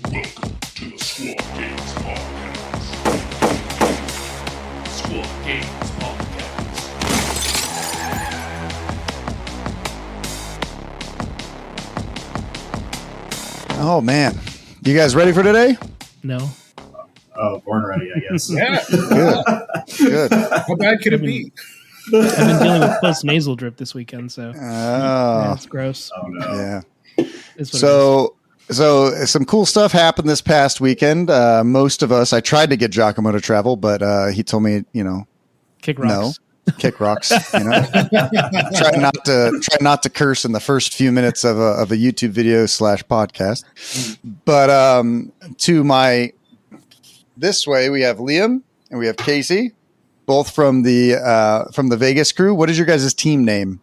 Welcome to the Squad Games Podcast. Squad Games Podcast. Oh man, you guys ready for today? No. Oh, born ready, I guess. Yeah. Good. How bad could it be? I've been dealing with post nasal drip this weekend, so yeah, it's gross. Oh no. Yeah. It's what So some cool stuff happened this past weekend. Most of us, I tried to get Giacomo to travel, but he told me, kick rocks. no, kick rocks. Try not to curse in the first few minutes of a YouTube video / podcast. But to my this way, we have Liam and we have Casey, both from the Vegas crew. What is your guys' team name?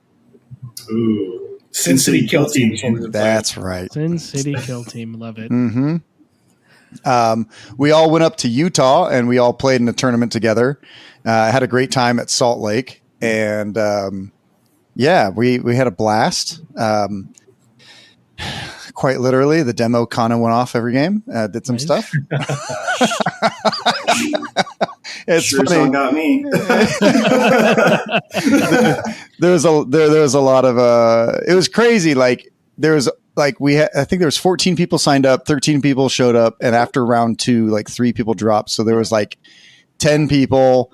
Ooh. Sin City Kill Team. That's right. Sin City Kill Team. Love it. Mm-hmm. We all went up to Utah and we all played in a tournament together. Had a great time at Salt Lake, and we had a blast. Quite literally, the demo kind of went off every game. Did some stuff. It's sure funny. Got me. There was a lot of it was crazy. I think there was 14 people signed up, 13 people showed up, and after round 2, 3 people dropped. So there was 10 people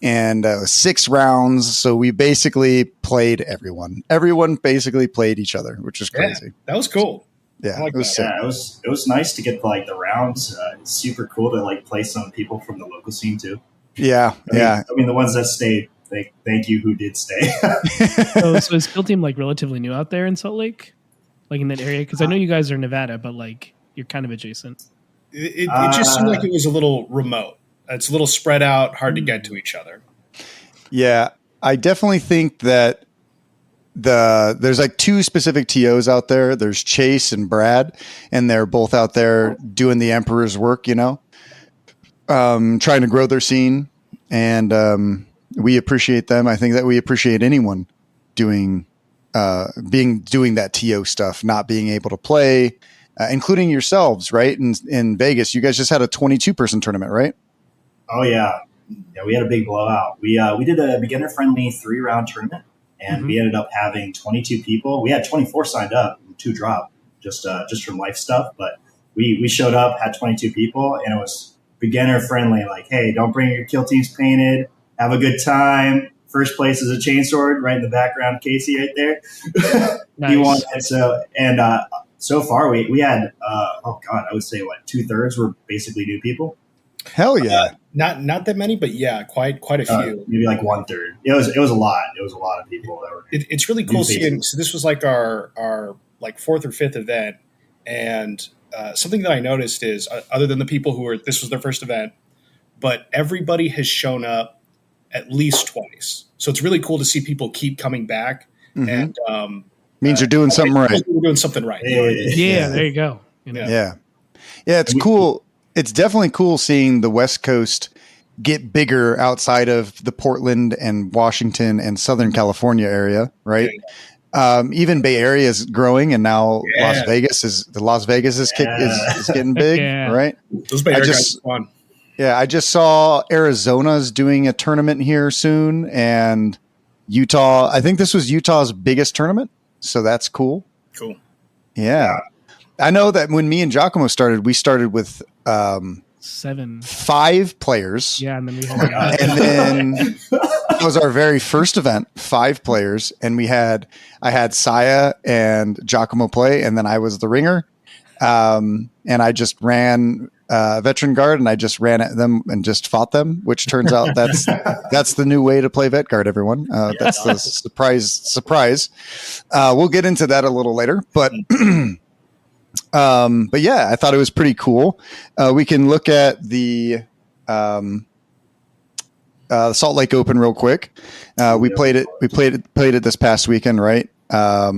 and 6 rounds. So we basically played everyone. Everyone basically played each other, which was crazy. Yeah, that was cool. Yeah, I like it was sick. Yeah, it was nice to get the rounds. It's super cool to play some people from the local scene too. Yeah, I mean the ones that stayed. Thank you who did stay. So is Kill Team relatively new out there in Salt Lake, in that area? Because I know you guys are Nevada, but you're kind of adjacent. It just seemed like it was a little remote. It's a little spread out, hard to get to each other. Yeah, I definitely think that there's 2 specific TOs out there. There's Chase and Brad, and they're both out there doing the Emperor's work, trying to grow their scene, and we appreciate them. I think that we appreciate anyone doing that TO stuff, not being able to play, including yourselves, right? In Vegas, you guys just had a 22-person tournament, right? Oh yeah, we had a big blowout. We did a beginner friendly 3-round tournament, and we ended up having 22 people. We had 24 signed up, 2 dropped just from life stuff, but we showed up, had 22 people, and it was beginner friendly. Hey, don't bring your kill teams painted. Have a good time. First place is a chainsword right in the background, Casey, right there. Nice. So far we had I would say 2/3 were basically new people. Hell yeah! Not that many, but yeah, quite a few. Maybe 1/3. It was a lot. It was a lot of people that were. It's really cool seeing. So this was our 4th or 5th event, and something that I noticed is other than the people this was their first event, but everybody has shown up at least twice. So it's really cool to see people keep coming back, and means you're doing something right. We're doing something right. Yeah, there you go. Yeah, it's cool. It's definitely cool seeing the West Coast get bigger outside of the Portland and Washington and Southern California area, right? Yeah. Even Bay Area is growing, and now Las Vegas is getting big, right? Those Bay Area guys are fun. Yeah, I just saw Arizona's doing a tournament here soon, and Utah. I think this was Utah's biggest tournament, so that's cool. Cool. Yeah. I know that when me and Giacomo started, we started with 5 players. Yeah, and then we had and then it was our very first event, 5 players, and I had Saya and Giacomo play, and then I was the ringer, and I just ran Veteran Guard, and I just ran at them and just fought them, which turns out that's the new way to play Vet Guard, everyone. That's the surprise. We'll get into that a little later, but yeah, I thought it was pretty cool. We can look at the Salt Lake Open real quick. We played it this past weekend, right? I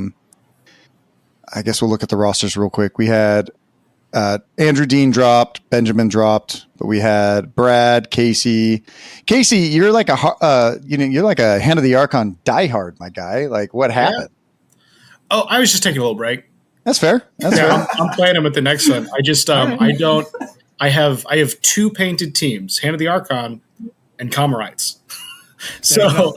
guess we'll look at the rosters real quick. We had Andrew Dean dropped, Benjamin dropped, but we had Brad, Casey. Casey, you're like you're like a Hand of the Archon diehard, my guy. What happened? Oh, I was just taking a little break. That's fair. That's fair. I'm playing them at the next one. I just I have 2 painted teams, Hand of the Archon and Comorites. So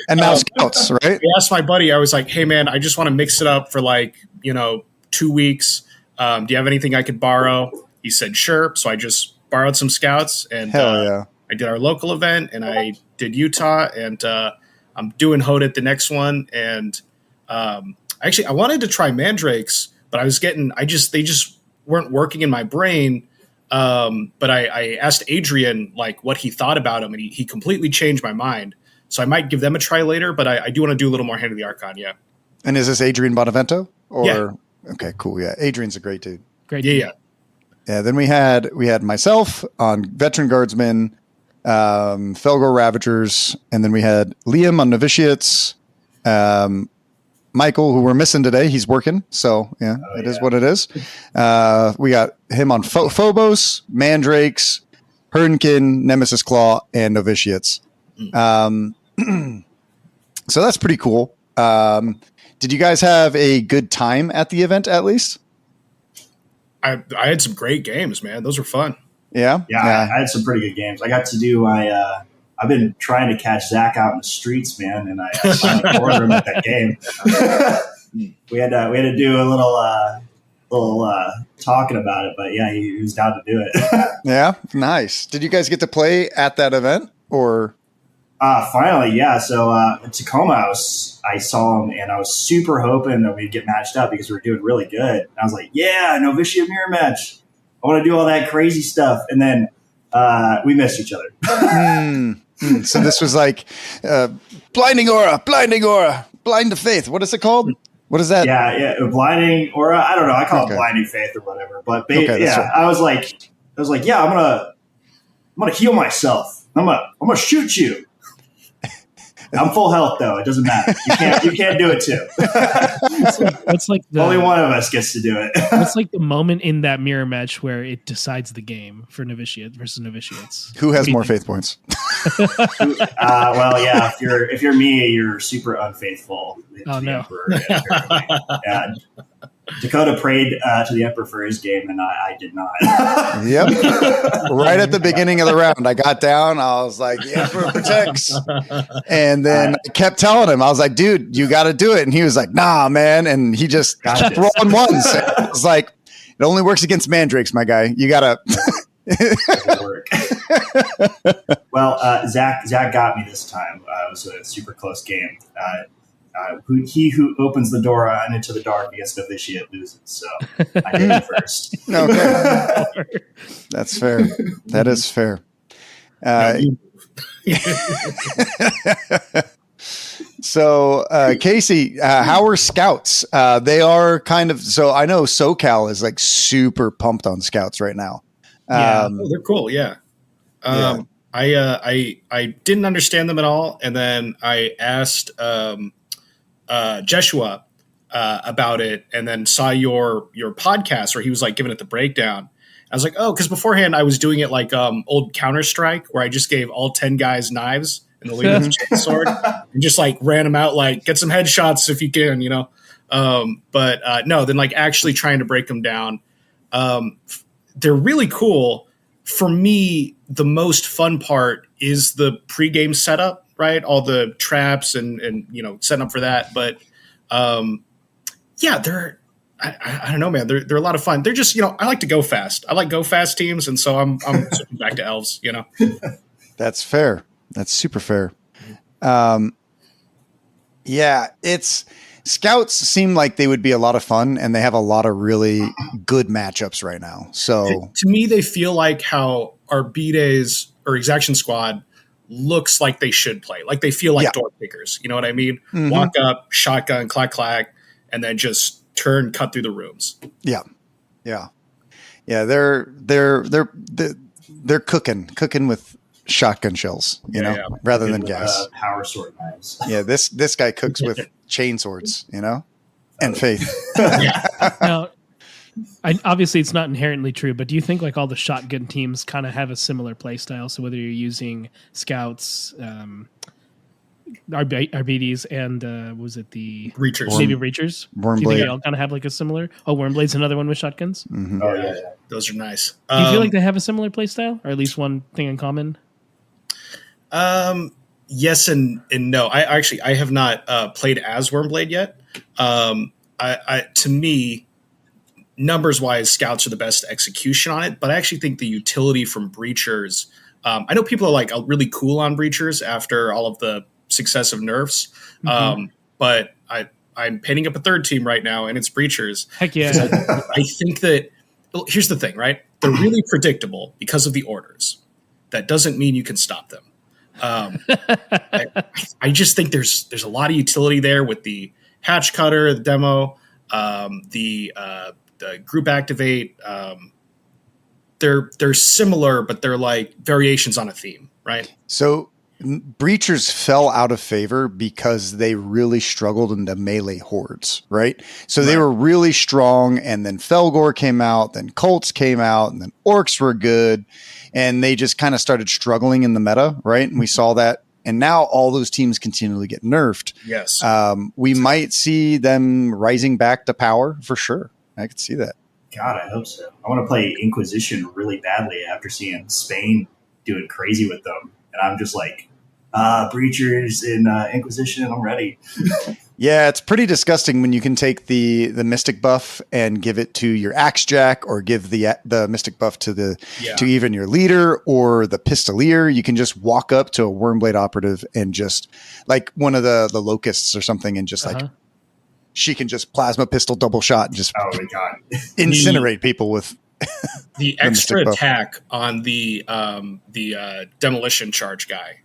and now scouts, right? I asked my buddy, I was like, hey man, I just want to mix it up for 2 weeks. Do you have anything I could borrow? He said, sure. So I just borrowed some scouts and Hell yeah. I did our local event and I did Utah and I'm doing Hodit the next one. And actually I wanted to try Mandrakes, but they just weren't working in my brain. But I asked Adrian what he thought about him, and he completely changed my mind. So I might give them a try later, but I do want to do a little more Hand of the Archon, yeah. And is this Adrian Bonavento? Yeah. Okay, cool. Yeah, Adrian's a great dude. Great. Yeah. Yeah. Then we had myself on Veteran Guardsmen, Felgor Ravagers, and then we had Liam on Novitiates, Michael, who we're missing today. He's working, so yeah, it is what it is. We got him on Phobos, Mandrakes, Hernkin, Nemesis Claw, and Novitiates. So that's pretty cool. Did you guys have a good time at the event, at least? I had some great games, man. Those were fun. Yeah? Yeah, I had some pretty good games. I got to do I've been trying to catch Zach out in the streets, man, and I finally cornered him at that game. we had to do a little talking about it, but yeah, he was down to do it. Yeah, nice. Did you guys get to play at that event, or? Finally, yeah. So in Tacoma, I saw him, and I was super hoping that we'd get matched up because we were doing really good. And I was like, yeah, Novitiate mirror match. I want to do all that crazy stuff, and then we missed each other. So this was blinding aura, blind to faith. What is it called? What is that? Yeah, blinding aura. I don't know. I call it blinding faith or whatever. But right. I was like, yeah, I'm gonna heal myself. I'm gonna shoot you. I'm full health though. It doesn't matter. You can't do it too. It's like only one of us gets to do it. It's like the moment in that mirror match where it decides the game for Novitiate versus Novitiates. Who has more faith points? Well, yeah. If you're me, you're super unfaithful. Oh no. Yeah. Dakotah prayed to the Emperor for his game, and I did not. Yep. Right at the beginning of the round, I got down. I was like, the Emperor protects. And then I kept telling him, I was like, dude, you got to do it. And he was like, nah, man. And he just kept rolling ones. It was like, it only works against mandrakes, my guy. You got to. Work. Well, Zach got me this time. It was a super close game. He who opens the door and into the dark against Novitiate loses. So I did it first. Okay. That's fair. That is fair. So, Casey, how are scouts? They are kind of, so I know SoCal is super pumped on scouts right now. They're cool. Yeah. I didn't understand them at all. And then I asked, Jeshua about it, and then saw your podcast where he was giving it the breakdown. I was like, oh, because beforehand I was doing it old Counter-Strike, where I just gave all 10 guys knives and the leader with the chainsword and just ran them out, get some headshots if you can, But no, then actually trying to break them down. They're really cool. For me, the most fun part is the pregame setup. Right, all the traps and setting up for that, but they're I don't know, man. They're a lot of fun. They're just I like to go fast. I like go fast teams, and so I'm switching back to elves. That's fair. That's super fair. It's scouts seem like they would be a lot of fun, and they have a lot of really good matchups right now. So to me, they feel like how our B-Days or Exaction Squad looks like they should play. They feel like door pickers. You know what I mean? Mm-hmm. Walk up, shotgun, clack, clack, and then just turn, cut through the rooms. Yeah. They're cooking with shotgun shells, rather than gas. Power sword knives. Yeah. This guy cooks with chain swords, and faith. Now, obviously it's not inherently true, but do you think all the shotgun teams kind of have a similar play style? So whether you're using scouts, Arbides and was it the Breachers. maybe Breachers? Do you think Wormblade. they all kind of have like a similar? Oh, Wormblade's another one with shotguns. Mhm. Oh yeah. Those are nice. Do you feel like they have a similar play style, or at least one thing in common? Yes and no. I have not played as Wormblade yet. To me, numbers wise, scouts are the best execution on it, but I actually think the utility from Breachers. I know people are like really cool on Breachers after all of the successive nerfs, but I'm painting up a third team right now, and it's Breachers. Heck yeah! I think that here's the thing, right? They're really predictable because of the orders. That doesn't mean you can stop them. I just think there's a lot of utility there with the hatch cutter, the demo, the group activate. They're similar, but they're like variations on a theme, right? So Breachers fell out of favor because they really struggled in the melee hordes, right? So they were really strong, and then Felgor came out, then Cults came out, and then Orcs were good, and they just kind of started struggling in the meta, right? And we saw that, and now all those teams continually get nerfed. Yes. We might see them rising back to power for sure. I could see that. God, I hope so. I want to play Inquisition really badly after seeing Spain doing crazy with them. And I'm just like, Breachers in Inquisition, I'm ready. Yeah, it's pretty disgusting when you can take the Mystic buff and give it to your Axe Jack, or give the Mystic buff to to even your leader or the Pistolier. You can just walk up to a Wormblade operative and just like one of the Locusts or something, and just like she can just plasma pistol double shot and just Oh my God. incinerate people with the extra attack on the demolition charge guy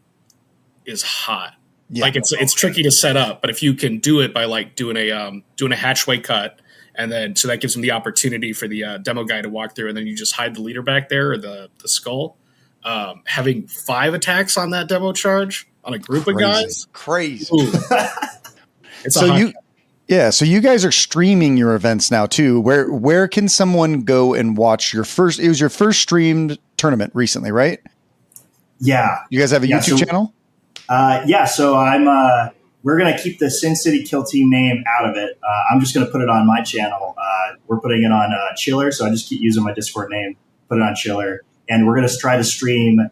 is hot. Yeah. Like it's tricky to set up, but if you can do it by like doing a hatchway cut, and then so that gives him the opportunity for the demo guy to walk through, and then you just hide the leader back there, or the skull. Having 5 attacks on that demo charge on a group of guys, crazy. It's So you guys are streaming your events now too. Where can someone go and watch your first? It was your first streamed tournament recently, right? Yeah. You guys have a YouTube channel? So we're going to keep the Sin City Kill Team name out of it. I'm just going to put it on my channel. We're putting it on Chiller, so I just keep using my Discord name, put it on Chiller. And we're going to try to stream.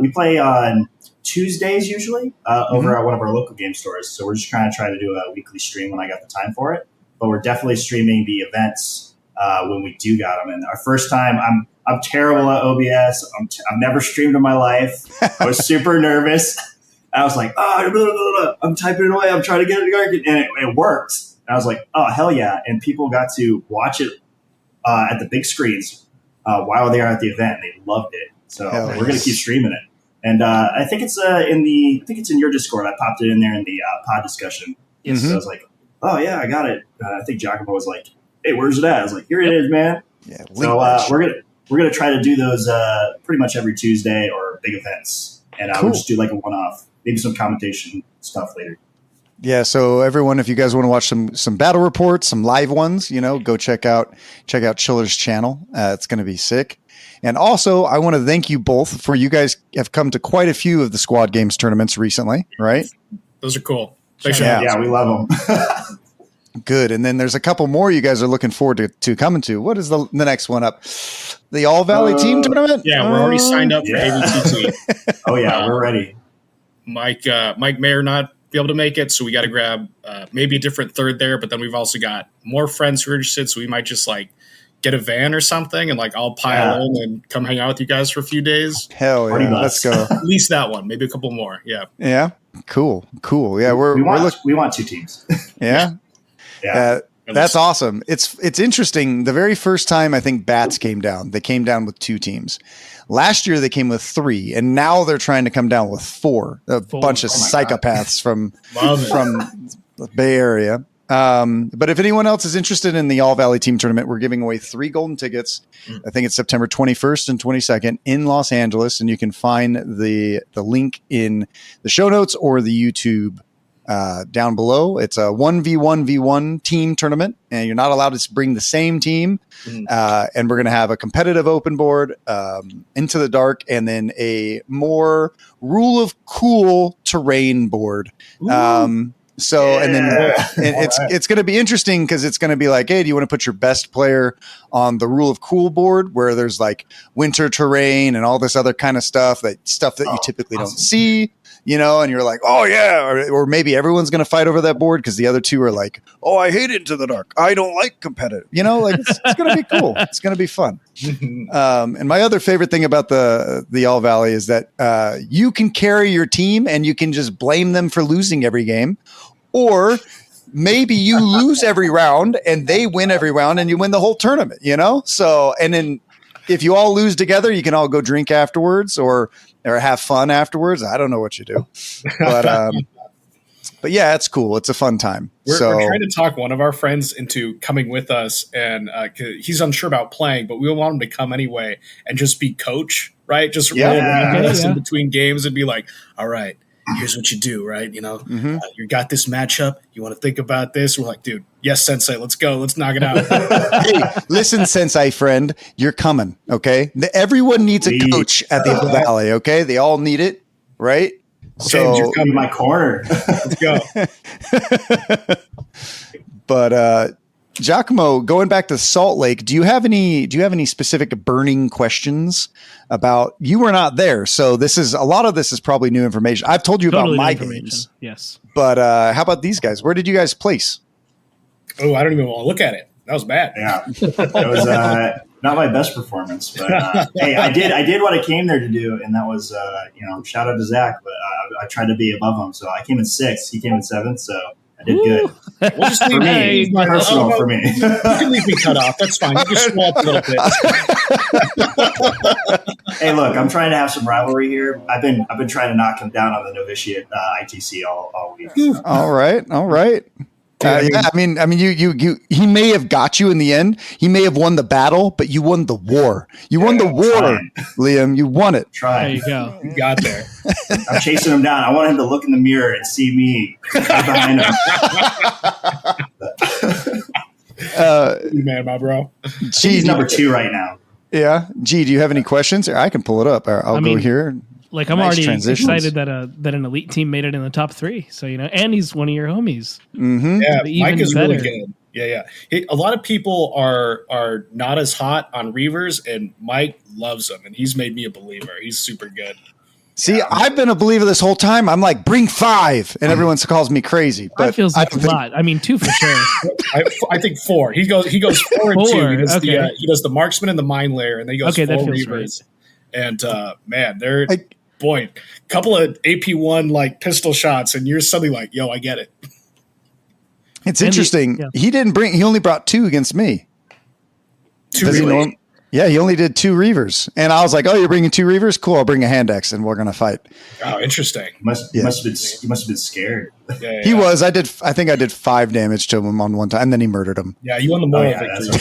We play on Tuesdays usually over at one of our local game stores. So we're just trying to do a weekly stream when I got the time for it. But we're definitely streaming the events when we do got them. And our first time, I'm terrible at OBS. I've never streamed in my life. I was super nervous. I was like, I'm typing it away. I'm trying to get it going. And it worked. And I was like, oh, hell yeah. And people got to watch it at the big screens while they are at the event. And they loved it. So we're going to keep streaming it. And I think it's in your Discord. I popped it in there in the pod discussion. Yes. So I was like, oh, yeah, I got it. I think Giacomo was like, hey, where's it at? I was like, here it is, man. Yeah. So we're gonna try to do those pretty much every Tuesday or big events, and we'll just do like a one-off, maybe some commentation stuff later. Yeah. So everyone, if you guys want to watch some battle reports, some live ones, go check out Chiller's channel. It's going to be sick. And also, I want to thank you both for you guys have come to quite a few of the Squad Games tournaments recently, right? Those are cool. Yeah, we love them. Good. And then there's a couple more you guys are looking forward to coming to. What is the next one up? The All Valley Team Tournament? Yeah, we're already signed up for AVTT. Oh, yeah, we're ready. Mike may or not be able to make it, so we got to grab maybe a different third there, but then we've also got more friends who are interested, so we might just like get a van or something and like I'll pile in and come hang out with you guys for a few days. Hell yeah. Let's go. At least that one, maybe a couple more. Yeah. Yeah. Cool. Yeah, we want 2 teams. Yeah. Yeah. That's awesome. It's interesting. The very first time I think Bats came down, they came down with 2 teams. Last year they came with 3, and now they're trying to come down with 4. A bunch of psychopaths from the Bay Area. But if anyone else is interested in the All Valley Team Tournament, we're giving away 3 golden tickets. I think it's September 21st and 22nd in Los Angeles, and you can find the link in the show notes or the YouTube down below. It's a 1v1v1 team tournament, and you're not allowed to bring the same team. And we're going to have a competitive open board, Into the Dark, and then a more rule of cool terrain board. And then it's going to be interesting because it's going to be like, hey, do you want to put your best player on the rule of cool board where there's like winter terrain and all this other kind of stuff that you typically don't see, and you're like, oh yeah. Or maybe everyone's going to fight over that board because the other two are like, oh, I hate Into the Dark. I don't like competitive, it's going to be cool. It's going to be fun. And my other favorite thing about the All Valley is that you can carry your team and you can just blame them for losing every game. Or maybe you lose every round and they win every round and you win the whole tournament, So, and then if you all lose together, you can all go drink afterwards or have fun afterwards. I don't know what you do, but yeah, it's cool. It's a fun time. We're trying to talk one of our friends into coming with us, and he's unsure about playing, but we want him to come anyway and just be coach, right? Just roll around with us in between games and be like, all right, here's what you do, right? You got this matchup. You want to think about this. We're like, dude, yes, sensei, let's go. Let's knock it out. Hey, listen, sensei friend, you're coming, okay? Everyone needs a coach at the All Valley, okay? They all need it, right? So you're coming in my corner. Let's go. But Giacomo, going back to Salt Lake, do you have any specific burning questions about? You were not there, so a lot of this is probably new information. I've told you about my games, yes. But how about these guys? Where did you guys place? Oh, I don't even want to look at it. That was bad. Yeah, it was not my best performance, but hey, I did what I came there to do, and that was shout out to Zach, but I tried to be above him, so I came in 6th, he came in 7th, so I did good. We'll just leave me. Personal for me. You can leave me cut off. That's fine. You can swell up a little bit. Hey, look, I'm trying to have some rivalry here. I've been trying to knock him down on the novitiate ITC all week. So. All right. I mean, he may have got you in the end. He may have won the battle, but you won the war. You won the war, Liam. You won it. There you go. You got there. I'm chasing him down. I want him to look in the mirror and see me right behind him. You man, my bro. He's number 2 right now. Yeah. G, do you have any questions? I can pull it up. I'll go here. Like I'm already excited that an elite team made it in the top 3. So and he's one of your homies. Mm-hmm. Yeah, Mike is really good. Yeah. A lot of people are not as hot on Reavers, and Mike loves them, and he's made me a believer. He's super good. See, I've been a believer this whole time. I'm like, bring 5, and everyone calls me crazy. But that feels like a lot. I mean, 2 for sure. I think 4. He goes 4 and 2. He does the marksman and the mine layer, and then he goes 4 Reavers. Right. And man, they're couple of AP1 like pistol shots, and you're suddenly like, yo, I get it. It's interesting. He only brought 2 against me. 2 really? He only did 2 Reavers. And I was like, oh, you're bringing 2 Reavers? Cool, I'll bring a hand axe and we're going to fight. Oh, interesting. You must have been scared. Yeah. He was. I think I did 5 damage to him on one time, and then he murdered him. Yeah, you won the moral victory.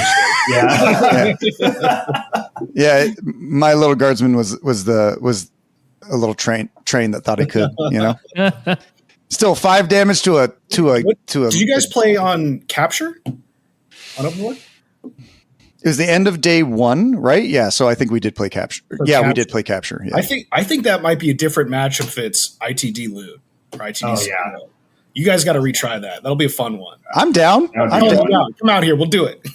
Yeah. My little guardsman was a little train that thought he could, Still 5 damage to a. Did you guys play on capture? On Overlord? It was the end of day 1, right? Yeah, so I think we did play capture. We did play capture. Yeah. I think that might be a different match if it's ITD loot or ITD. You guys got to retry that. That'll be a fun one. I'm down. Come out here. We'll do it.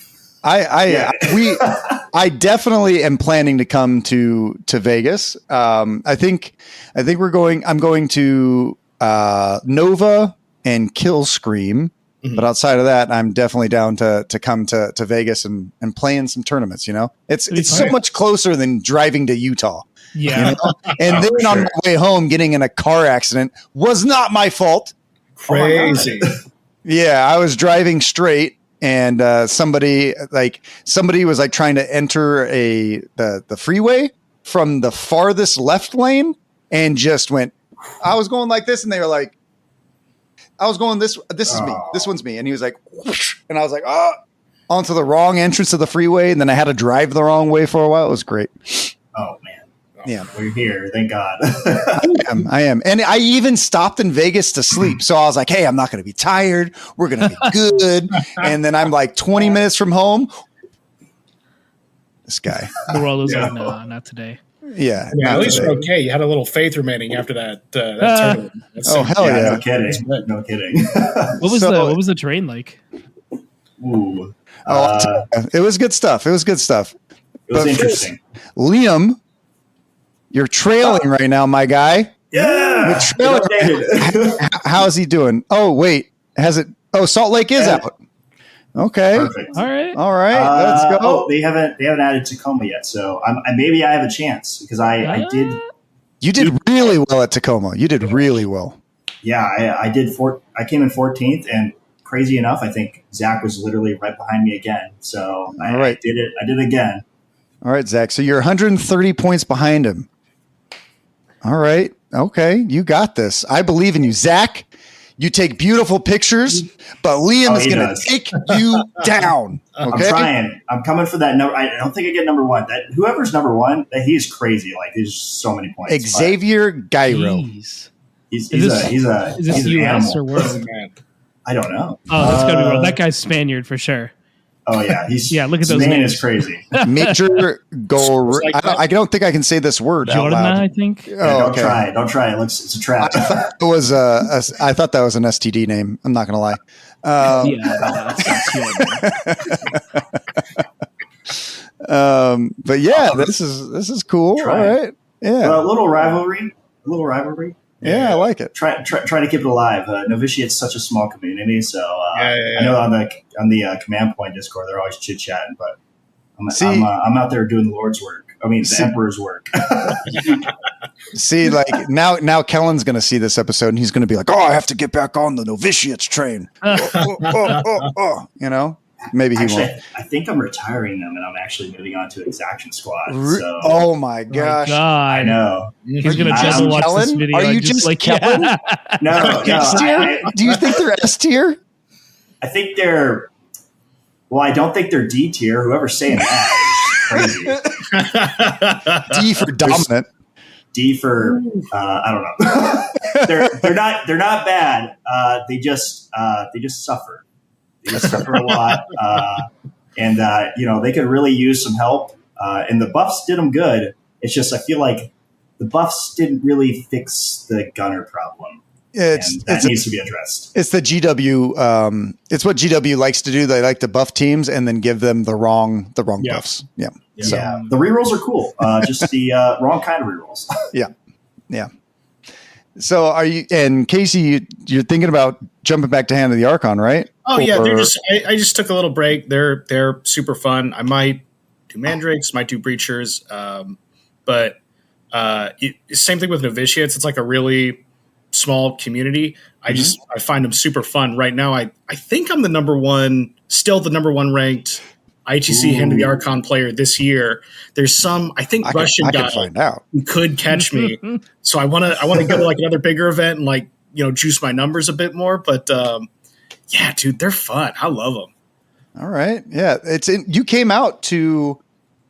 I definitely am planning to come to Vegas. I think I'm going to Nova and Kill Scream. Mm-hmm. But outside of that, I'm definitely down to come to Vegas and play in some tournaments. It's so much closer than driving to Utah. Yeah. And then on my way home, getting in a car accident was not my fault. Crazy. I was driving straight, and somebody was like trying to enter the freeway from the farthest left lane, and just went. I was going like this, and they were like. I was going this is me. This one's me. And he was like, whoosh, and I was like, onto the wrong entrance of the freeway. And then I had to drive the wrong way for a while. It was great. Oh man. Yeah. We're here. Thank God. I am. And I even stopped in Vegas to sleep. So I was like, hey, I'm not going to be tired. We're going to be good. And then I'm like 20 minutes from home. This guy. The world was Yeah. like, no, not today. Yeah. Yeah, not at least today. you're okay. You had a little faith remaining after that tournament. Oh, hell Yeah, yeah. no kidding. No kidding. What was So- what was the terrain like? Ooh. It was good stuff. It was good stuff. It was But interesting. Liam, you're trailing right now, my guy. Yeah. trailing. How's he doing? Oh, wait. Has it? Oh, Salt Lake is Yeah. out. Okay. Perfect. All right. All right. Let's go. Oh, they haven't added Tacoma yet, so maybe I have a chance because I did. You did really well at Tacoma. You did really well. Yeah, I did. I came in 14th, and crazy enough, I think Zach was literally right behind me again. So I right. did it. I did it again. All right, Zach. So you're 130 points behind him. All right. Okay. You got this. I believe in you, Zach. You take beautiful pictures, but Liam is he going to does. take you down. Okay. I'm trying. I'm coming for that number. I don't think I get number one. That whoever's number one, he's crazy. Like there's so many points. But Xavier Gyro. Jeez. He's Is this- an Is this US or animal. world? Man. I don't know. Oh, that's gotta be world. That guy's Spaniard for sure. Oh yeah, he's Yeah, look at his those name names. is crazy. Major goal. Like I don't think I can say this word out Jordan, loud. I think. Yeah, Oh, don't okay. try it. Don't try it. It's a trap. It was I thought that was an STD name. I'm not going to lie. Yeah, But yeah, this is cool. Try All it. right. Yeah. A little rivalry. Yeah, I like it. Try to keep it alive. Novitiate's such a small community, so Yeah. I know on the command point Discord they're always chit chatting, but See- I'm out there doing the Lord's work. I mean, the Emperor's work. See, like now Kellen's going to see this episode and he's going to be like, "Oh, I have to get back on the novitiates train." You know, maybe he Actually, won't. I think I'm retiring them, and I'm actually moving on to Exaction Squad. So Oh my my gosh! God. I know. He's gonna I'm double watch this Kellen? video. Are you and just like Kellen? No, S tier? Do you think they're S tier? I think they're. Well, I don't think they're D tier. Whoever's saying that is crazy. D for dominant. D for I don't know. they're not bad. They just suffer. They just suffer a lot, and they could really use some help. And the buffs did them good. It's just I feel like the buffs didn't really fix the gunner problem. And that needs to be addressed. It's the GW. It's what GW likes to do. They like to buff teams and then give them the wrong Yeah. buffs. Yeah. Yeah, the rerolls are cool. Just the wrong kind of rerolls. Yeah. So are you and Casey? You're thinking about jumping back to Hand of the Archon, right? Oh yeah, Or- they're just. I just took a little break. They're super fun. I might do mandrakes, might do breachers, but same thing with novitiates. It's like a really small community. I find them super fun. Right now, I think I'm still the number one ranked ITC Hand of the Archon player this year. There's some Russian I guy can find out. who could catch me. So I want to go to like another bigger event and juice my numbers a bit more. But yeah, dude, they're fun. I love them. All right. Yeah. You came out to,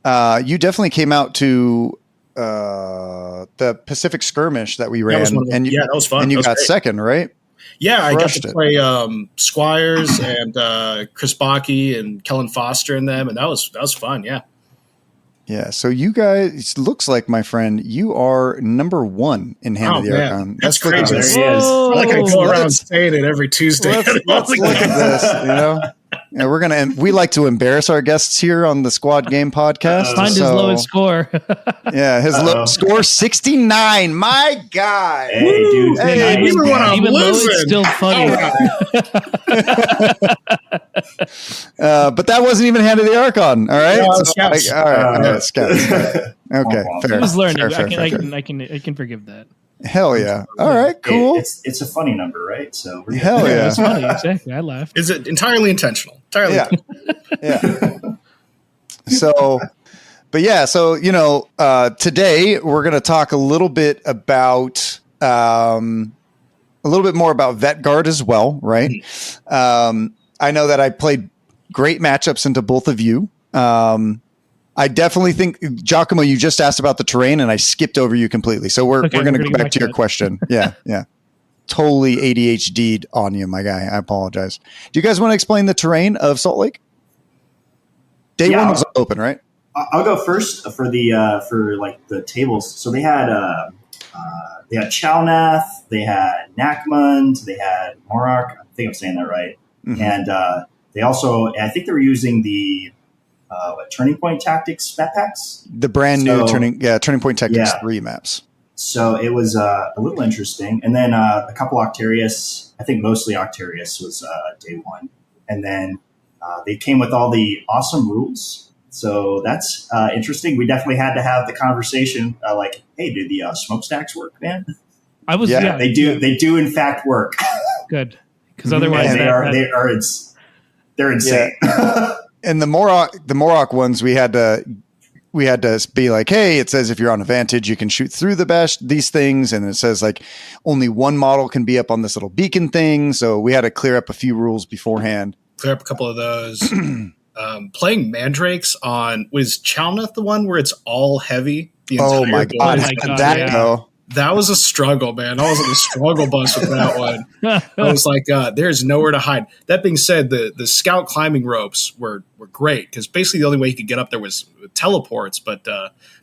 you definitely came out to the Pacific Skirmish that we ran. That was fun. And you That was got great. second, right? Yeah, I got Crushed to it. play Squires and Chris Baki and Kellen Foster in them, and that was fun. Yeah. Yeah. So you guys, looks like, my friend, you are number one in Hand of the man. Archon. That's freaking crazy. awesome. There he is. I like I go Let's- around saying it every Tuesday. Let's look at this. You know, and we like to embarrass our guests here on the Squad Game Podcast. Find his so- lowest score. Yeah, his low score 69. My guy. Hey, dude. Hey, nice. even when I'm Even though it's losing. still funny. But that wasn't even Hand of the Archon. All right. No, So, Scouts. all right. Scouts. Okay. He Fair. He was learning. Fair, fair, fair. I can forgive that. Hell yeah. All right. Hey, Cool. it's a funny number, right? So we're good. Hell yeah. It's funny. Exactly. I laughed. Is it entirely intentional? Entirely. Yeah. intentional. Yeah. So, but yeah, so, today we're going to talk a little bit about, a little bit more about Vet Guard as well, right? I know that I played great matchups into both of you. I I definitely think, Giacomo, you just asked about the terrain and I skipped over you completely. So we're going to go back to your question. Yeah. Totally ADHD'd on you, my guy. I apologize. Do you guys want to explain the terrain of Salt Lake? Day one was open, right? I'll go first for the tables. So they had Chalnath, they had Nakmund, they had Morak. I think I'm saying that right. Mm-hmm. And they also, I think they were using the Turning Point Tactics map packs. The brand new Turning Point Tactics 3 maps. So it was a little interesting. And then a couple Octarius, I think mostly Octarius was day one. And then they came with all the awesome rules. So that's interesting. We definitely had to have the conversation like, hey, do the smokestacks work, man? They do. Yeah. They do, in fact, work. Good. Because otherwise they're insane. Yeah. And the Morok ones, we had to be like, hey, it says if you're on Advantage, you can shoot through these things. And it says like only one model can be up on this little beacon thing. So we had to clear up a few rules beforehand. Clear up a couple of those. Playing Mandrakes was Chalnath the one where it's all heavy? Oh my God. That was a struggle, man. I was on the struggle bus with that one. I was like, there's nowhere to hide. That being said, the scout climbing ropes were great because basically the only way you could get up there was with teleports, but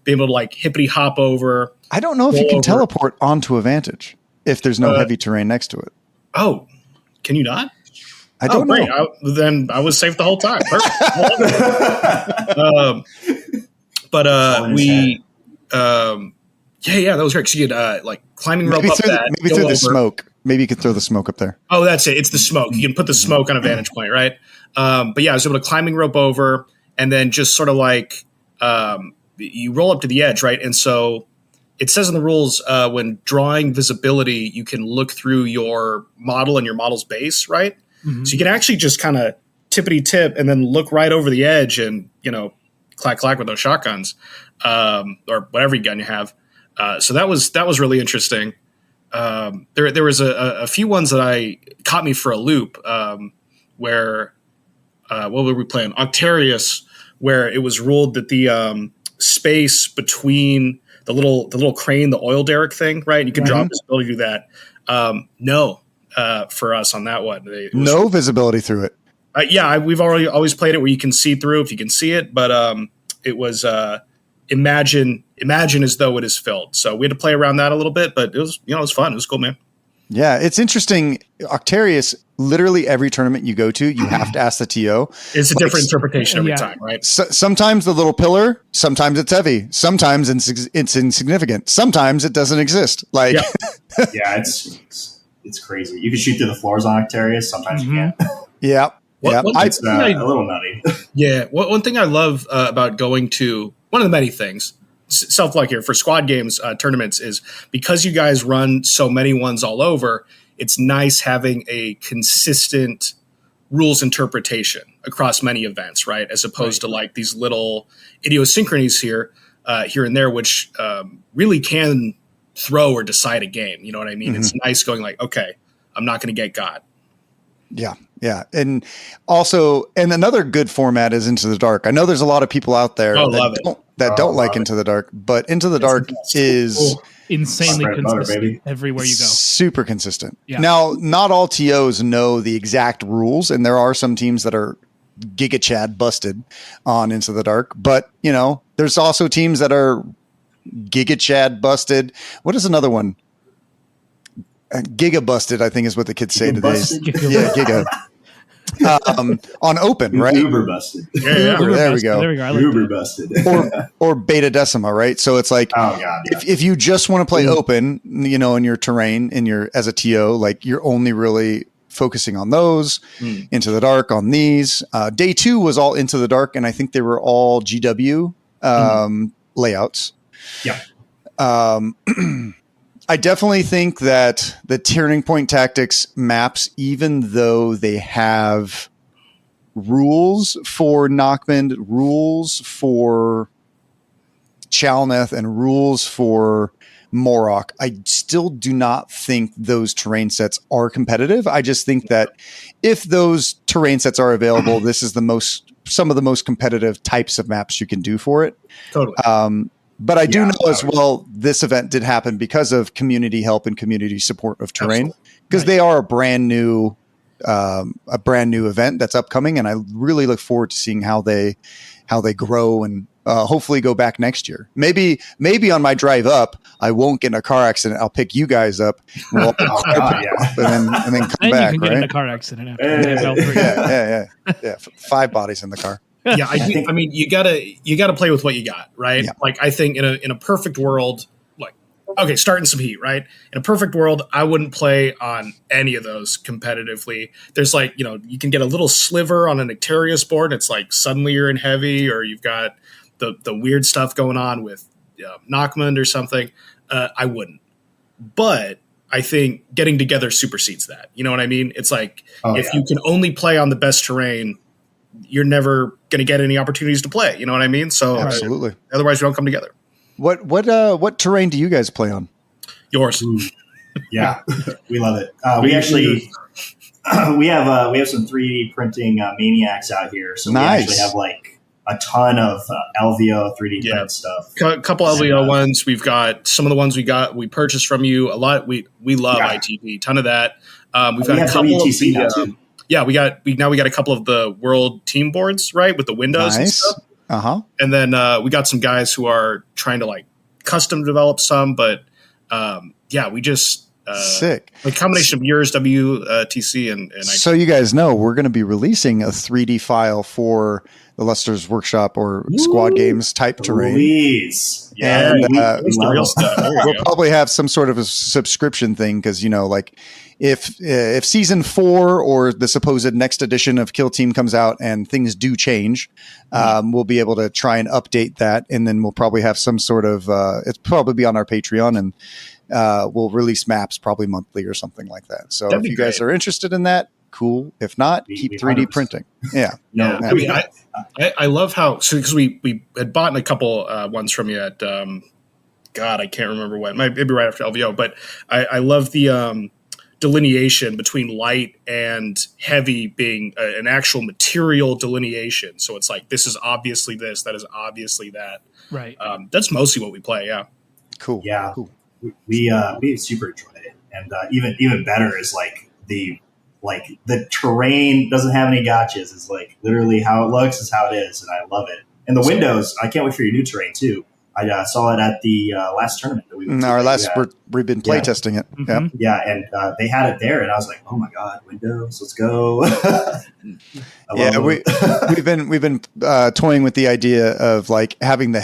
being able to like hippity hop over. I don't know if you can teleport onto Advantage if there's no heavy terrain next to it. Oh, can you not? I don't know. Then I was safe the whole time. Perfect. Yeah, that was great. So you had like climbing rope up that. Maybe through the smoke. Maybe you could throw the smoke up there. Oh, that's it. It's the smoke. You can put the smoke on a vantage point, right? But yeah, I was able to climbing rope over and then just sort of like you roll up to the edge, right? And so it says in the rules when drawing visibility, you can look through your model and your model's base, right? Mm-hmm. So you can actually just kind of tippity tip and then look right over the edge and, clack with those shotguns or whatever gun you have. So that was really interesting. There was a few ones that caught me for a loop where what were we playing? Octarius, where it was ruled that the space between the little crane, the oil derrick thing, right? And you can drop visibility through that. No, for us on that one. No visibility through it. We've always played it where you can see through if you can see it, but it was imagine as though it is filled. So we had to play around that a little bit, but it was it was fun. It was cool, man. Yeah, it's interesting. Octarius, literally every tournament you go to, you have to ask the TO. It's a different interpretation every time, right? Sometimes the little pillar, sometimes it's heavy, sometimes it's insignificant, sometimes it doesn't exist. Like, it's crazy. You can shoot through the floors on Octarius. Sometimes you can't. Yeah. It's a little nutty. Yeah. One thing I love about going to one of the many things, self-like here for squad games tournaments, is because you guys run so many ones all over, it's nice having a consistent rules interpretation across many events, right? As opposed to like these little idiosyncrasies here and there, which really can throw or decide a game. You know what I mean? Mm-hmm. It's nice going like, okay, I'm not going to get got. Yeah. Yeah. And also, another good format is Into the Dark. I know there's a lot of people out there that don't like Into the Dark, but Into the Dark is insanely consistent everywhere you go. Super consistent. Yeah. Now, not all TOs know the exact rules, and there are some teams that are Giga Chad busted on Into the Dark, but there's also teams that are Giga Chad busted. What is another one? Giga busted, I think is what the kids say today. Yeah, Giga. On open, right? Uber busted. Yeah, there we go. I like Uber busted. or beta decima, right? So it's like, if you just want to play open, in your terrain, as a TO, like you're only really focusing on those. Into the Dark on these. Day 2 was all Into the Dark, and I think they were all GW layouts. Yeah. I definitely think that the Turning Point Tactics maps, even though they have rules for Nakmund, rules for Chalnath, and rules for Morok, I still do not think those terrain sets are competitive. I just think that if those terrain sets are available, this is the most some of the most competitive types of maps you can do for it. Totally. But I do know as well, this event did happen because of community help and community support of terrain, because they are a brand new event that's upcoming. And I really look forward to seeing how they grow and hopefully go back next year. Maybe on my drive up, I won't get in a car accident. I'll pick you guys up. We'll and then come back. You can get in a car accident after. Yeah. 5 bodies in the car. Yeah, I mean, you gotta play with what you got, right? Yeah. Like, I think in a perfect world, like, okay, starting some heat, right? In a perfect world, I wouldn't play on any of those competitively. There's like, you can get a little sliver on an Icterius board. It's like suddenly you're in heavy, or you've got the weird stuff going on with Nachmund or something. I wouldn't, but I think getting together supersedes that. You know what I mean? It's like you can only play on the best terrain, you're never going to get any opportunities to play. You know what I mean? So absolutely. Otherwise, we don't come together. What terrain do you guys play on? Yours. Yeah, we love it. We actually we have some 3D printing maniacs out here, so we actually have like a ton of LVO 3D print stuff. A couple LVO ones. We've got some of the ones we purchased from you. A lot. We love ITV. Ton of that. We've got a couple of the, now too. Yeah, we got a couple of the world team boards, right, with the windows and stuff. And then we got some guys who are trying to like custom develop some, but we just sick. A combination of yours, WTC, and so you guys know we're going to be releasing a 3D file for the Luster's Workshop or Squad Games type terrain. Please. Yeah, and the real stuff. We'll probably have some sort of a subscription thing because like if season 4 or the supposed next edition of Kill Team comes out and things do change, we'll be able to try and update that, and then we'll probably have some sort of it's probably be on our Patreon, and we'll release maps probably monthly or something like that. So if you guys are interested in that, cool. If not, keep 3D printing. Yeah. No, I mean, I love how, because we had bought a couple ones from you at God, I can't remember when, maybe right after LVO, but I love the delineation between light and heavy being an actual material delineation. So it's like, this is obviously this, that is obviously that. Right. That's mostly what we play. Yeah. Cool. Yeah. Cool. We super enjoyed it. And even better is like the terrain doesn't have any gotchas. It's like literally how it looks is how it is. And I love it. And the windows, I can't wait for your new terrain too. I saw it at the last tournament that we went to. We've been playtesting it. Mm-hmm. Yeah, and they had it there, and I was like, "Oh my god, Windows, let's go!" We've been toying with the idea of like having the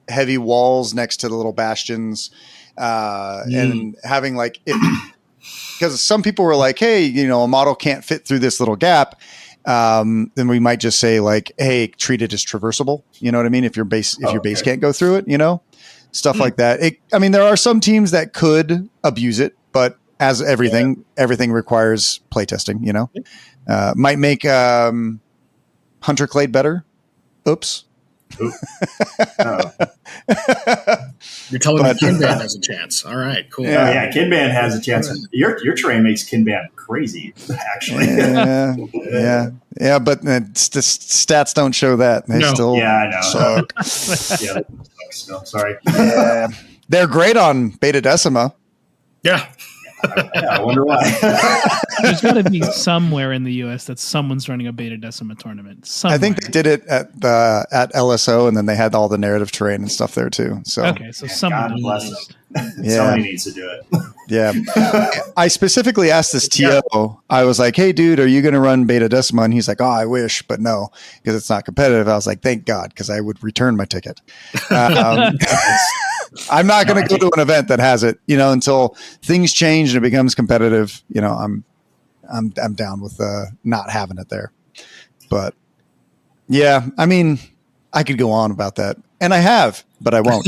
heavy walls next to the little bastions, and having like because some people were like, "Hey, a model can't fit through this little gap." Then we might just say like, hey, treat it as traversable. You know what I mean? If your base can't go through it, stuff like that. There are some teams that could abuse it, but as everything requires playtesting, might make Hunter Clade better. Oops. You're telling me Kinban has a chance. All right, cool. Yeah, Kinban has a chance. Your terrain makes Kinban crazy, actually. Yeah, but the stats don't show that. They still I know. suck. Yeah, no, sorry. Yeah. They're great on Beta Decima. Yeah. I wonder why. There's got to be somewhere in the U.S. that someone's running a Beta Decima tournament. Somewhere. I think they did it at LSO, and then they had all the narrative terrain and stuff there too. So okay, so someone somebody needs to do it. Yeah, I specifically asked this TO. I was like, "Hey, dude, are you going to run Beta Decima?" And he's like, "Oh, I wish, but no, because it's not competitive." I was like, "Thank God," because I would return my ticket. I'm not going to go to an event that has it, until things change and it becomes competitive. I'm down with not having it there. But yeah, I could go on about that, and I have, but I won't.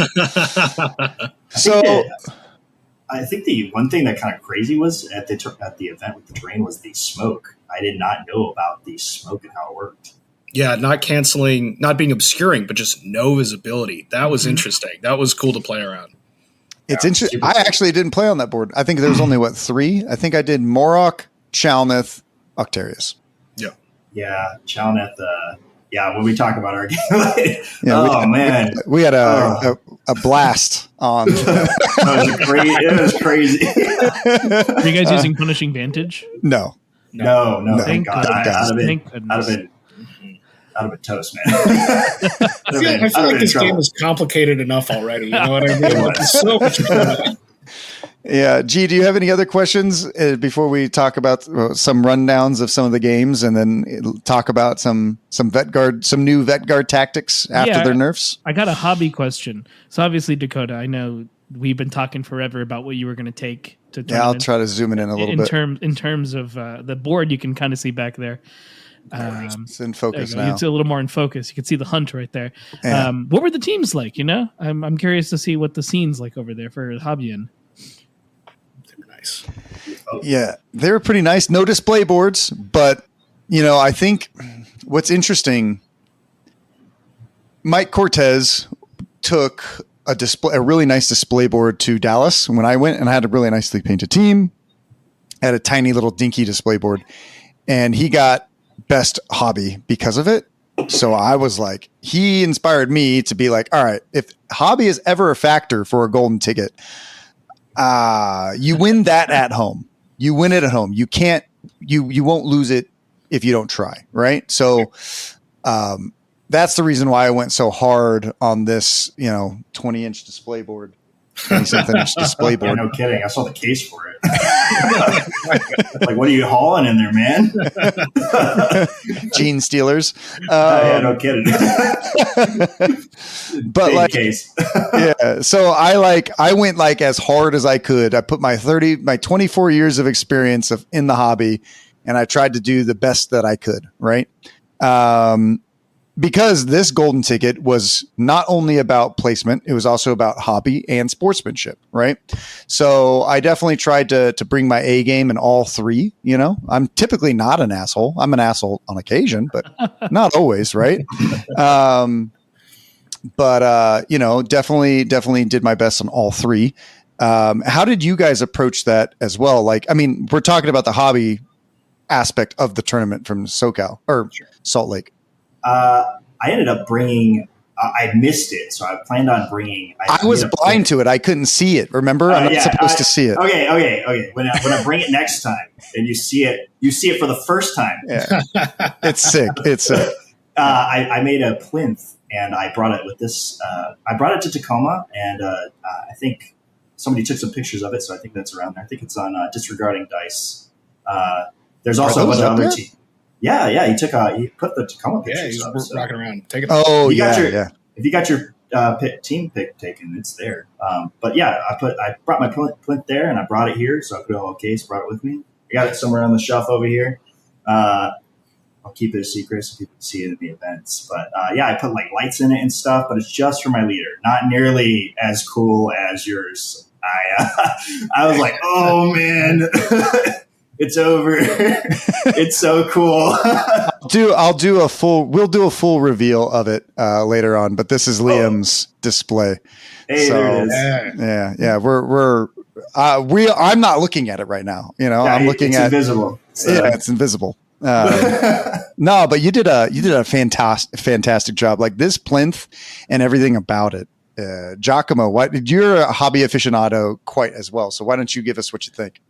I think the one thing that kind of crazy was at the event with the terrain was the smoke. I did not know about the smoke and how it worked. Yeah, not canceling, not being obscuring, but just no visibility. That was interesting. That was cool to play around. It's interesting. I actually didn't play on that board. I think there was only 3. I think I did Morok, Chalneth, Octarius. Yeah, Chalneth. yeah, when we talk about our game, Yeah, man, we had a blast on. It was crazy. Are you guys using Punishing Vantage? No. No, Thank thank God. goodness. I'd Thank have goodness. been toast, man. I feel like this game is complicated enough already. You know what I mean? Like, there's so much going on. Yeah. G, do you have any other questions before we talk about some rundowns of some of the games and then talk about some new Vetguard tactics after their nerfs? I got a hobby question. So obviously, Dakotah, I know we've been talking forever about what you were going to take to Yeah, I'll try to zoom it in a little bit. In terms of the board, you can kind of see back there. It's in focus now. It's a little more in focus. You can see the hunt right there. Yeah. What were the teams like? You know, I'm curious to see what the scene's like over there for Hobby. Nice. Yeah, they were pretty nice. No display boards, but I think what's interesting, Mike Cortez took a really nice display board to Dallas when I went, and I had a really nicely painted team. I had a tiny little dinky display board, and he got best hobby because of it. So I was like, he inspired me to be like, all right, if hobby is ever a factor for a golden ticket, you win that at home. You win it at home. You can't, you won't lose it if you don't try. Right. So, that's the reason why I went so hard on this, 20-inch display board, 20-something-inch display board. Yeah, no kidding. I saw the case for it. Like, what are you hauling in there, man? Gene stealers. Yeah, no kidding. But big case. Yeah. So I went like as hard as I could. I put my 24 years of experience in the hobby, and I tried to do the best that I could. Right. Because this golden ticket was not only about placement, it was also about hobby and sportsmanship, right? So I definitely tried to bring my A game in all three. I'm typically not an asshole. I'm an asshole on occasion, but not always, right? Definitely did my best on all three. How did you guys approach that as well? We're talking about the hobby aspect of the tournament from SoCal or Salt Lake. I ended up bringing. I missed it, so I planned on bringing. I was blind to it. I couldn't see it. Remember, I'm not supposed to see it. Okay. When I bring it next time, and you see it for the first time. Yeah, it's sick. It's sick. I made a plinth, and I brought it with this. I brought it to Tacoma, and I think somebody took some pictures of it, so I think that's around there. I think it's on Disregarding Dice. There's also a bunch of other teams. Yeah. He put the Tacoma pictures he's up. rocking around. Take it. Oh, If you got your team pick taken, it's there. But yeah, I brought my plinth there, and I brought it here, so I put it all in a case, brought it with me. I got it somewhere on the shelf over here. I'll keep it a secret so people can see it in the events. But I put like lights in it and stuff, but it's just for my leader. Not nearly as cool as yours. I was like, oh man. It's over. It's so cool. We'll do a full reveal of it later on, but this is Liam's display. Hey, so, there it is. Yeah. I'm not looking at it right now. I'm looking at invisible. So. Yeah, it's invisible. No, but you did a fantastic job. Like this plinth and everything about it. Giacomo, you're a hobby aficionado quite as well. So why don't you give us what you think?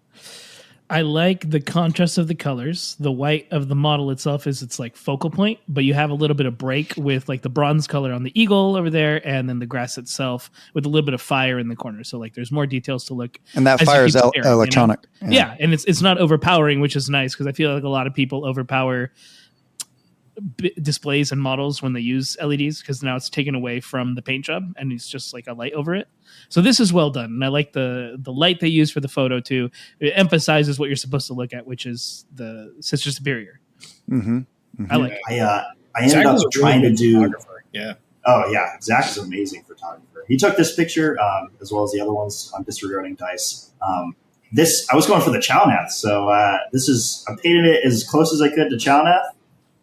I like the contrast of the colors. The white of the model itself is its like focal point, but you have a little bit of break with like the bronze color on the eagle over there, and then the grass itself with a little bit of fire in the corner. So like there's more details to look. And that fire is electronic. Yeah, and it's not overpowering, which is nice because I feel like a lot of people overpower displays and models when they use LEDs because now it's taken away from the paint job and it's just like a light over it. So this is well done, and I like the light they use for the photo too. It emphasizes what you're supposed to look at, which is the Sister Superior. Mm-hmm. Mm-hmm. I like it. I ended up trying to do. Yeah. Oh yeah, Zach is an amazing photographer. He took this picture as well as the other ones on Disregarding Dice. I was going for the Chalnath, so I painted it as close as I could to Chalnath.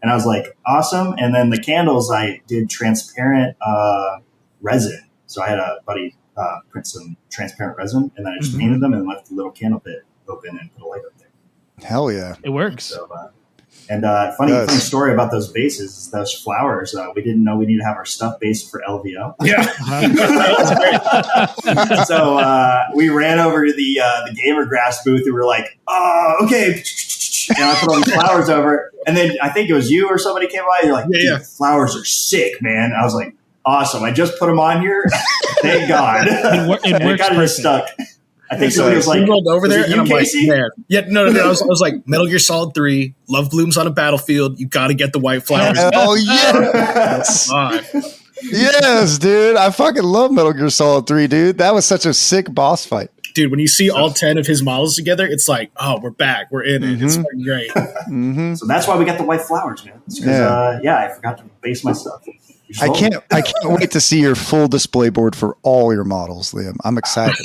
And I was like, awesome. And then the candles, I did transparent resin. So I had a buddy print some transparent resin, and then I just painted them and left the little candle bit open and put a light up there. Hell yeah. It works. So, And funny story about those bases is those flowers. We didn't know we needed to have our stuff based for LVO. Yeah. So we ran over to the gamer grass booth and we were like, oh, okay. And I put all these flowers over it. And then I think it was you or somebody came by. You're like, dude, flowers are sick, man. I was like, awesome. I just put them on here. Thank God. It works kind of stuck. I think somebody was like, rolled over there, and I'm Casey? like, man. Yeah, no. I was like, Metal Gear Solid 3, love blooms on a battlefield. You got to get the white flowers. Oh, yes. Yes, dude. I fucking love Metal Gear Solid 3, dude. That was such a sick boss fight. Dude, when you see all 10 of his models together, it's like, oh, we're back. We're in it. It's fucking great. So that's why we got the white flowers, man. Because, I forgot to base my stuff. I can't wait to see your full display board for all your models, Liam. I'm excited.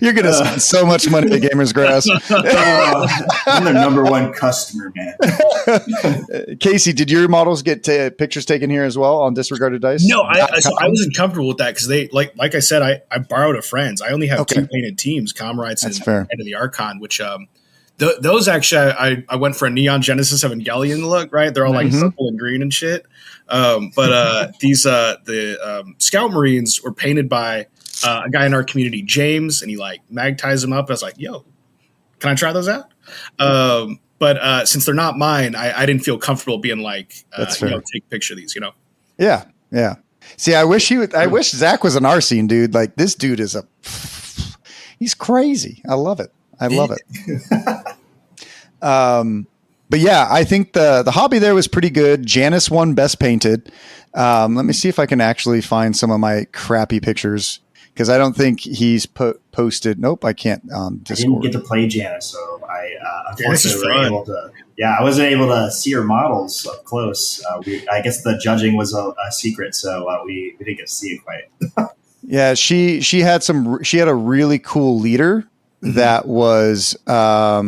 You're going to spend so much money at Gamers Grass. I'm their number one customer, man. Casey, did your models get pictures taken here as well on disregarded dice? No, I wasn't comfortable with that because they like I said, I borrowed a friend's. I only have 2 painted teams, Comrades and Head of the Archon, which those actually I went for a Neon Genesis Evangelion look, right? They're all like purple and green and shit. But these the Scout Marines were painted by a guy in our community, James, and he like mag-ties them up. I was like, yo, can I try those out? But since they're not mine, I didn't feel comfortable being like, take a picture of these, Yeah. Yeah. See, I wish Zach was an our scene, dude. Like this dude is he's crazy. I love it. But yeah, I think the hobby there was pretty good. Janice won best painted. Let me see if I can actually find some of my crappy pictures because I don't think he's posted. Nope, I can't. I didn't get to play Janice, so I unfortunately wasn't able to. Yeah, I wasn't able to see her models up close. I guess the judging was a secret, so we didn't get to see it quite. Yeah, she had a really cool leader that was. Oh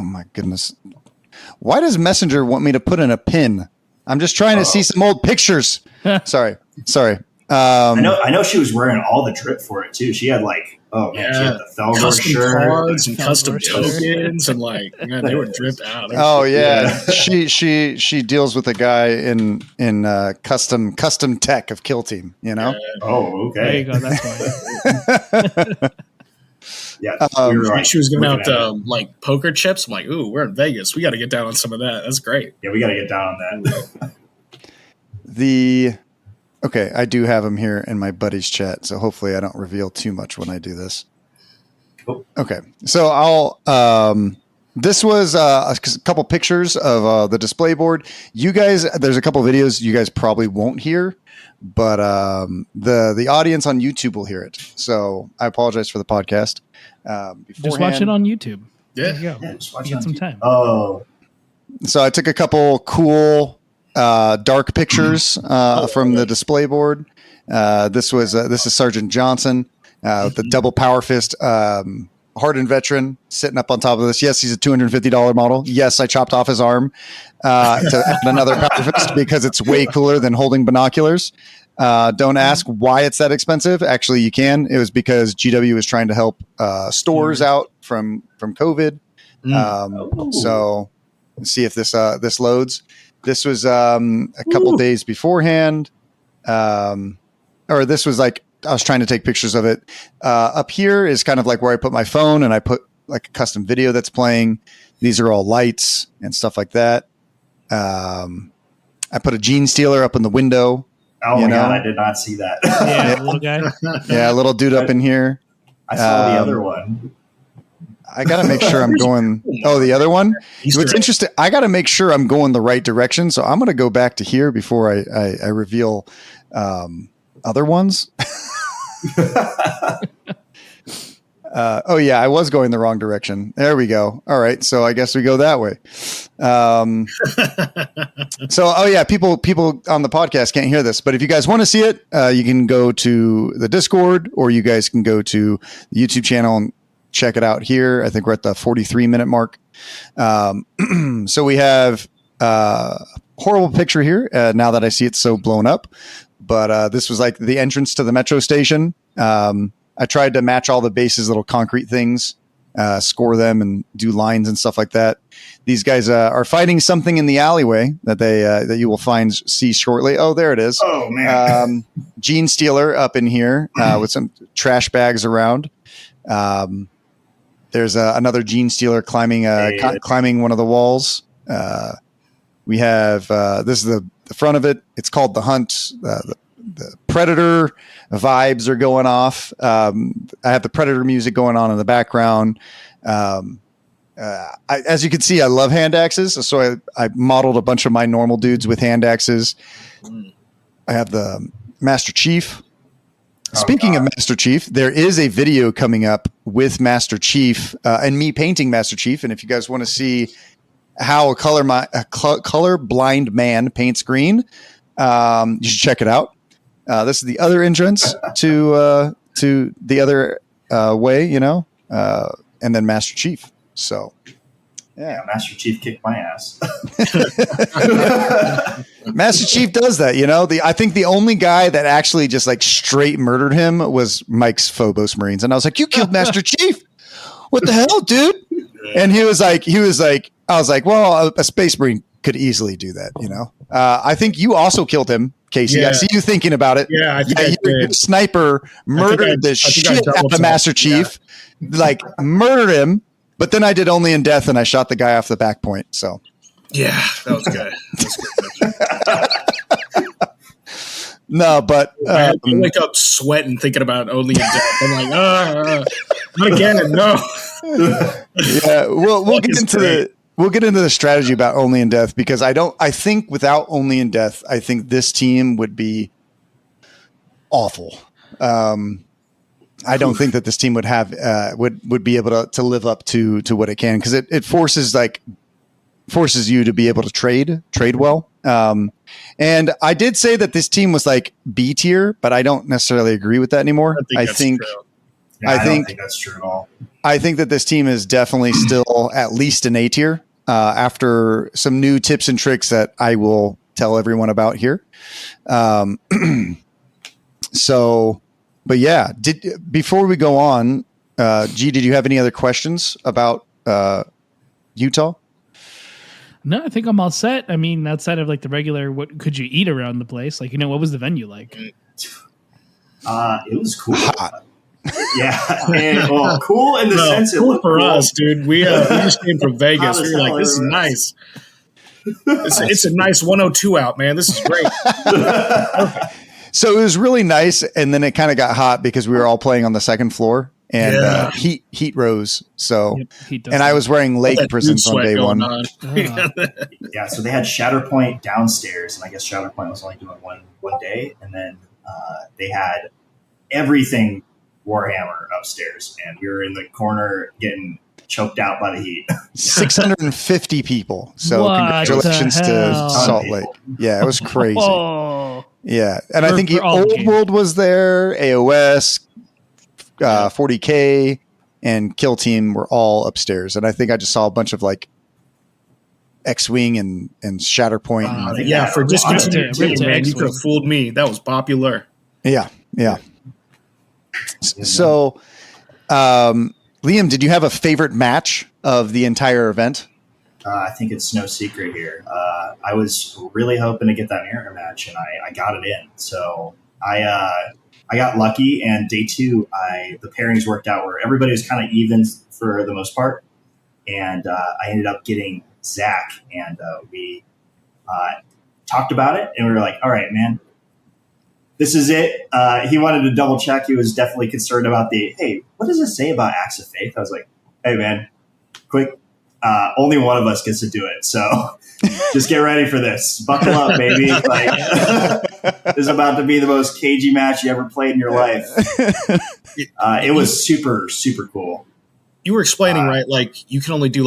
my goodness! Why does Messenger want me to put in a pin? I'm just trying to see some old pictures. Sorry. I know she was wearing all the drip for it too. She had she had the Felgor shirt, cards and custom tokens, and they were dripped out. She deals with a guy in custom tech of Kill Team. Oh, okay. There you go. That's why. Yeah, she was giving out poker chips. I'm like, ooh, we're in Vegas. We got to get down on some of that. That's great. Yeah, we got to get down on that. Okay, I do have him here in my buddy's chat, so hopefully I don't reveal too much when I do this. Oh. Okay, so I'll. This was a couple pictures of the display board. You guys, there's a couple videos you guys probably won't hear, but the audience on YouTube will hear it. So I apologize for the podcast. Just watch it on YouTube. Yeah, there you go. Just watch Get some time. Oh, so I took a couple cool dark pictures from the display board. This is Sergeant Johnson, the double power fist. Hardened veteran sitting up on top of this. Yes, he's a $250 model. Yes, I chopped off his arm to add another power fist because it's way cooler than holding binoculars. Don't ask why it's that expensive. Actually, you can. It was because GW was trying to help stores out from COVID. So let's see if this loads. This was a couple days beforehand, or this was like. I was trying to take pictures of it. Up here is kind of like where I put my phone and I put like a custom video that's playing. These are all lights and stuff like that. I put a gene stealer up in the window. Oh my God, I did not see that. Yeah, little guy. Yeah, a little dude up in here. I saw the other one. I got to make sure I'm going. Oh, the other one? What's interesting, I got to make sure I'm going the right direction. So I'm going to go back to here before I reveal other ones. Oh yeah, I was going the wrong direction. There we go. All right, so I guess we go that way. People on the podcast can't hear this, but if you guys want to see it, you can go to the Discord or you guys can go to the YouTube channel and check it out here. I think we're at the 43-minute mark. So we have a horrible picture here now that I see it so blown up. But this was like the entrance to the metro station. I tried to match all the bases, little concrete things score them and do lines and stuff like that. These guys are fighting something in the alleyway that that you will see shortly. Oh, there it is. Oh man, Gene Stealer up in here with some trash bags around. There's another Gene Stealer climbing one of the walls. We have this is the front of it. It's called the Hunt. The Predator vibes are going off. I have the Predator music going on in the background. As you can see, I love hand axes. So I modeled a bunch of my normal dudes with hand axes. I have the Master Chief. Speaking of Master Chief, there is a video coming up with Master Chief and me painting Master Chief. And if you guys want to see how a color blind man paints green, you should check it out. This is the other entrance to the other way, and then Master Chief. So, yeah, Master Chief kicked my ass. Master Chief does that, I think the only guy that actually just like straight murdered him was Mike's Phobos Marines, and I was like, "You killed Master Chief? What the hell, dude?" And he was like, I was like, "Well, a Space Marine could easily do that, I think you also killed him, Casey. Yeah. I see you thinking about it. Yeah, I think your sniper murdered the shit out of Master Chief, like murdered him. But then I did Only in Death, and I shot the guy off the back point. So yeah, that was good. No, but I wake up sweating thinking about Only in Death. I'm like, not again, no. Yeah, we'll get into the strategy about Only in Death, because I think without Only in Death, I think this team would be awful. I don't think that this team would have would be able to live up to what it can, because it forces you to be able to trade well. And I did say that this team was like B tier, but I don't necessarily agree with that anymore. I think I don't think that's true at all. I think that this team is definitely still at least an A tier after some new tips and tricks that I will tell everyone about here. But yeah, before we go on, G, did you have any other questions about Utah? No, I think I'm all set. I mean, outside of like the regular, what could you eat around the place? Like, what was the venue like? It was cool. Yeah, and, cool in the sense it looked for cool. us, dude. We just came from Vegas. We were like, this is nice. It's a nice 102 out, man. This is great. So it was really nice, and then it kind of got hot because we were all playing on the second floor, and heat rose. So, and I was wearing leg prisons on day one. Yeah, so they had Shatterpoint downstairs, and I guess Shatterpoint was only doing one day, and then they had everything Warhammer upstairs, and we were in the corner getting choked out by the heat. 650 people. So congratulations to Salt Lake. Yeah, it was crazy. Whoa. Yeah, and I think Old World was there, AOS, 40K, and Kill Team were all upstairs. And I think I just saw a bunch of like X-Wing and Shatterpoint. For discontinued, man, you could have fooled me. That was popular. Yeah. So, Liam, did you have a favorite match of the entire event? I think it's no secret here. I was really hoping to get that mirror match, and I got it in. So I got lucky, and day two, the pairings worked out where everybody was kind of even for the most part, and I ended up getting Zach, and we talked about it, and we were like, all right, man, this is it. He wanted to double check. He was definitely concerned about hey, what does it say about Acts of Faith? I was like, hey, man, quick. Only one of us gets to do it. So just get ready for this. Buckle up, baby. Like, this is about to be the most cagey match you ever played in your life. It was super, super cool. You were explaining, right? Like you can only do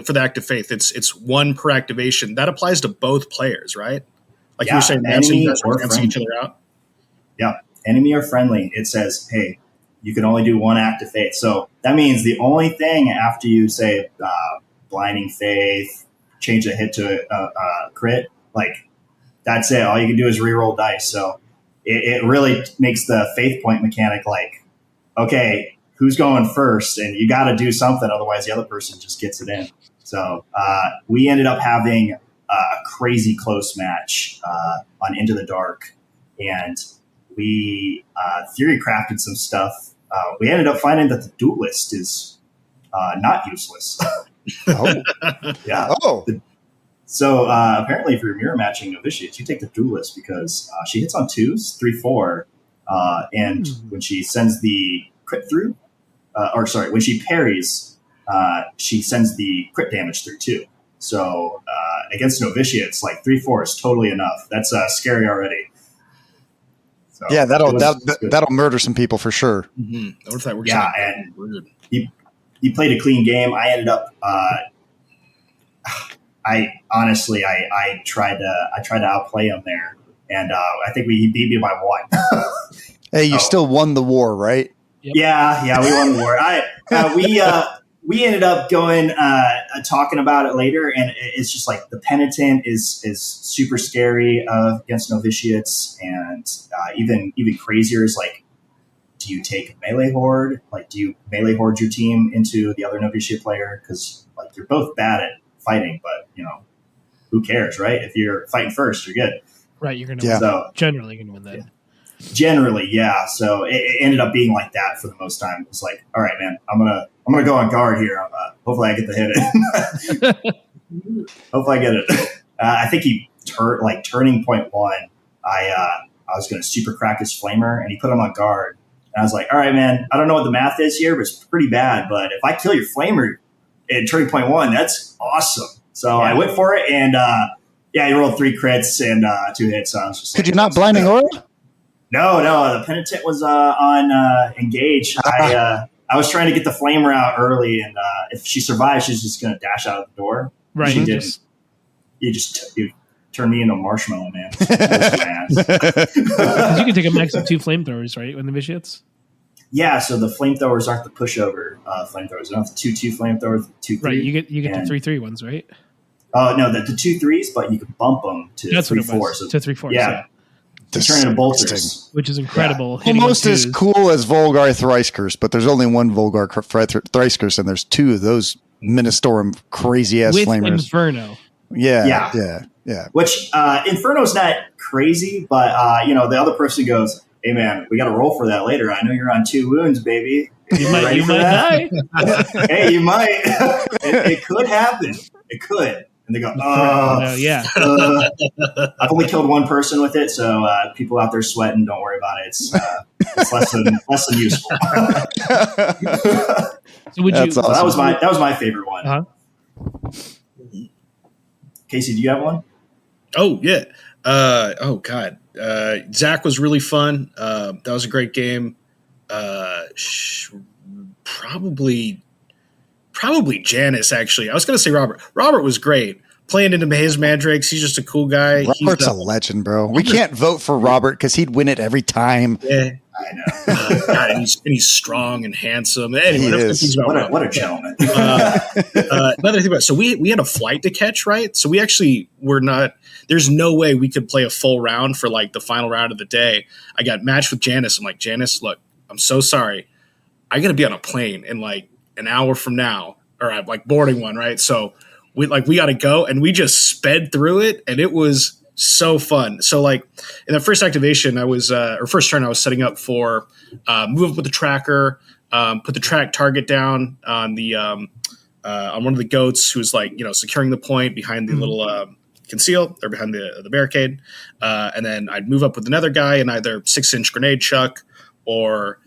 for the Act of Faith, it's one per activation. That applies to both players, right? Like you were saying, enemy or cancel each other out. Yeah. Enemy or friendly. It says, hey, you can only do one Act of Faith. So that means the only thing after you say, Blinding Faith, change a hit to a crit, that's it. All you can do is reroll dice. So it really makes the faith point mechanic okay, who's going first, and you got to do something, otherwise the other person just gets it in. So we ended up having a crazy close match on Into the Dark, and we theory crafted some stuff. We ended up finding that the duelist is not useless. Oh, Yeah. oh, So apparently, if you're mirror matching novitiates, you take the duelist because she hits on 2s, 3, 4, and when she sends the crit through, when she parries, she sends the crit damage through too. So against novitiates, like 3, 4 is totally enough. That's scary already. So yeah, that'll it was good. that'll murder some people for sure. Mm-hmm. I wonder if that works. Yeah, out. and Weird. he played a clean game. I ended up. I honestly, I tried to outplay him there, and I think he beat me by 1. Hey, you still won the war, right? Yep. Yeah, we won the war. We ended up going talking about it later, and it's just like the penitent is super scary against novitiates, and even crazier is like, do you take melee horde? Like, do you melee horde your team into the other novitiate player? Because like you're both bad at fighting, but who cares, right? If you're fighting first, you're good. Right, you're going to Yeah. win. So Generally, you're going to win that. generally, yeah. So it ended up being like that for the most time. It's like, all right, man, I'm gonna go on guard here. Hopefully, I get the hit in. Hopefully, I get it. I think he turning point 1. I was gonna super crack his flamer, and he put him on guard. And I was like, all right, man, I don't know what the math is here, but it's pretty bad. But if I kill your flamer at turning point 1, that's awesome. So I went for it, and he rolled 3 crits and 2 hits. So I was just Could like, you not blinding aura? No, the penitent was on engage. I was trying to get the flamer out early, and if she survives, she's just going to dash out of the door. Right. She didn't. You turned me into a marshmallow, man. Because you can take a max of 2 flamethrowers, right, when the vitiates? Yeah, so the flamethrowers aren't the pushover flamethrowers. They don't have the 2-2 flamethrowers, 2-3. Right, you get the 3-3 ones, right? Oh, no, the 2-3s, but you can bump them to 3-4. So, to 3-4. yeah. To turn into bolters. Which is incredible. Yeah. Almost as cool as Volgar Thrice Curse, but there's only one Volgar Thrice Curse, and there's 2 of those Ministorum crazy ass with flamers. Inferno. Yeah. Which Inferno's not crazy, but the other person goes, "Hey man, we got to roll for that later. I know you're on 2 wounds, baby. You might die. Hey, you might. It could happen. It could." And they go, I've only killed 1 person with it, so people out there sweating, don't worry about it. It's less than useful. So awesome. That was my favorite one. Uh-huh. Casey, do you have one? Oh yeah. Oh god. Zach was really fun. That was a great game. Probably Janice, actually. I was going to say Robert. Robert was great. Playing into his Mandrakes. He's just a cool guy. Robert's a legend, bro. We can't vote for Robert because he'd win it every time. Yeah. I know. God, and he's strong and handsome. Anyway, what a gentleman. Another thing about it. So we had a flight to catch, right? So we actually were not – there's no way we could play a full round for like the final round of the day. I got matched with Janice. I'm like, Janice, look, I'm so sorry. I got to be on a plane in like an hour from now, or I'm like boarding one, right? So we got to go, and we just sped through it, and it was so fun. So like in the first activation, I was first turn, I was setting up for move up with the tracker, put the track target down on the on one of the goats who's like securing the point behind the little conceal or behind the barricade, and then I'd move up with another guy and either 6-inch grenade chuck or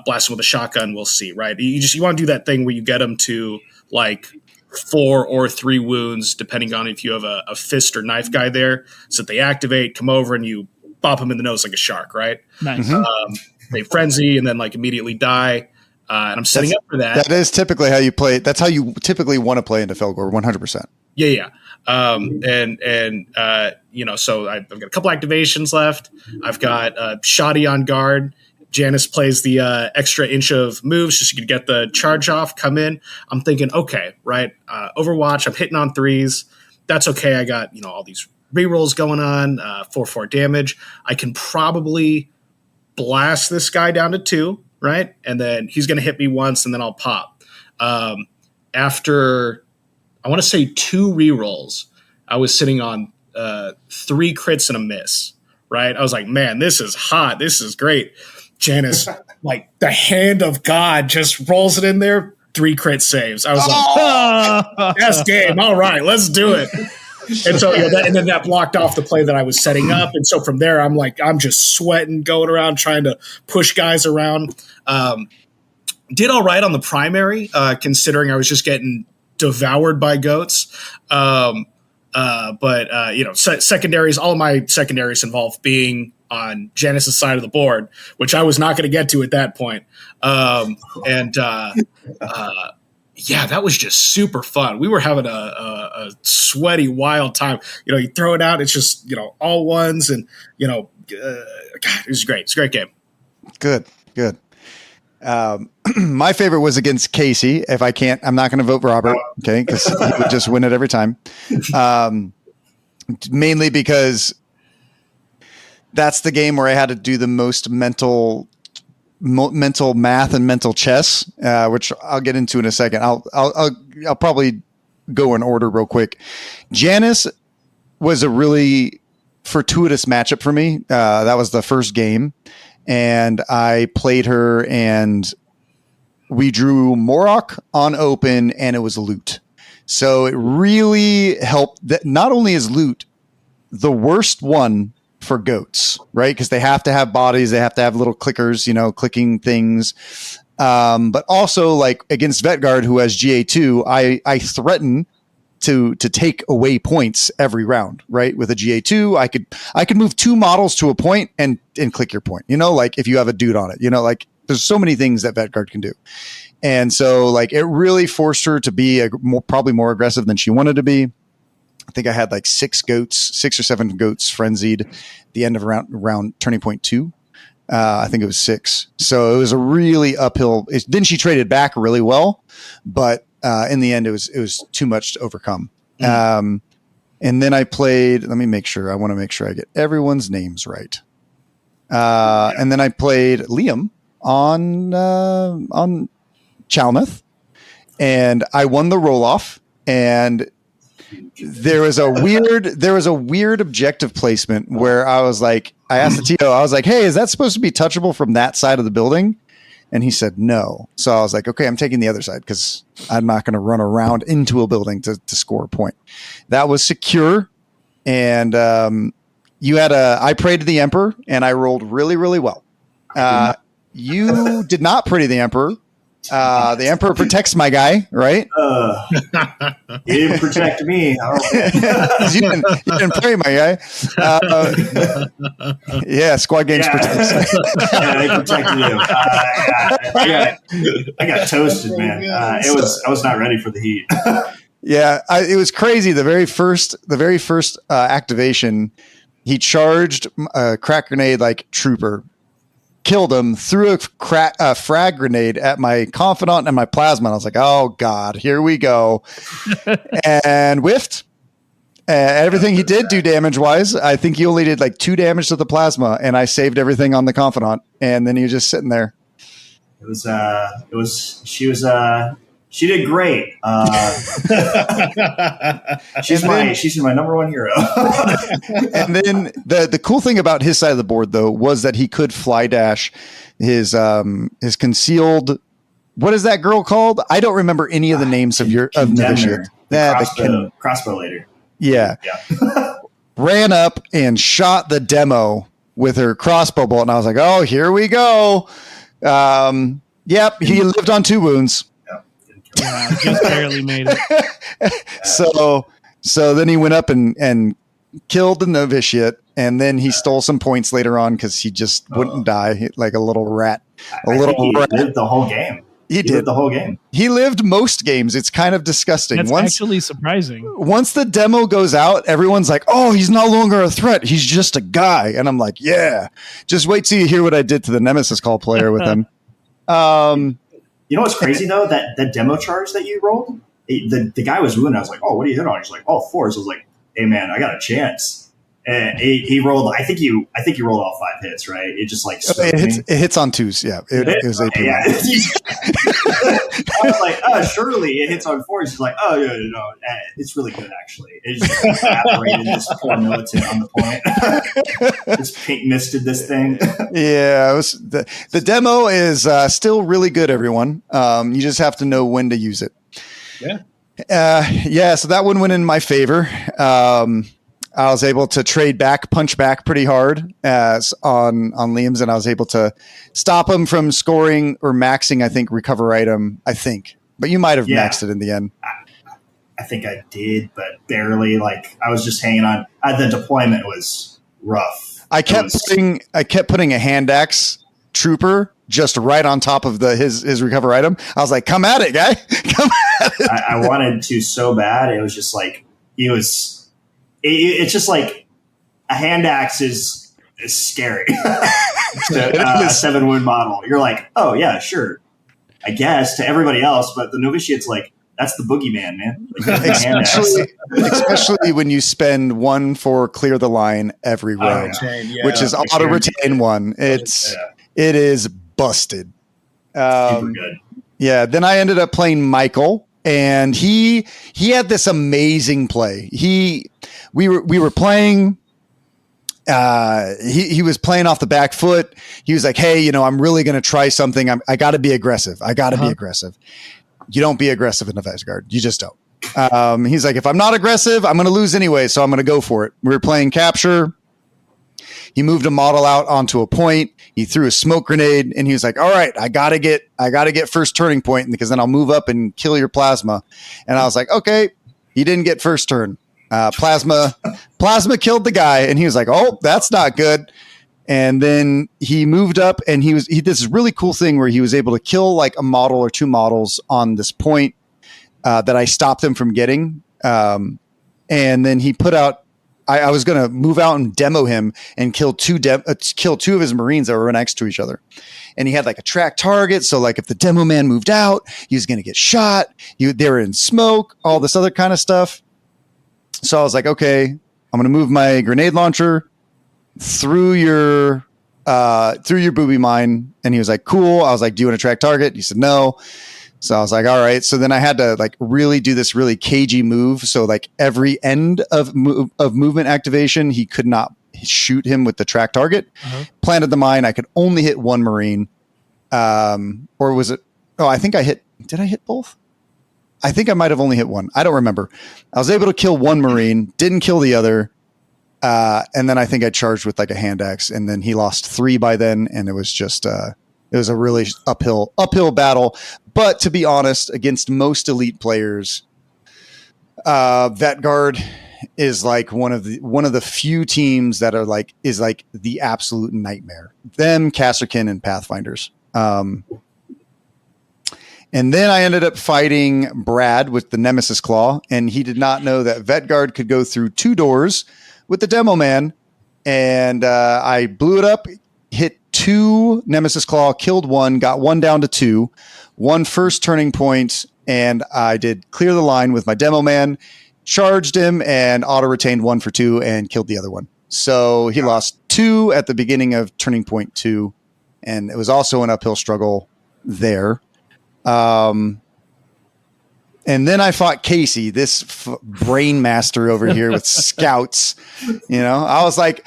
blast him with a shotgun. We'll see, right? You want to do that thing where you get them to like 4 or 3 wounds, depending on if you have a fist or knife guy there, so that they activate, come over, and you bop them in the nose like a shark, right? Nice. They frenzy and then like immediately die. And I'm setting up for that. That is typically how you play. That's how you typically want to play into Felgor, 100%. Yeah. So I've got a couple activations left. I've got Shoddy on guard. Janice plays the extra inch of moves just so you can get the charge off, come in. I'm thinking, okay, right, Overwatch, I'm hitting on 3s. That's okay. I got, all these rerolls going on, 4/4 damage. I can probably blast this guy down to 2, right? And then he's going to hit me once, and then I'll pop. After, I want to say 2 rerolls, I was sitting on 3 crits and a miss, right? I was like, man, this is hot. This is great. Janice, like the hand of God, just rolls it in there. 3 crit saves. I was like, best game. All right, let's do it. And so, and then that blocked off the play that I was setting up. And so from there, I'm just sweating, going around, trying to push guys around. Did all right on the primary, considering I was just getting devoured by goats. Secondaries, all of my secondaries involve being on Janice's side of the board, which I was not going to get to at that point. That was just super fun. We were having a sweaty, wild time. You throw it out, it's just, all ones, and, God, it was great. It's a great game. Good. My favorite was against Casey. If I can't, I'm not going to vote Robert. Okay. Cause he would just win it every time. Mainly because that's the game where I had to do the most mental math and mental chess, which I'll get into in a second. I'll probably go in order real quick. Janice was a really fortuitous matchup for me. That was the first game, and I played her, and we drew Morok on open, and it was loot. So it really helped that not only is loot the worst one for goats, right? Because they have to have bodies, they have to have little clickers, clicking things. But also, like against Vetguard, who has GA2, I threaten to take away points every round, right? With a GA2, I could move 2 models to a point and click your point. Like if you have a dude on it, like there's so many things that Vetguard can do. And so like it really forced her to be probably more aggressive than she wanted to be. I think I had like 6 or 7 goats frenzied at the end of round turning point 2. I think it was 6. So it was a really uphill. Then she traded back really well, but in the end, it was too much to overcome. And then I played. Let me make sure. I want to make sure I get everyone's names right. And then I played Liam on Chalmouth, and I won the roll off. And there was a weird objective placement where I was like, I asked the TO, I was like, hey, is that supposed to be touchable from that side of the building? And he said no. So I was like, okay, I'm taking the other side because I'm not going to run around into a building to score a point. That was secure. And I prayed to the Emperor, and I rolled really, really well. You did not pray to the Emperor. The Emperor protects my guy, right? He didn't protect me. You didn't pray my guy. Squad games protects. Yeah, they protected you. I got toasted, man. I was not ready for the heat. It was crazy. The very first activation, he charged a crack grenade like trooper. Killed him, threw a frag grenade at my confidant and my plasma. And I was like, oh God, here we go. And whiffed. Everything he did do damage wise. I think he only did like 2 damage to the plasma, and I saved everything on the confidant. And then he was just sitting there. She did great. She's my number 1 hero. And then the cool thing about his side of the board though was that he could fly dash his concealed. What is that girl called? I don't remember any of the names of Novitiate. The crossbow later. Yeah. Ran up and shot the demo with her crossbow bolt, and I was like, oh, here we go. Yep, he lived on 2 wounds. Yeah, just barely made it. So then he went up and killed the novitiate, and then he stole some points later on because he just wouldn't die like a little rat. He lived the whole game. He did lived the whole game. He lived most games. It's kind of disgusting. That's actually surprising. Once the demo goes out, everyone's like, oh, he's no longer a threat. He's just a guy. And I'm like, yeah, just wait till you hear what I did to the Nemesis Call player with him. You know what's crazy though? That demo charge that you rolled, the guy was wounded. I was like, oh, what do you hit on? He's like, oh, 4. So I was like, hey man, I got a chance. And he rolled. I think you rolled all 5 hits, right? It just like it hits on 2s. Yeah, it was AP. Yeah. I was like, oh, surely it hits on 4s. She's like, oh no, it's really good actually. It just evaporated this poor militant on the point. Just pink misted this thing. Yeah, it was the demo is still really good. Everyone, you just have to know when to use it. Yeah. So that one went in my favor. I was able to punch back pretty hard on Liam's, and I was able to stop him from scoring or maxing, I think, recover item, but you might have maxed it in the end. I think I did, but barely. Like I was just hanging on. The deployment was rough. I kept putting a hand axe trooper just right on top of his recover item. I was like, come at it, guy. Come at it. I wanted to so bad. It was just like it's just like a hand axe is scary. A 7 wound model. You're like, oh yeah, sure, I guess to everybody else, but the novitiate's like, that's the boogeyman, man. Like, especially when you spend 1 for clear the line every round, which is auto retain 1. It is busted. Super good. Yeah. Then I ended up playing Michael, and he had this amazing play. We were playing. He was playing off the back foot. He was like, "Hey, I'm really going to try something. I got to be aggressive. I got to be aggressive. You don't be aggressive in the Vanguard. You just don't." He's like, "If I'm not aggressive, I'm going to lose anyway. So I'm going to go for it." We were playing capture. He moved a model out onto a point. He threw a smoke grenade, and he was like, "All right, I gotta get first turning point because then I'll move up and kill your plasma." And I was like, "Okay." He didn't get first turn. Plasma killed the guy, and he was like, "Oh, that's not good." And then he moved up, and he did this really cool thing where he was able to kill like a model or 2 models on this point that I stopped him from getting. And then he put out. I was going to move out and demo him and kill 2 of his Marines that were next to each other. And he had like a track target. So like if the demo man moved out, he was going to get shot. They were in smoke, all this other kind of stuff. So I was like, okay, I'm going to move my grenade launcher through your booby mine. And he was like, cool. I was like, do you want to track target? He said, no. So I was like, all right. So then I had to like really do this really cagey move. So like every end of movement activation, he could not shoot him with the track target. Planted the mine. I could only hit 1 Marine. Or was it? Oh, I think did I hit both? I think I might have only hit 1. I don't remember. I was able to kill 1 Marine, didn't kill the other. And then I think I charged with like a hand axe, and then he lost 3 by then. And it was just, it was a really uphill battle. But to be honest, against most elite players, Vanguard is like one of the few teams that is the absolute nightmare. Them, Kasserkin, and Pathfinders. And then I ended up fighting Brad with the Nemesis Claw, and he did not know that Vanguard could go through 2 doors with the Demo Man. And I blew it up, hit 2 Nemesis Claw, killed 1, got 1 down to 2, 1 first turning point, and I did clear the line with my Demo Man, charged him, and auto-retained 1 for 2 and killed the other one. So he lost 2 at the beginning of turning point 2, and it was also an uphill struggle there. And then I fought Casey, this brain master over here with scouts. I was like,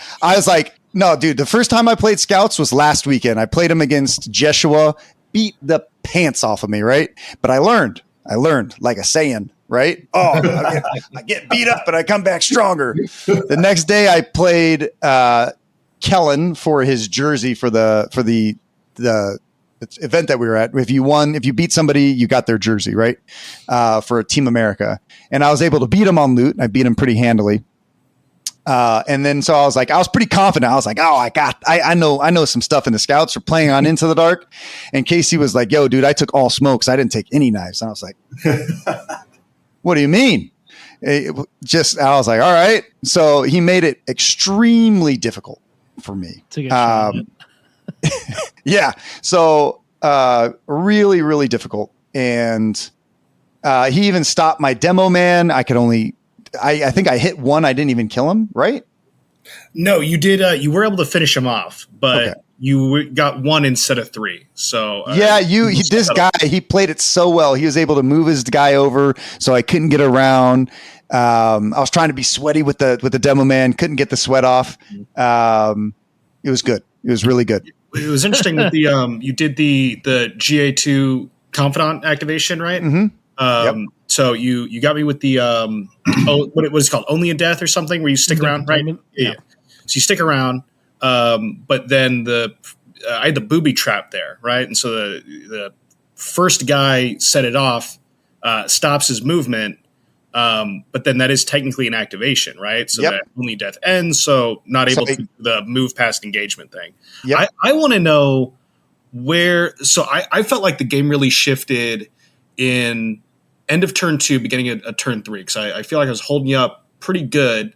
no, dude, the first time I played scouts was last weekend. I played him against Jeshua, beat the pants off of me, right? But I learned like a Saiyan, right? Oh, I get beat up, but I come back stronger. The next day I played Kellen for his jersey for the event that we were at. If you beat somebody, you got their jersey, right? For Team America. And I was able to beat him on loot. I beat him pretty handily. And then, so I was pretty confident. I was like, oh, I know some stuff in the scouts. We're playing on Into the Dark. And Casey was like, yo, dude, I took all smokes. I didn't take any knives. And I was like, what do you mean? I was like, all right. So he made it extremely difficult for me. To get yeah. So, really, really difficult. And, he even stopped my Demo Man. I think I hit 1. I didn't even kill him. Right. No, you did. You were able to finish him off, but Okay. you got 1 instead of 3. So This guy, he played it so well. He was able to move his guy over, so I couldn't get around. I was trying to be sweaty with the demo man, couldn't get the sweat off. It was good. It was really good. It was interesting with the you did the GA2 confidant activation, right? Mm-hmm. So you got me with the what was it called, Only in Death or something, where you stick around, right? Yeah. So you stick around, but then I had the booby trap there, right? And so the first guy set it off, stops his movement, but then that is technically an activation, right? So that Only Death ends, so not able to do the move past engagement thing. Yep. I want to know where. So I felt like the game really shifted in end of turn 2, beginning of turn 3, because I feel like I was holding you up pretty good.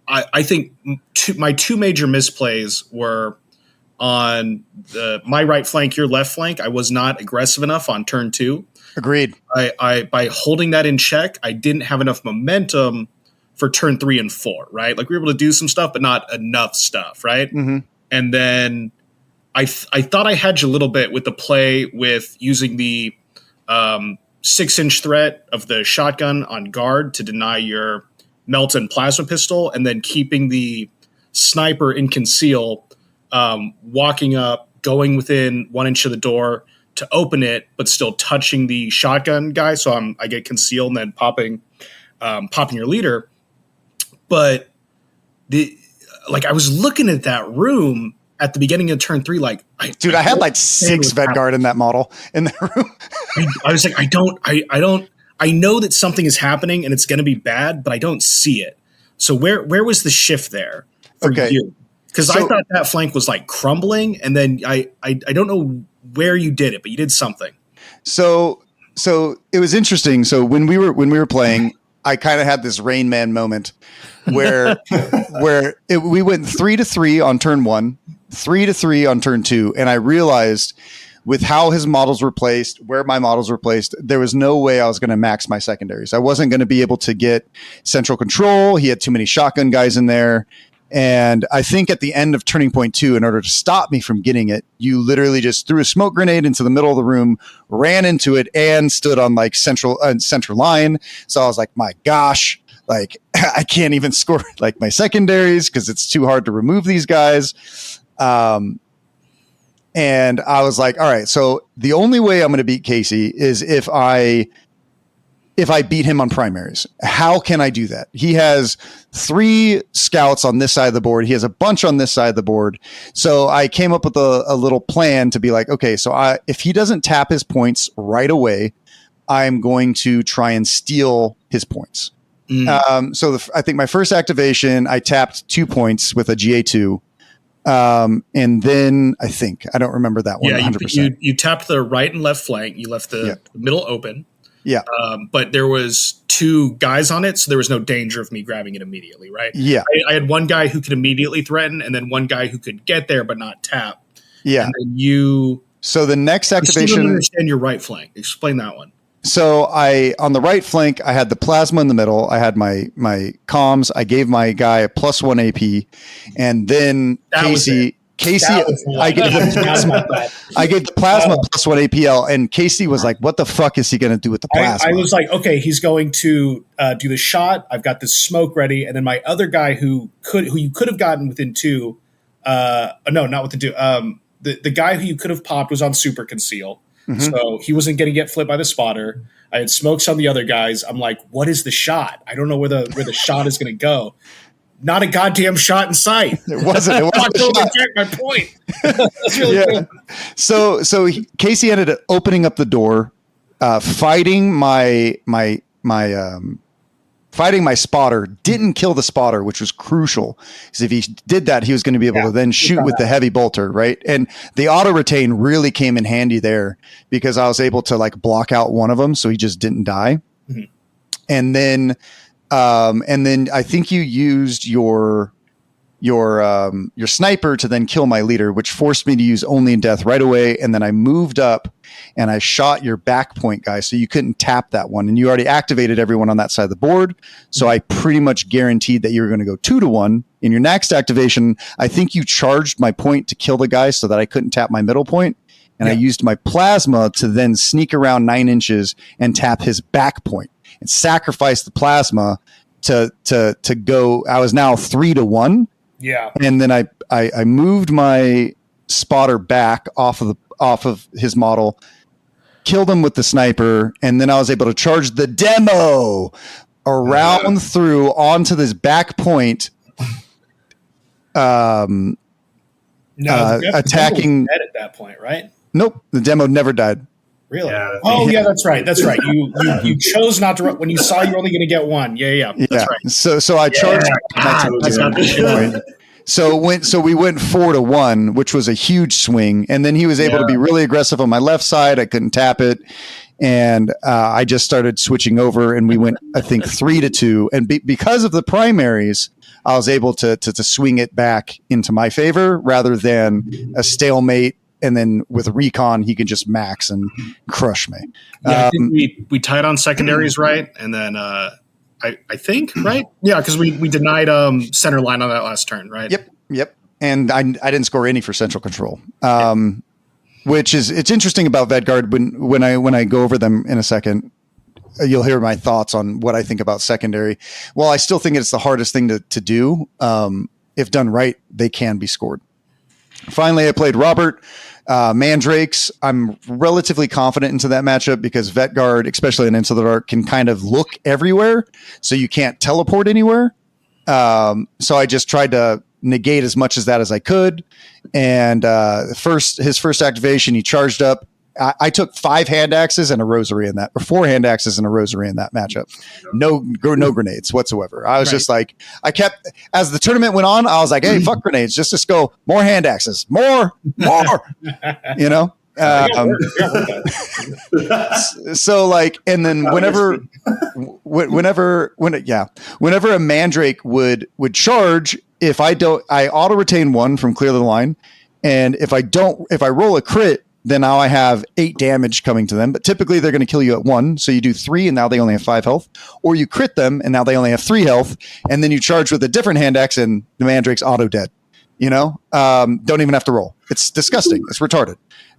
I think my 2 major misplays were on my right flank, your left flank. I was not aggressive enough on turn 2. Agreed. I by holding that in check, I didn't have enough momentum for turn 3 and 4, right? Like we were able to do some stuff, but not enough stuff, right? Mm-hmm. And then I thought I had you a little bit with the play with using the 6-inch threat of the shotgun on guard to deny your melt and plasma pistol, and then keeping the sniper in conceal, walking up, going within 1 inch of the door to open it, but still touching the shotgun guy. So I get concealed and then popping your leader. But I was looking at that room at the beginning of turn 3, like, I had like 6 Vedguard in that model in that room. I was like, I know that something is happening and it's going to be bad, but I don't see it. So where was the shift there for you? Because I thought that flank was like crumbling, and then I don't know where you did it, but you did something. So it was interesting. So when we were playing, I kind of had this Rain Man moment where we went 3-3 on turn 1, 3-3 on turn 2, and I realized with how his models were placed, where my models were placed, there was no way I was going to max my secondaries. I wasn't going to be able to get central control. He had too many shotgun guys in there. And I think at the end of turning point 2, in order to stop me from getting it, you literally just threw a smoke grenade into the middle of the room, ran into it, and stood on like central line. So I was like, my gosh, like I can't even score like my secondaries because it's too hard to remove these guys. And I was like, all right, so the only way I'm going to beat Casey is if I beat him on primaries. How can I do that? He has 3 scouts on this side of the board. He has a bunch on this side of the board. So I came up with a little plan to be like, okay, so if he doesn't tap his points right away, I'm going to try and steal his points. I think my first activation, I tapped 2 points with a GA2. And then I don't remember that one. 100%. You tapped the right and left flank. You left the middle open. Yeah. But there was 2 guys on it, so there was no danger of me grabbing it immediately, right? Yeah. I had one guy who could immediately threaten, and then one guy who could get there but not tap. Yeah. And then so the next activation. I still don't understand your right flank. Explain that one. So on the right flank, I had the plasma in the middle. I had my comms. I gave my guy a +1 AP, and then Casey, I gave the plasma +1 APL, and Casey was like, "What the fuck is he going to do with the plasma?" I was like, "Okay, he's going to do the shot. I've got this smoke ready." And then my other guy who you could have gotten within 2, no, not within 2. The guy who you could have popped was on super conceal. Mm-hmm. So he wasn't going to get flipped by the spotter. I had smokes on the other guys. I'm like, what is the shot? I don't know where the shot is going to go. Not a goddamn shot in sight. It wasn't. My point. That's really cool. So Casey ended up opening up the door, fighting my spotter. Didn't kill the spotter, which was crucial, because if he did that, he was going to be able to then shoot with the heavy bolter, right? And the auto retain really came in handy there, because I was able to like block out one of them, so he just didn't die. Mm-hmm. And then I think you used your your sniper to then kill my leader, which forced me to use Only in Death right away. And then I moved up and I shot your back point guy, so you couldn't tap that one. And you already activated everyone on that side of the board. So I pretty much guaranteed that you were going to go 2-1. In your next activation, I think you charged my point to kill the guy so that I couldn't tap my middle point. And I used my plasma to then sneak around 9 inches and tap his back point and sacrifice the plasma to go. I was now 3-1. Yeah. And then I moved my spotter back off of his model, killed him with the sniper, and then I was able to charge the demo around through onto this back point. No, attacking dead at that point, right? Nope, the demo never died. Really? Yeah, yeah, that's right. That's right. You chose not to when you saw you were only going to get one. Yeah. That's right. So I charged. So we went 4-1, which was a huge swing, and then he was able to be really aggressive on my left side. I couldn't tap it, and I just started switching over, and we went, I think, 3-2. And because of the primaries, I was able to swing it back into my favor rather than a stalemate. And then with recon, he could just max and crush me. Yeah, I think we tied on secondaries, right? And then I think, right? Yeah, because we denied center line on that last turn, right? Yep. And I didn't score any for central control, which is it's interesting about Vedguard when I go over them in a second. You'll hear my thoughts on what I think about secondary. Well, I still think it's the hardest thing to do. If done right, they can be scored. Finally, I played Robert. Mandrakes, I'm relatively confident into that matchup because Vetguard, especially in Into the Dark, can kind of look everywhere, so you can't teleport anywhere. So I just tried to negate as much as that as I could. And his first activation, he charged up. I took 5 hand axes and a rosary in that, or 4 hand axes and a rosary in that matchup. No grenades whatsoever. I was just like, as the tournament went on, I was like, hey, fuck grenades. Just go more hand axes, more, you know? So like, and then whenever a Mandrake would charge, if I auto retain 1 from clear the line. And if I roll a crit, then now I have 8 damage coming to them, but typically they're going to kill you at 1. So you do 3 and now they only have 5 health, or you crit them and now they only have 3 health. And then you charge with a different hand axe and the Mandrake's auto dead, don't even have to roll. It's disgusting. It's retarded.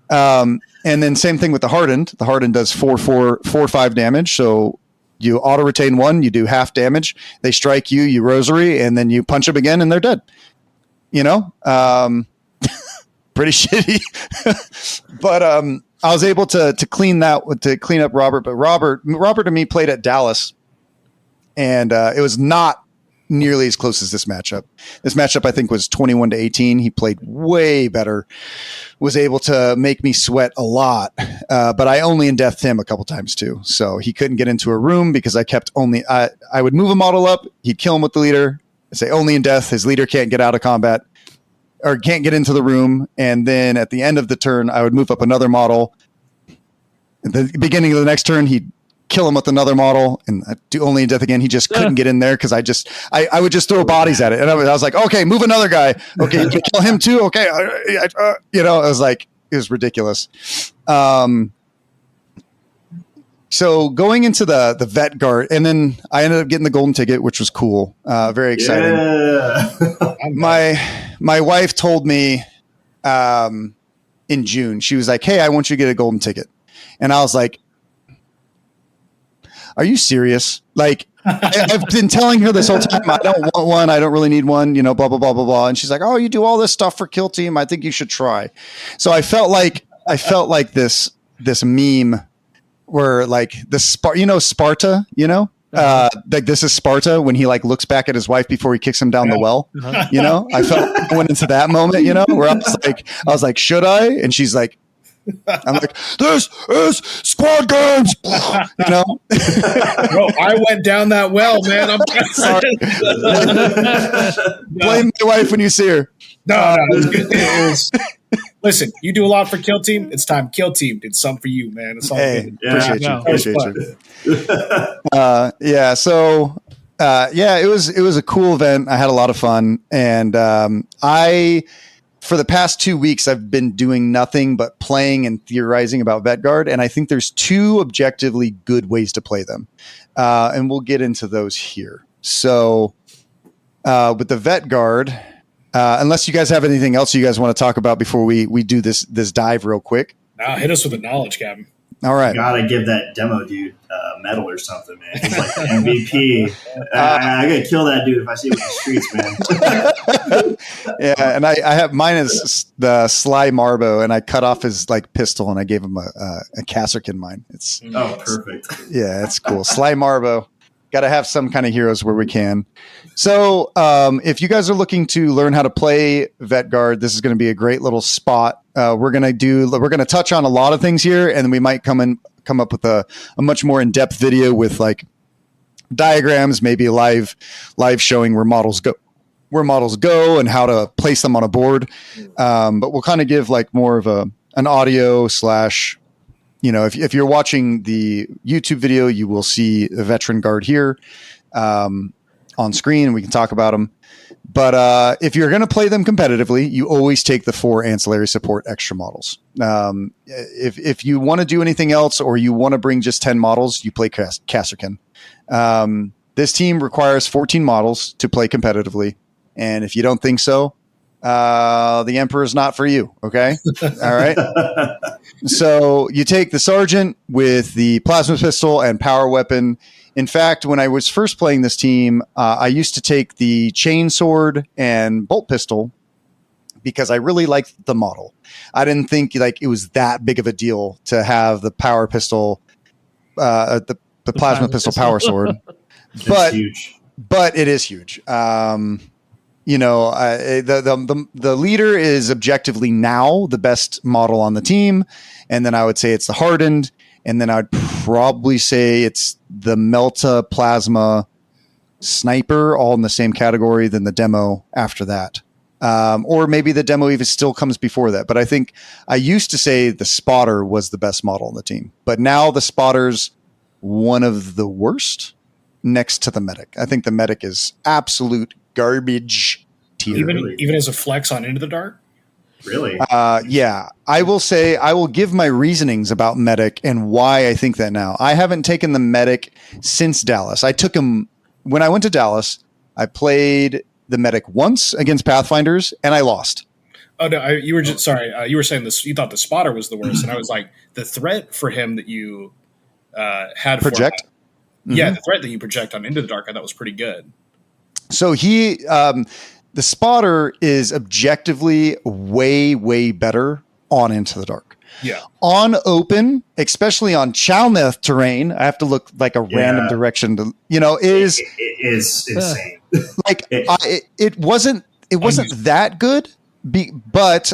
And then same thing with the Hardened. The Hardened does 4-5 damage. So you auto retain 1, you do half damage. They strike you, you rosary, and then you punch them again and they're dead, pretty shitty. But I was able to clean up Robert. But Robert and me played at Dallas, and it was not nearly as close as this matchup. This matchup I think was 21-18. He played way better, was able to make me sweat a lot. But I only in-deathed him a couple times too, so he couldn't get into a room because I kept I would move a model up, he'd kill him with the leader, I'd say only in death, his leader can't get out of combat or can't get into the room. And then at the end of the turn, I would move up another model. At the beginning of the next turn, he'd kill him with another model and I'd do only in death again. He just couldn't get in there because I would just throw bodies at it. And I was like, okay, move another guy. Okay, you can kill him too. Okay. I was like, it was ridiculous. So going into the vet guard, and then I ended up getting the golden ticket, which was cool. Very exciting. Yeah. My wife told me in June, she was like, hey, I want you to get a golden ticket. And I was like, are you serious? Like, I've been telling her this whole time, I don't want one. I don't really need one, blah, blah, blah, blah, blah. And she's like, oh, you do all this stuff for Kill Team. I think you should try. So I felt like this meme where like Sparta, like this is Sparta when he like looks back at his wife before he kicks him down the well, I felt like I went into that moment, where I was like, should I? And she's like, I'm like, this is squad games, Bro, I went down that well, man. I'm sorry. Blame my wife when you see her. No. Listen, you do a lot for Kill Team. It's time Kill Team did some for you, man. It's all good. Appreciate you. Yeah. So Yeah, it was a cool event. I had a lot of fun, and for the past 2 weeks, I've been doing nothing but playing and theorizing about Vetguard, and I think there's two objectively good ways to play them, and we'll get into those here. So, with the Vetguard, unless you guys have anything else you guys want to talk about before we do this dive real quick. Now hit us with the knowledge, Captain. All right. You gotta give that demo dude a medal or something, man. He's like the MVP. I gotta kill that dude if I see him in the streets, man. Yeah, and I have mine is the Sly Marbo, and I cut off his like pistol, and I gave him a Kasserkin mine. It's perfect. Yeah, it's cool. Sly Marbo. Got to have some kind of heroes where we can. So if you guys are looking to learn how to play Vetguard, this is going to be a great little spot. We're going to touch on a lot of things here, and we might come up with a much more in-depth video with like diagrams, maybe live showing where models go and how to place them on a board. But we'll kind of give like more of an audio / if you're watching the YouTube video, you will see the veteran guard here on screen, and we can talk about them. But if you're going to play them competitively, you always take the 4 ancillary support extra models. If you want to do anything else, or you want to bring just 10 models, you play Kasserkin. This team requires 14 models to play competitively, and if you don't think so, the Emperor is not for you. Okay. All right. So you take the Sergeant with the plasma pistol and power weapon. In fact, when I was first playing this team, I used to take the chainsword and bolt pistol because I really liked the model. I didn't think like it was that big of a deal to have the power pistol, the plasma pistol power sword, but it is huge. The leader is objectively now the best model on the team. And then I would say it's the hardened. And then I'd probably say it's the Melta Plasma Sniper, all in the same category than the demo after that. Or maybe the demo even still comes before that. But I think I used to say the Spotter was the best model on the team. But now the Spotter's one of the worst next to the Medic. I think the Medic is absolute garbage tier. Even as a flex on Into the Dark? Really? Yeah. I will give my reasonings about Medic and why I think that now. I haven't taken the Medic since Dallas. I took him when I went to Dallas. I played the Medic once against Pathfinders and I lost. Oh no, you were just sorry. You were saying this. You thought the Spotter was the worst, and I was like, the threat for him that you had project. Yeah, the threat that you project on Into the Dark, I thought was pretty good. So the Spotter is objectively way, way better on Into the Dark. Yeah. On open, especially on Chalneth terrain, I have to look like a random direction to, is insane. Like it wasn't that good, but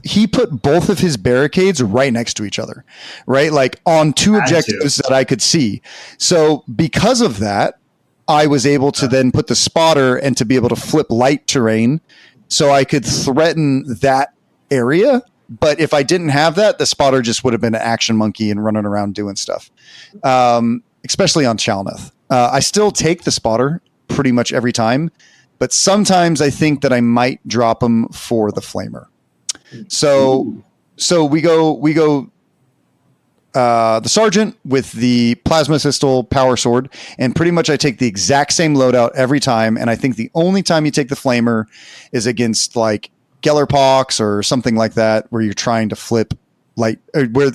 he put both of his barricades right next to each other, right? Like on two objectives that I could see. So because of that, I was able to then put the Spotter and to be able to flip light terrain so I could threaten that area. But if I didn't have that, the Spotter just would have been an action monkey and running around doing stuff, especially on Chalneth. I still take the Spotter pretty much every time, but sometimes I think that I might drop him for the Flamer. So we go the Sergeant with the plasma pistol power sword, and pretty much I take the exact same loadout every time. And I think the only time you take the Flamer is against like Gellerpox or something like that, where you're trying to flip light, where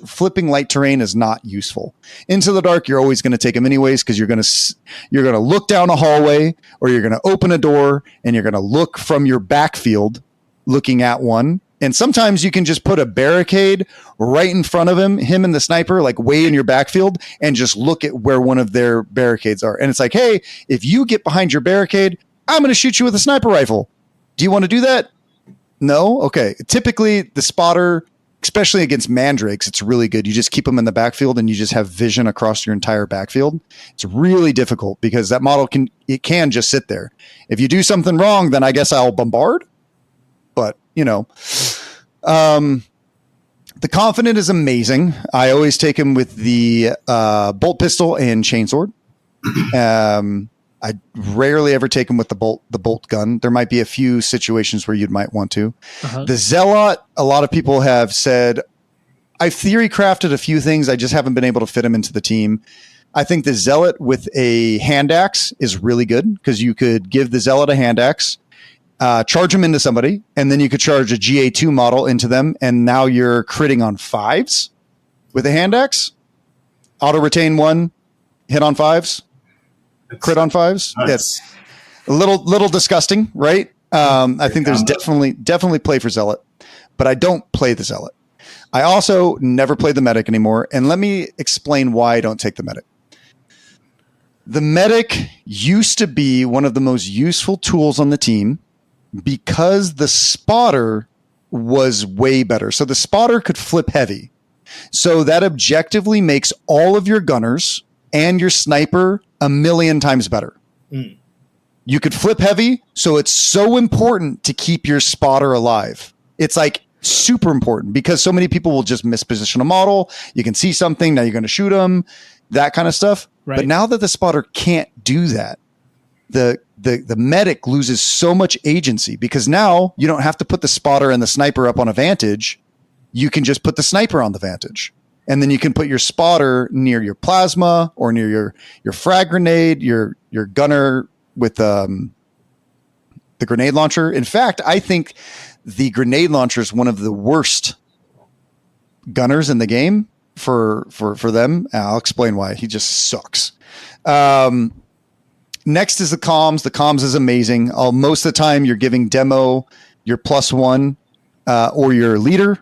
flipping light terrain is not useful. Into the Dark, you're always going to take them anyways, because you're going to look down a hallway, or you're going to open a door, and you're going to look from your backfield, looking at one. And sometimes you can just put a barricade right in front of him and the sniper, like way in your backfield, and just look at where one of their barricades are. And it's like, hey, if you get behind your barricade, I'm going to shoot you with a sniper rifle. Do you want to do that? No? Okay. Typically, the Spotter, especially against mandrakes, it's really good. You just keep them in the backfield and you just have vision across your entire backfield. It's really difficult because that model can just sit there. If you do something wrong, then I guess I'll bombard. But, the Confident is amazing. I always take him with the bolt pistol and chainsword. I rarely ever take them with the bolt gun. There might be a few situations where you might want to. The Zealot, a lot of people have said, I've theory crafted a few things. I just haven't been able to fit them into the team. I think the Zealot with a hand axe is really good because you could give the Zealot a hand axe, charge them into somebody, and then you could charge a GA2 model into them, and now you're critting on 5s with a hand axe. Auto retain 1, hit on 5s, crit on 5s. Nice. It's a little disgusting, right? I think there's definitely play for Zealot, but I don't play the Zealot. I also never play the medic anymore, and let me explain why I don't take the medic. The medic used to be one of the most useful tools on the team because the spotter was way better. So the spotter could flip heavy. So that objectively makes all of your gunners and your sniper a million times better. You could flip heavy, so it's so important to keep your spotter alive. It's like super important because so many people will just misposition a model. You can see something, now you're going to shoot them, that kind of stuff. Right. But now that the spotter can't do that, the medic loses so much agency because now you don't have to put the spotter and the sniper up on a vantage. You can just put the sniper on the vantage. And then you can put your spotter near your plasma or near your frag grenade, your gunner with the grenade launcher. In fact, I think the grenade launcher is one of the worst gunners in the game for them. I'll explain why. He just sucks. Next is the comms. The comms is amazing. Most of the time you're giving demo your +1 or your leader.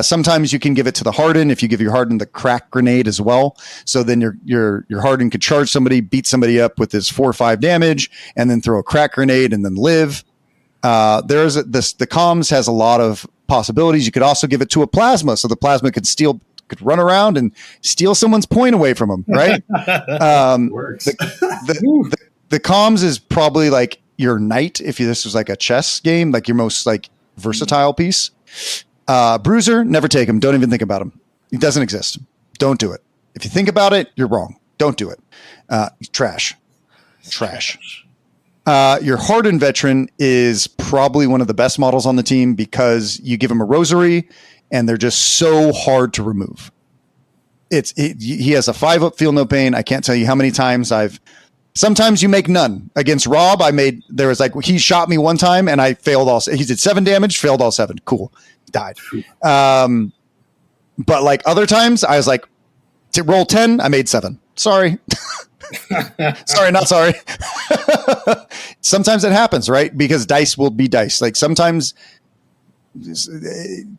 Sometimes you can give it to the Harden if you give your Harden the crack grenade as well. So then your Harden could charge somebody, beat somebody up with his 4 or 5 damage, and then throw a crack grenade and then live. The comms has a lot of possibilities. You could also give it to a plasma, so the plasma could run around and steal someone's point away from them, right? Works. The comms is probably like your knight if this was like a chess game, like your most like versatile piece. Bruiser, never take him. Don't even think about him. He doesn't exist. Don't do it. If you think about it, you're wrong. Don't do it. Trash. Your Hardened Veteran is probably one of the best models on the team because you give him a rosary and they're just so hard to remove. He has a 5-up feel no pain. I can't tell you how many times sometimes you make none. Against Rob, he shot me one time and I failed all. He did 7 damage, failed all 7. Cool. Died. But like other times I was like, to roll 10, I made 7. Sorry. Sorry, not sorry. Sometimes it happens, right? Because dice will be dice. Like sometimes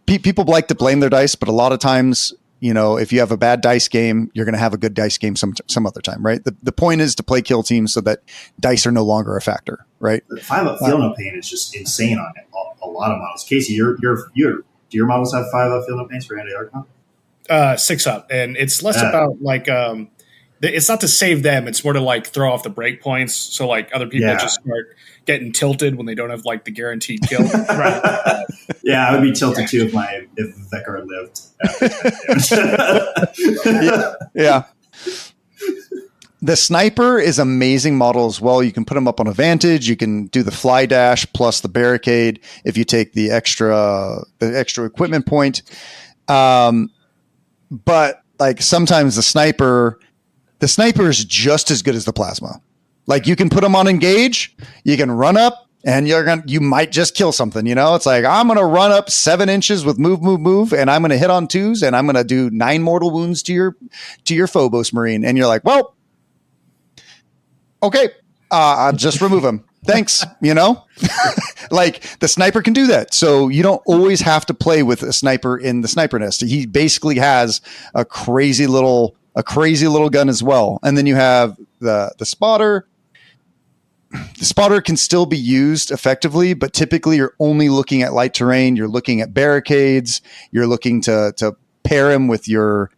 people like to blame their dice, but a lot of times, if you have a bad dice game, you're going to have a good dice game some other time, right? The point is to play kill teams so that dice are no longer a factor, right? The 5-up feel no pain is just insane on a lot of models. Casey, do your models have 5-up feel no pains for anti-Archon? 6-up, and it's less about like it's not to save them, it's more to like throw off the breakpoints so like other people just start getting tilted when they don't have like the guaranteed kill. Right. Yeah, I would be tilted too if Vekar lived. Yeah. The sniper is amazing model as well. You can put them up on a vantage. You can do the fly dash plus the barricade if you take the extra equipment point. But like sometimes the sniper is just as good as the plasma. Like you can put them on engage, you can run up and you might just kill something, It's like, I'm going to run up 7 inches with move, and I'm going to hit on 2s and I'm going to do 9 mortal wounds to your Phobos Marine. And you're like, well, okay, I'll just remove him. Thanks. Like the sniper can do that. So you don't always have to play with a sniper in the sniper nest. He basically has a crazy little gun as well. And then you have the spotter. The spotter can still be used effectively, but typically you're only looking at light terrain. You're looking at barricades. You're looking to pair him with your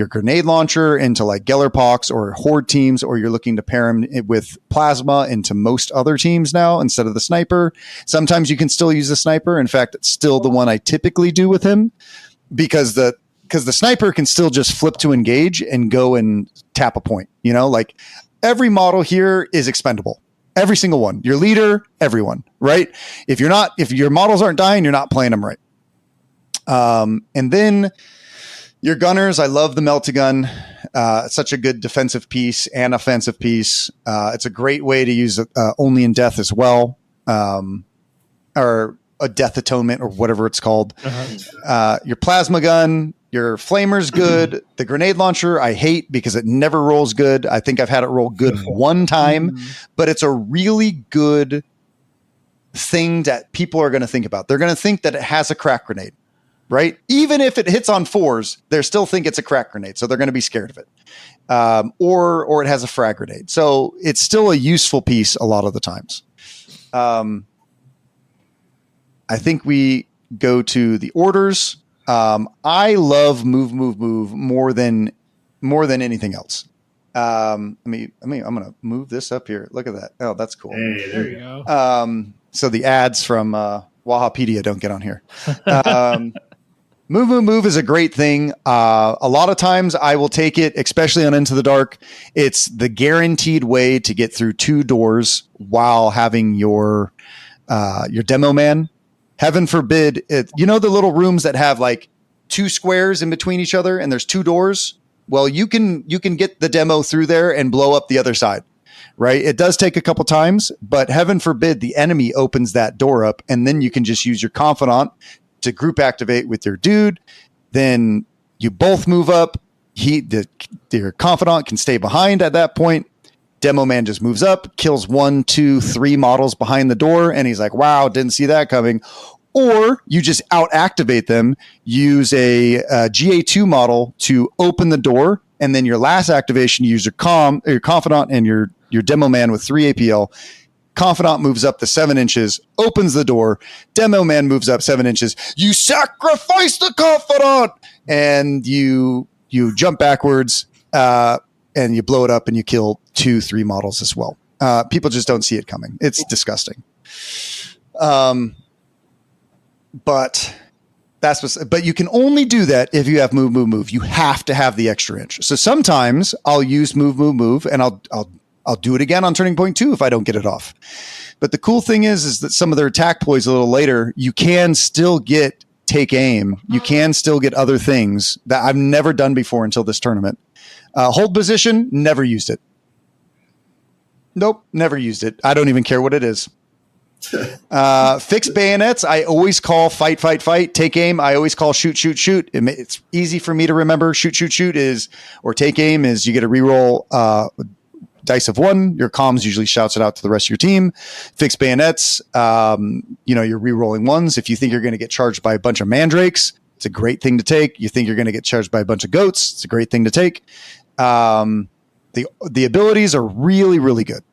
grenade launcher into like Gellerpox or Horde teams, or you're looking to pair him with plasma into most other teams now instead of the sniper. Sometimes you can still use the sniper. In fact, it's still the one I typically do with him because the sniper can still just flip to engage and go and tap a point. Like every model here is expendable. Every single one. Your leader, everyone, right? If your models aren't dying, you're not playing them right. And then your gunners, I love the melt-a-gun. It's such a good defensive piece and offensive piece. It's a great way to use only in death as well, or a death atonement or whatever it's called. Your plasma gun, your flamer's good. The grenade launcher I hate because it never rolls good. I think I've had it roll good one time, but it's a really good thing that people are going to think about. They're going to think that it has a crack grenade, right? Even if it hits on 4s, they still think it's a crack grenade. So they're going to be scared of it. Or it has a frag grenade. So it's still a useful piece a lot of the times. I think we go to the orders. I love move more than anything else. I'm going to move this up here. Look at that. Oh, that's cool. Hey, There you go. So the ads from Wahapedia don't get on here. Move is a great thing. A lot of times I will take it, especially on Into the Dark. It's the guaranteed way to get through 2 doors while having your demo man. Heaven forbid it. You know the little rooms that have like 2 squares in between each other and there's 2 doors? Well, you can get the demo through there and blow up the other side, right? It does take a couple times, but heaven forbid the enemy opens that door up, and then you can just use your confidant to group activate with your dude. Then you both move up. Your confidant can stay behind at that point. Demo man just moves up, kills 1, 2, 3 models behind the door, and he's like, wow, didn't see that coming. Or you just out-activate them, use a GA2 model to open the door, and then your last activation, you use your confidant and your demo man with 3 APL. Confidant moves up to 7 inches, opens the door. Demo man moves up 7 inches. You sacrifice the confidant, and you jump backwards, and you blow it up, and you kill 2, 3 models as well. People just don't see it coming. It's disgusting. But you can only do that if you have move. You have to have the extra inch. So sometimes I'll use move, and I'll do it again on turning point 2 if I don't get it off. But the cool thing is that some of their attack ploys a little later, you can still get take aim. You can still get other things that I've never done before until this tournament. Hold position, never used it. Nope, never used it. I don't even care what it is. Fixed bayonets, I always call fight. Take aim, I always call shoot. It's easy for me to remember. Shoot is, or take aim is, you get a reroll dice of 1. Your comms usually shouts it out to the rest of your team. Fixed bayonets, you're rerolling 1s. If you think you're going to get charged by a bunch of mandrakes, it's a great thing to take. You think you're going to get charged by a bunch of goats, it's a great thing to take. The abilities are really, really good.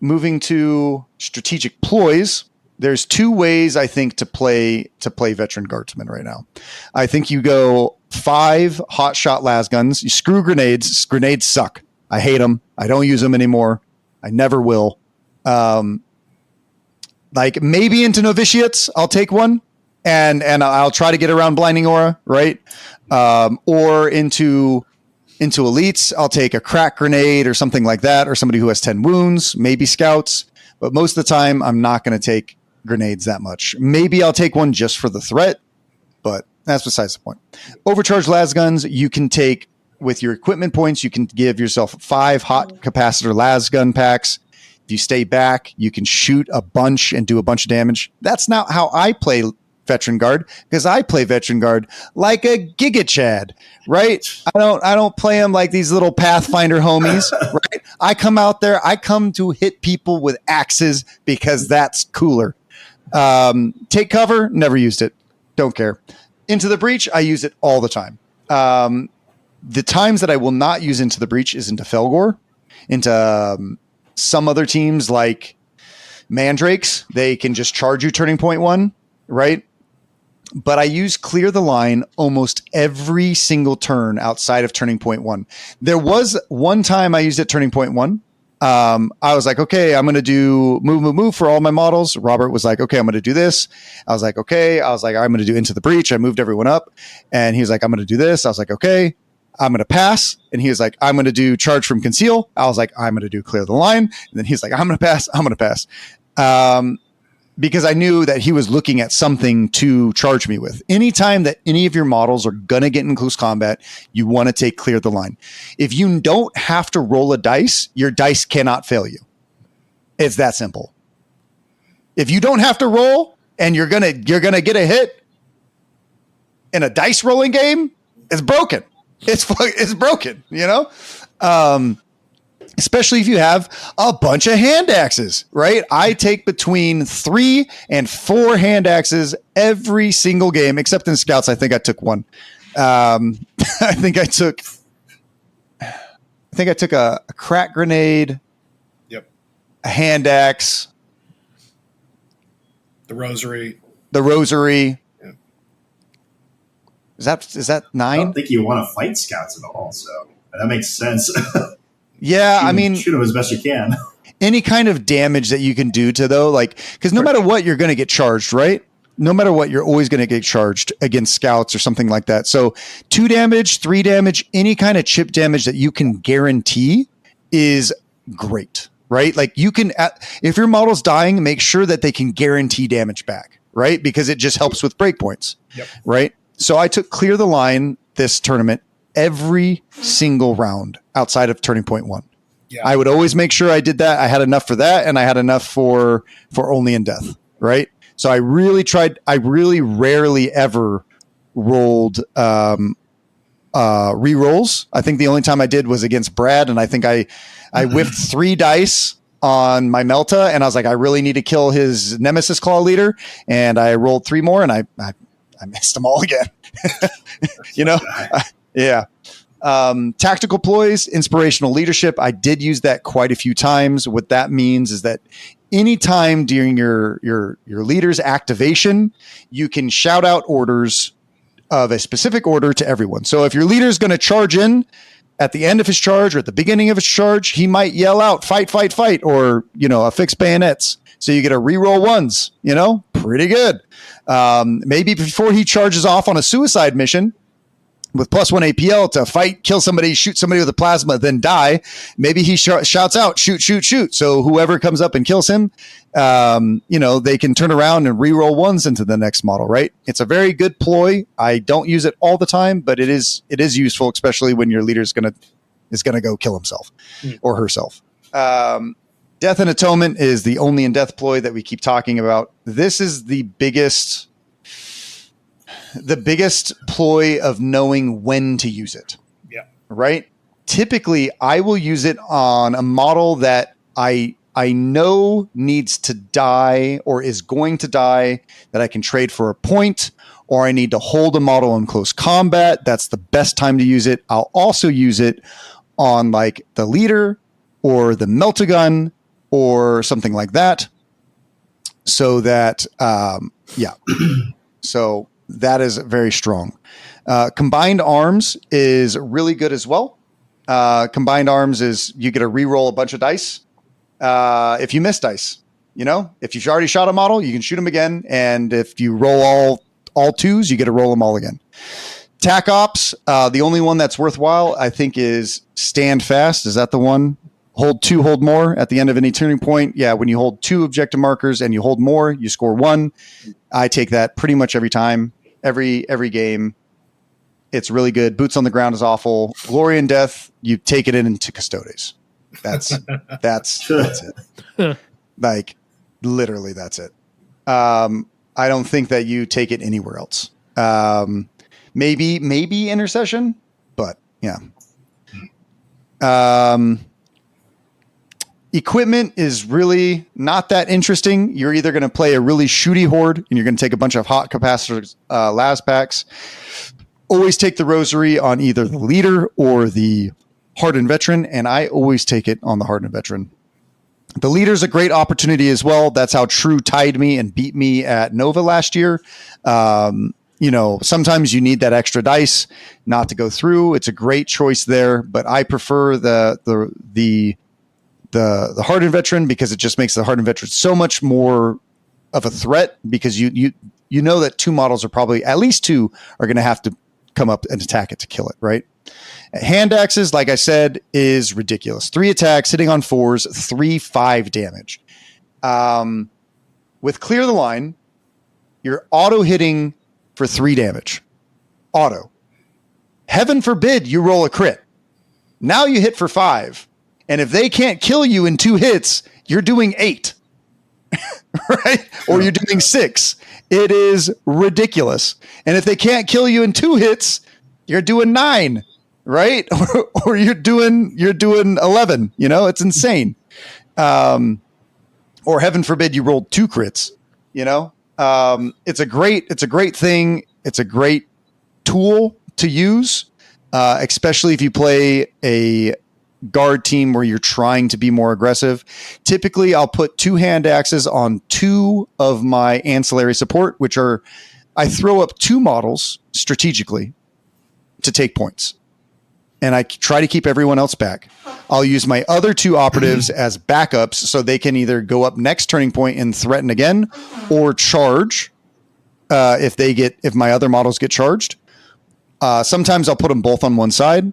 Moving to strategic ploys, there's 2 ways I think to play veteran guardsmen right now. I think you go 5 hot shot las guns. You screw grenades. Grenades suck. I hate them. I don't use them anymore. I never will. Like maybe into novitiates, I'll take one, and I'll try to get around blinding aura, right? Or into elites, I'll take a crack grenade or something like that, or somebody who has 10 wounds, maybe scouts. But most of the time, I'm not going to take grenades that much. Maybe I'll take one just for the threat, but that's besides the point. Overcharged las guns, you can take with your equipment points. You can give yourself 5 hot capacitor las gun packs. If you stay back, you can shoot a bunch and do a bunch of damage. That's not how I play Veteran Guard, because I play Veteran Guard like a Giga Chad, right? I don't play them like these little Pathfinder homies, right? I come out there, I come to hit people with axes because that's cooler. Take cover, never used it. Don't care. Into the Breach, I use it all the time. The times that I will not use Into the Breach is into Felgor, into some other teams like Mandrakes. They can just charge you turning point 1, right? But I use Clear the Line almost every single turn outside of turning point 1. There was one time I used it turning point 1. I was like, okay, I'm going to do move for all my models. Robert was like, okay, I'm going to do this. I was like, okay. I was like, I'm going to do Into the Breach. I moved everyone up, and he was like, I'm going to do this. I was like, okay. I'm going to pass. And he was like, I'm going to do charge from conceal. I was like, I'm going to do clear the line. And then he's like, I'm going to pass. I'm going to pass. Because I knew that he was looking at something to charge me with. Anytime that any of your models are going to get in close combat, you want to take clear the line. If you don't have to roll a dice, your dice cannot fail you. It's that simple. If you don't have to roll and you're going to get a hit in a dice rolling game, it's broken. It's broken, you know? Especially if you have a bunch of hand axes, right? I take between 3 and 4 hand axes every single game, except in Scouts. I think I took one. I think I took a crack grenade. Yep. A hand axe. The rosary. Yeah. Is that 9? I don't think you want to fight Scouts at all, so that makes sense. Yeah, I mean, shoot them as best you can. Any kind of damage that you can do to though, like, because no matter what, you're going to get charged, right? No matter what, you're always going to get charged against Scouts or something like that. So 2 damage, 3 damage, any kind of chip damage that you can guarantee is great, right? Like you can, if your model's dying, make sure that they can guarantee damage back, right? Because it just helps with breakpoints, right? So I took clear the line this tournament every single round outside of turning point 1. Yeah. I would always make sure I did that. I had enough for that, and I had enough for only in death, right? So I really rarely ever rolled re-rolls. I think the only time I did was against Brad, and I think I whiffed 3 dice on my Melta, and I was like, I really need to kill his Nemesis Claw leader, and I rolled 3 more, and I missed them all again. You know? Yeah. Tactical ploys, inspirational leadership. I did use that quite a few times. What that means is that anytime during your leader's activation, you can shout out orders of a specific order to everyone. So if your leader's going to charge in at the end of his charge or at the beginning of his charge, he might yell out, fight, fight, fight, or, affix bayonets. So you get a reroll 1s, pretty good. Maybe before he charges off on a suicide mission, with +1 APL to fight, kill somebody, shoot somebody with a plasma, then die. Maybe he shouts out, shoot, shoot, shoot. So whoever comes up and kills him, they can turn around and re-roll 1s into the next model, right? It's a very good ploy. I don't use it all the time, but it is useful, especially when your leader is gonna go kill himself or herself. Death and Atonement is the only in death ploy that we keep talking about. This is the biggest ploy of knowing when to use it. Yeah. Right? Typically, I will use it on a model that I know needs to die or is going to die, that I can trade for a point, or I need to hold a model in close combat. That's the best time to use it. I'll also use it on like the leader or the Meltagun or something like that. So that, so that is very strong. Combined Arms is really good as well. Combined Arms is you get to re-roll a bunch of dice. If you miss dice, if you've already shot a model, you can shoot them again. And if you roll all 2s, you get to roll them all again. Tac Ops, the only one that's worthwhile, I think, is Stand Fast. Is that the one? Hold 2, hold more at the end of any turning point. Yeah, when you hold 2 objective markers and you hold more, you score 1. I take that pretty much every time, every game. It's really good. Boots on the ground is awful. Glory and Death, you take it into Custodes. That's it. Like literally, that's it. I don't think that you take it anywhere else. Maybe Intercession, but yeah. Equipment is really not that interesting. You're either going to play a really shooty horde and you're going to take a bunch of hot capacitors, las packs. Always take the rosary on either the leader or the hardened veteran, and I always take it on the hardened veteran. The leader's a great opportunity as well. That's how True tied me and beat me at Nova last year. Sometimes you need that extra dice not to go through. It's a great choice there, but I prefer the hardened veteran because it just makes the hardened veteran so much more of a threat, because you know that 2 models are probably, at least 2 are going to have to come up and attack it to kill it, right? Hand axes, like I said, is ridiculous. 3 attacks, hitting on 4s, 3/5 damage. With Clear the Line, you're auto hitting for 3 damage. Auto. Heaven forbid you roll a crit. Now you hit for 5. And if they can't kill you in 2 hits, you're doing 8. Right? Or you're doing 6. It is ridiculous. And if they can't kill you in 2 hits, you're doing 9. Right? Or you're doing 11. You know, it's insane. Or heaven forbid you rolled 2 crits. You know, it's a great thing. It's a great tool to use, especially if you play a guard team where you're trying to be more aggressive. Typically, I'll put 2 hand axes on 2 of my ancillary support, which are, I throw up 2 models strategically to take points. And I try to keep everyone else back. I'll use my other 2 operatives as backups so they can either go up next turning point and threaten again or charge if my other models get charged. Sometimes I'll put them both on one side.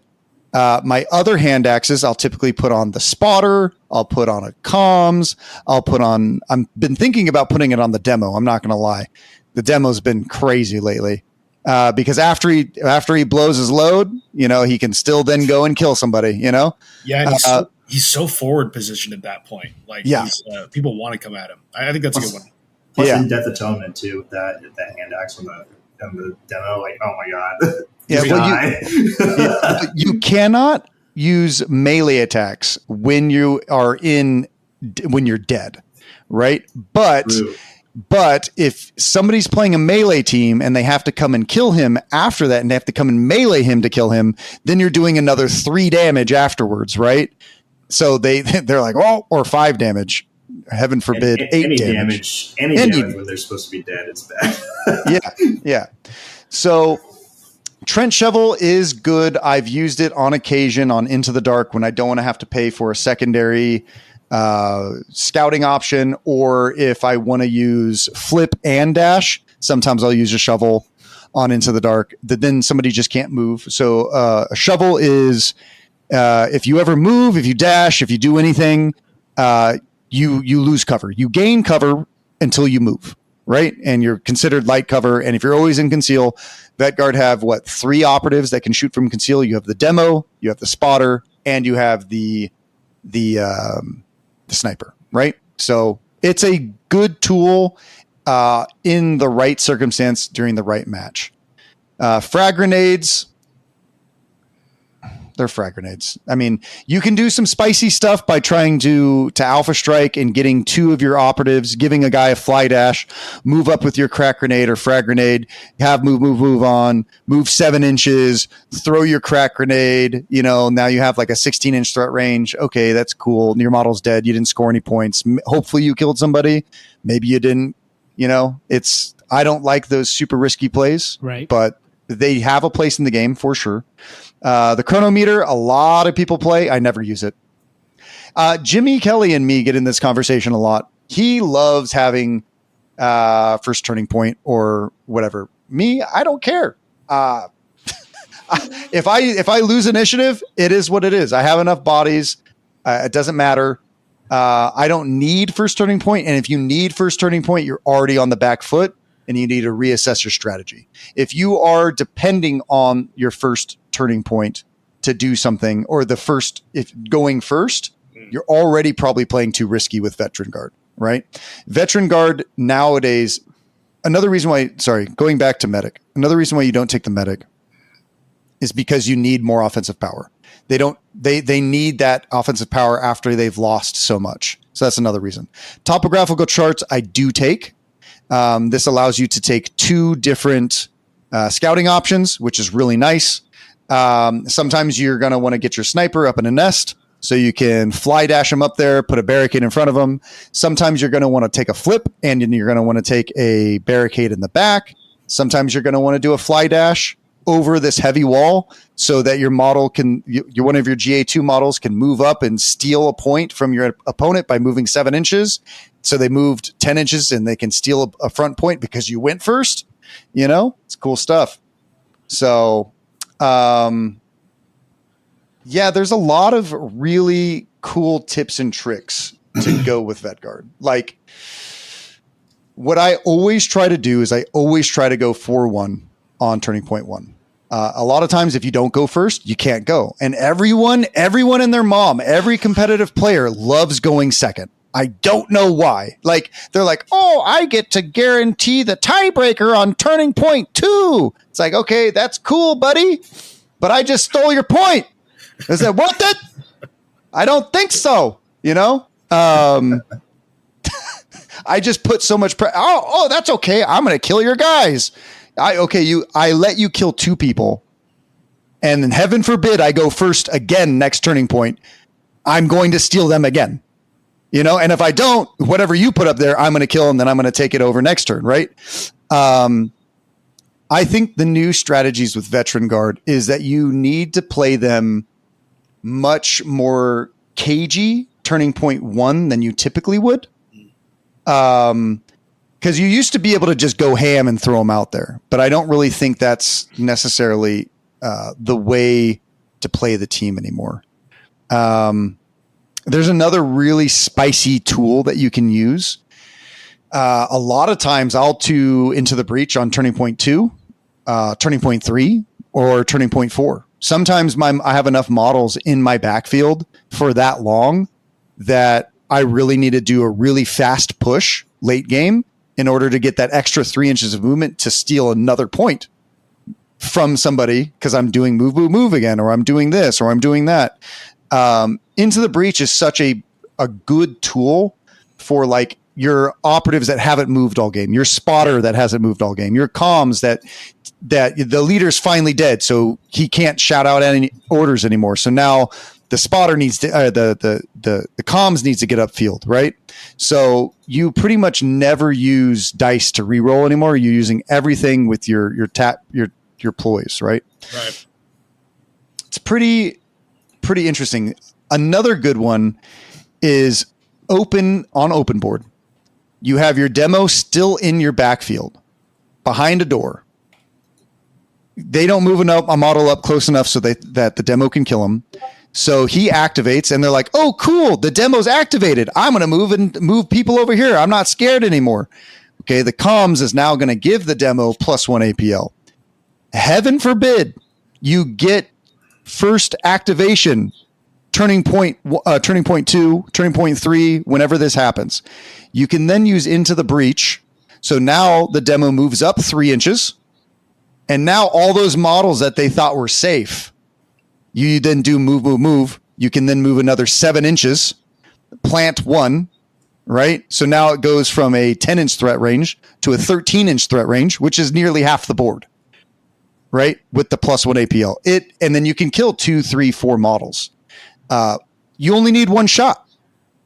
My other hand axes, I'll typically put on the spotter. I'll put on a comms. I've been thinking about putting it on the demo. I'm not going to lie. The demo's been crazy lately. Because after he blows his load, you know, he can still then go and kill somebody, you know? Yeah. And he's so forward positioned at that point. Like, people want to come at him. I think that's a good one. Plus in Death Atonement too, that hand axe on the demo, like, oh my God. You cannot use melee attacks when you're dead, right? But if somebody's playing a melee team and they have to come and kill him after that and they have to come and melee him to kill him, then you're doing another 3 damage afterwards, right? So they're like, oh, or 5 damage. Heaven forbid, 8 damage. Any damage when they're supposed to be dead, it's bad. Yeah. So Trench Shovel is good. I've used it on occasion on Into the Dark when I don't want to have to pay for a secondary scouting option, or if I want to use flip and dash, sometimes I'll use a shovel on Into the Dark. Then somebody just can't move. So a shovel is if you ever move, if you dash, if you do anything, you lose cover. You gain cover until you move, right? And you're considered light cover. And if you're always in conceal, Vet Guard have 3 operatives that can shoot from conceal. You have the demo, you have the spotter, and you have the sniper, right? So it's a good tool in the right circumstance during the right match. Frag grenades, they're frag grenades. I mean, you can do some spicy stuff by trying to alpha strike and getting 2 of your operatives, giving a guy a fly dash, move up with your crack grenade or frag grenade, have move on, move 7 inches, throw your crack grenade. You know, now you have like a 16-inch threat range. Okay, that's cool. Your model's dead. You didn't score any points. Hopefully you killed somebody. Maybe you didn't. You know, I don't like those super risky plays, right? But they have a place in the game for sure. The chronometer, a lot of people play. I never use it. Jimmy Kelly and me get in this conversation a lot. He loves having first turning point or whatever. Me, I don't care. If I lose initiative, it is what it is. I have enough bodies. It doesn't matter. I don't need first turning point. And if you need first turning point, you're already on the back foot and you need to reassess your strategy. If you are depending on your first turning point to do something, or if going first, you're already probably playing too risky with Veteran Guard, right? Veteran Guard nowadays, going back to Medic, another reason why you don't take the Medic is because you need more offensive power. They need that offensive power after they've lost so much. So that's another reason. Topographical charts, I do take. This allows you to take 2 different scouting options, which is really nice. Sometimes you're going to want to get your sniper up in a nest so you can fly dash them up there, put a barricade in front of them. Sometimes you're going to want to take a flip and you're going to want to take a barricade in the back. Sometimes you're going to want to do a fly dash over this heavy wall so that your model one of your GA2 models can move up and steal a point from your opponent by moving 7 inches. So they moved 10 inches and they can steal a front point because you went first. You know, it's cool stuff. So, Yeah, there's a lot of really cool tips and tricks to go with Vetguard. Like, what I always try to do is I always try to go 4-1 on turning point 1. A lot of times, if you don't go first, you can't go. And everyone and their mom, every competitive player loves going second. I don't know why. Like, they're like, oh, I get to guarantee the tiebreaker on turning point 2. It's like, okay, that's cool, buddy. But I just stole your point. Is that worth it? I don't think so. You know? I just put so much pressure. Oh, that's okay. I'm going to kill your guys. I let you kill 2 people. And then heaven forbid I go first again next turning point. I'm going to steal them again. You know, and if I don't, whatever you put up there, I'm going to kill, and then I'm going to take it over next turn, right? I think the new strategies with Veteran Guard is that you need to play them much more cagey turning point 1 than you typically would. Because you used to be able to just go ham and throw them out there, but I don't really think that's necessarily the way to play the team anymore. There's another really spicy tool that you can use. A lot of times I'll into the breach on turning point 2, turning point 3, or turning point 4. Sometimes I have enough models in my backfield for that long that I really need to do a really fast push late game in order to get that extra 3 inches of movement to steal another point from somebody, because I'm doing move again, or I'm doing this, or I'm doing that. Into the breach is such a good tool for like your operatives that haven't moved all game, your spotter that hasn't moved all game, your comms that the leader's finally dead, so he can't shout out any orders anymore. So now the spotter needs to the comms needs to get upfield, right? So you pretty much never use dice to reroll anymore. You're using everything with your ploys, right? Right. It's pretty interesting. Another good one is open board. You have your demo still in your backfield behind a door. They don't move a model up close enough so that the demo can kill him. So he activates and they're like, oh, cool. The demo's activated. I'm going to move people over here. I'm not scared anymore. Okay. The comms is now going to give the demo +1 APL. Heaven forbid you get first activation, turning point 2, turning point 3, whenever this happens. You can then use into the breach. So now the demo moves up 3 inches. And now all those models that they thought were safe, you then do move. You can then move another 7 inches, plant 1, right? So now it goes from a 10-inch threat range to a 13-inch threat range, which is nearly half the board, right? With the +1 APL. And then you can kill 2, 3, 4 models. You only need 1 shot.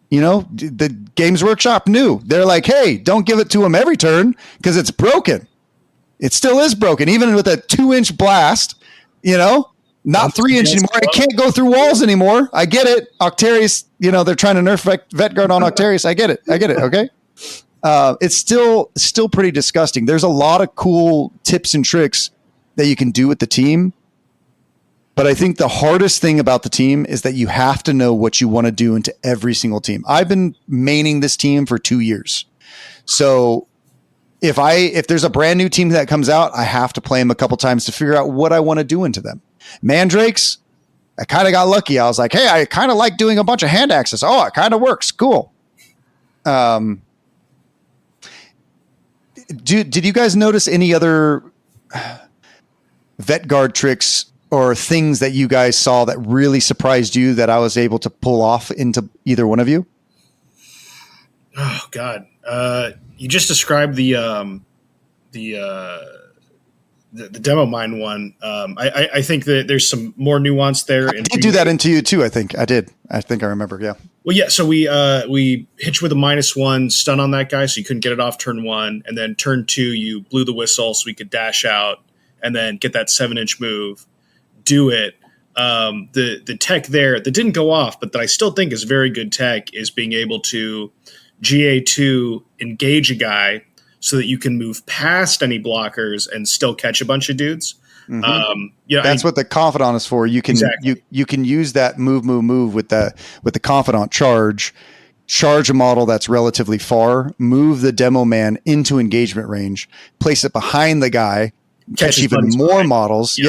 You know, the Games Workshop knew. They're like, hey, don't give it to them every turn because it's broken. It still is broken, even with a 2-inch blast, you know, not 3-inch anymore. It can't go through walls anymore. I get it. Octarius, you know, they're trying to nerf Vetguard on Octarius. I get it. Okay. It's still pretty disgusting. There's a lot of cool tips and tricks that you can do with the team. But I think the hardest thing about the team is that you have to know what you want to do into every single team. I've been maining this team for 2 years. So if there's a brand new team that comes out, I have to play them a couple times to figure out what I want to do into them. Mandrakes, I kind of got lucky. I was like, hey, I kind of like doing a bunch of hand axes. Oh, it kind of works. Cool. Did you guys notice any other Vetguard tricks or things that you guys saw that really surprised you that I was able to pull off into either one of you? Oh God. You just described the demo mine one. I think that there's some more nuance there. I did do that into you too. I think I did. I think I remember. Yeah. Well, yeah. So we hitched with a -1 stun on that guy, so you couldn't get it off turn 1, and then turn 2 you blew the whistle so we could dash out and then get that 7-inch move. Do it. The tech there that didn't go off, but that I still think is very good tech, is being able to GA2 engage a guy. so that you can move past any blockers and still catch a bunch of dudes. That's what the confidant is for. You can you can use that move with the confidant charge a model that's relatively far, move the demo man into engagement range, place it behind the guy, catch even more models,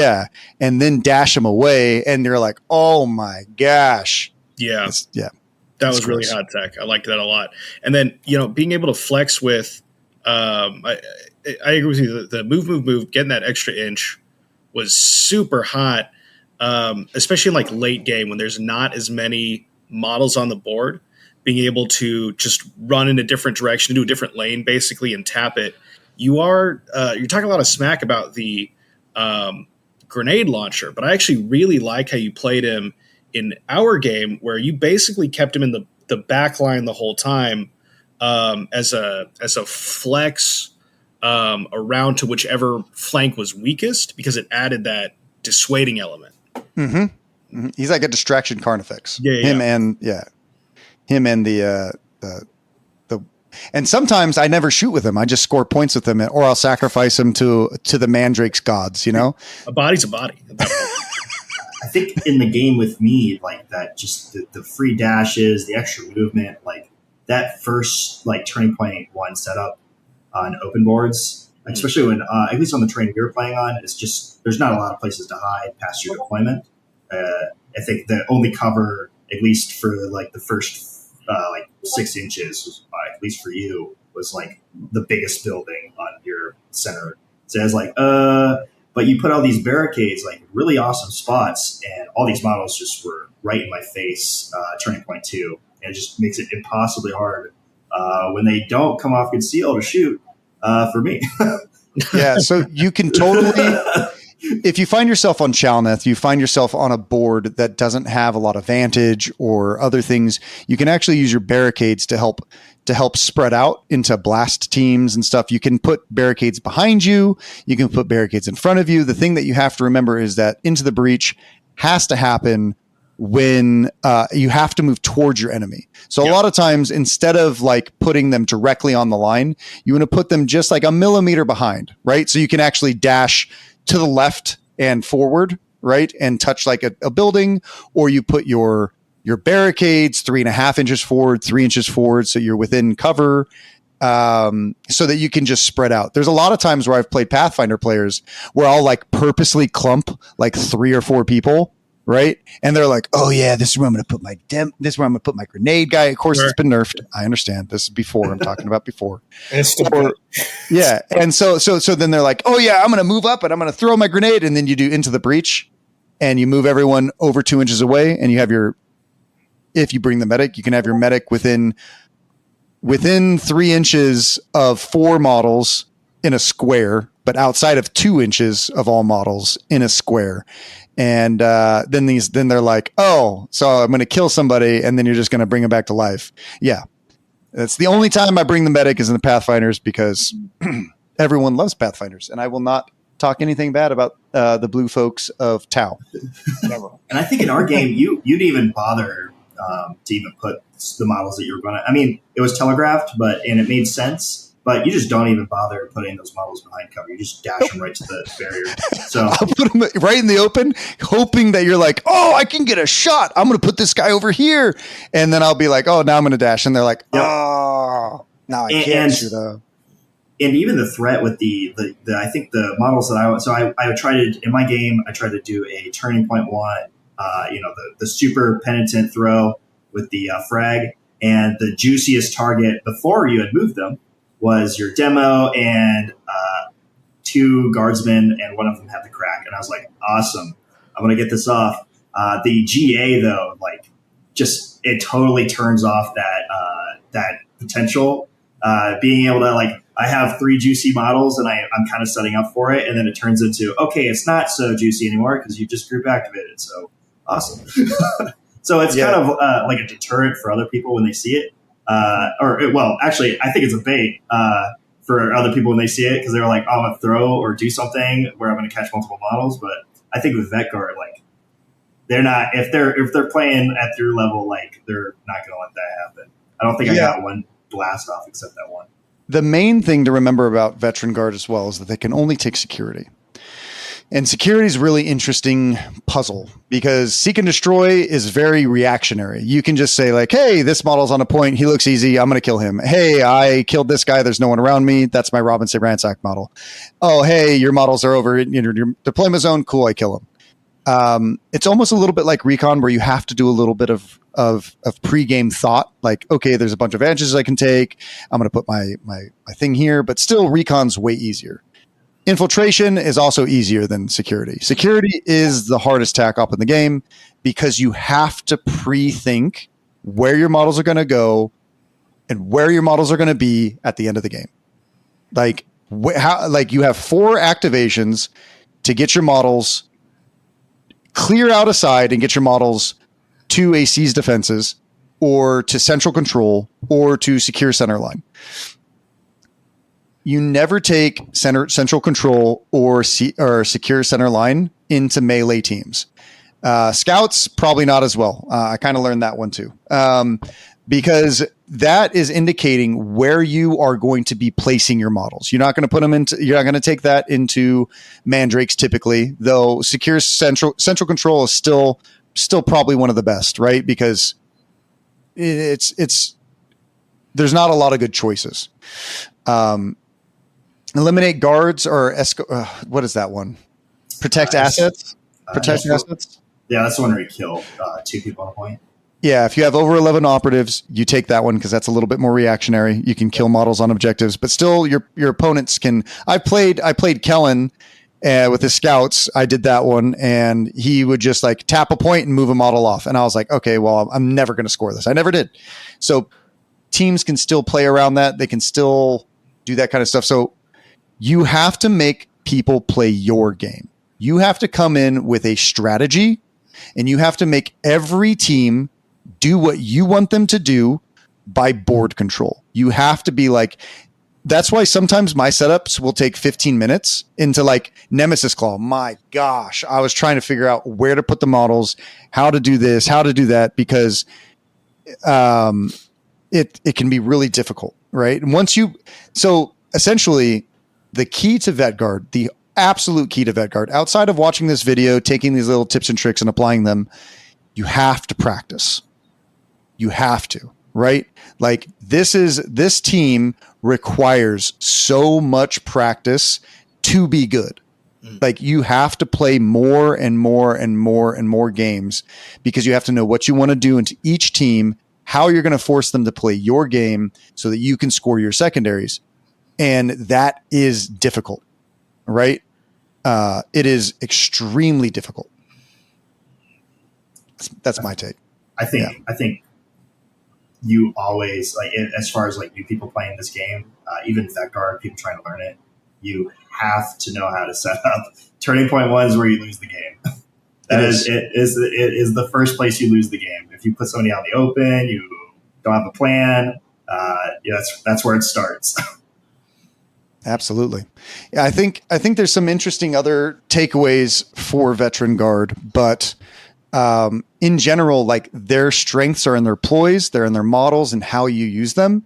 and then dash them away, and you're like, oh my gosh. That was really hot tech. I liked that a lot. And then, being able to flex with I agree with you, the move, getting that extra inch was super hot, especially in like late game when there's not as many models on the board. Being able to just run in a different direction, do a different lane, basically, and tap it. You're talking a lot of smack about the grenade launcher, but I actually really like how you played him in our game, where you basically kept him in the back line the whole time as a flex around to whichever flank was weakest, because it added that dissuading element. He's like a distraction carnifex. Him and the and sometimes I never shoot with him. I just score points with him, or I'll sacrifice him to the Mandrake's gods. A body's a body. I think in the game with me, like that, just the free dashes, the extra movement, like that first like turning point one setup on open boards, especially when at least on the train we were playing on, it's just there's not a lot of places to hide past your deployment. I think the only cover, at least for like the first 6 inches, at least for you, was like the biggest building on your center. So it's like, but you put all these barricades, like really awesome spots, and all these models just were right in my face, turning point 2, and it just makes it impossibly hard when they don't come off conceal to shoot for me. Yeah, so you can totally. If you find yourself on Chalneth, you find yourself on a board that doesn't have a lot of vantage or other things, you can actually use your barricades to help spread out into blast teams and stuff. You can put barricades behind you. You can put barricades in front of you. The thing that you have to remember is that Into the Breach has to happen when you have to move towards your enemy. So a lot of times, instead of like putting them directly on the line, you want to put them just like a millimeter behind, right? So you can actually dash to the left and forward, right? And touch like a building, or you put your barricades 3.5 inches forward, 3 inches forward. So you're within cover, so that you can just spread out. There's a lot of times where I've played Pathfinder players where I'll like purposely clump like 3 or 4 people, right? And they're like, oh yeah, this is where I'm going to put this is where I'm going to put my grenade guy. Of course, It's been nerfed. I understand. This is before. I'm talking about before. And so then they're like, oh yeah, I'm going to move up and I'm going to throw my grenade. And then you do Into the Breach and you move everyone over 2 inches away, and you have if you bring the medic, you can have your medic within 3 inches of 4 models in a square, but outside of 2 inches of all models in a square. And then they're like, oh, so I'm going to kill somebody, and then you're just going to bring them back to life. Yeah, that's the only time I bring the medic is in the Pathfinders, because everyone loves Pathfinders, and I will not talk anything bad about the blue folks of Tau. Never. And I think in our game, you didn't even bother to even put the models that you were going to. I mean, it was telegraphed, and it made sense. But you just don't even bother putting those models behind cover. You just dash them right to the barrier. So I'll put them right in the open, hoping that you're like, oh, I can get a shot. I'm going to put this guy over here. And then I'll be like, oh, now I'm going to dash. And they're like, oh, now I can't shoot them. And even the threat with the I think the models that I tried to, in my game, I tried to do a turning point 1, the super penitent throw with the frag, and the juiciest target before you had moved them was your demo and 2 guardsmen, and one of them had the crack. And I was like, awesome, I'm going to get this off. The GA, though, like, just it totally turns off that potential. Being able to, like, I have 3 juicy models, and I'm kind of setting up for it, and then it turns into, okay, it's not so juicy anymore because you just group activated. So awesome. So it's kind of like a deterrent for other people when they see it. Actually, I think it's a bait for other people when they see it, because they're like, oh, I'm going to throw or do something where I'm going to catch multiple models. But I think with Vetguard, like, they're not, if they're playing at your level, like, they're not going to let that happen. I don't think I got one blast off except that one. the main thing to remember about Veteran Guard as well is that they can only take security. And security is a really interesting puzzle because seek and destroy is very reactionary. You can just say like, hey, this model's on a point. He looks easy. I'm going to kill him. Hey, I killed this guy. There's no one around me. That's my Robinson Ransack model. Oh, hey, your models are over in your deployment zone. Cool. I kill him. It's almost a little bit like Recon where you have to do a little bit of pre-game thought. Like, okay, there's a bunch of advantages I can take. I'm going to put my thing here, but still Recon's way easier. Infiltration is also easier than security. Security is the hardest tack up in the game because you have to pre-think where your models are going to go and where your models are going to be at the end of the game. Like you have 4 activations to get your models clear out a side and get your models to a siege defenses or to central control or to secure center line. You never take central control or secure center line into melee teams. Scouts, probably not as well. I kind of learned that one too. Because that is indicating where you are going to be placing your models. You're not going to put them you're not going to take that into mandrakes typically, though secure central control is still probably one of the best, right? Because it's there's not a lot of good choices. Eliminate guards or what is that one? Protect assets. Protect assets. Yeah, that's the one where you kill 2 people on a point. Yeah, if you have over 11 operatives, you take that one because that's a little bit more reactionary. You can kill models on objectives, but still your opponents can. I played Kellen with his scouts. I did that one, and he would just like tap a point and move a model off, and I was like, okay, well, I'm never going to score this. I never did. So teams can still play around that. They can still do that kind of stuff. So you have to make people play your game. You have to come in with a strategy, and you have to make every team do what you want them to do by board control. You have to be like, that's why sometimes my setups will take 15 minutes into like Nemesis Claw. My gosh, I was trying to figure out where to put the models, how to do this, how to do that, because it can be really difficult, right? And so essentially, the key to VetGuard, the absolute key to VetGuard, outside of watching this video, taking these little tips and tricks and applying them, you have to practice. You have to, right? Like this team requires so much practice to be good. Like you have to play more and more and more and more games because you have to know what you want to do into each team, how you're going to force them to play your game so that you can score your secondaries. And that is difficult, right? It is extremely difficult. That's my take. I think you always, like, as far as like new people playing this game, even VetGuard, people trying to learn it, you have to know how to set up. Turning point 1 is where you lose the game. It is the first place you lose the game. If you put somebody out in the open, you don't have a plan. That's where it starts. Absolutely. Yeah, I think there's some interesting other takeaways for Veteran Guard, but in general, like their strengths are in their ploys, they're in their models and how you use them.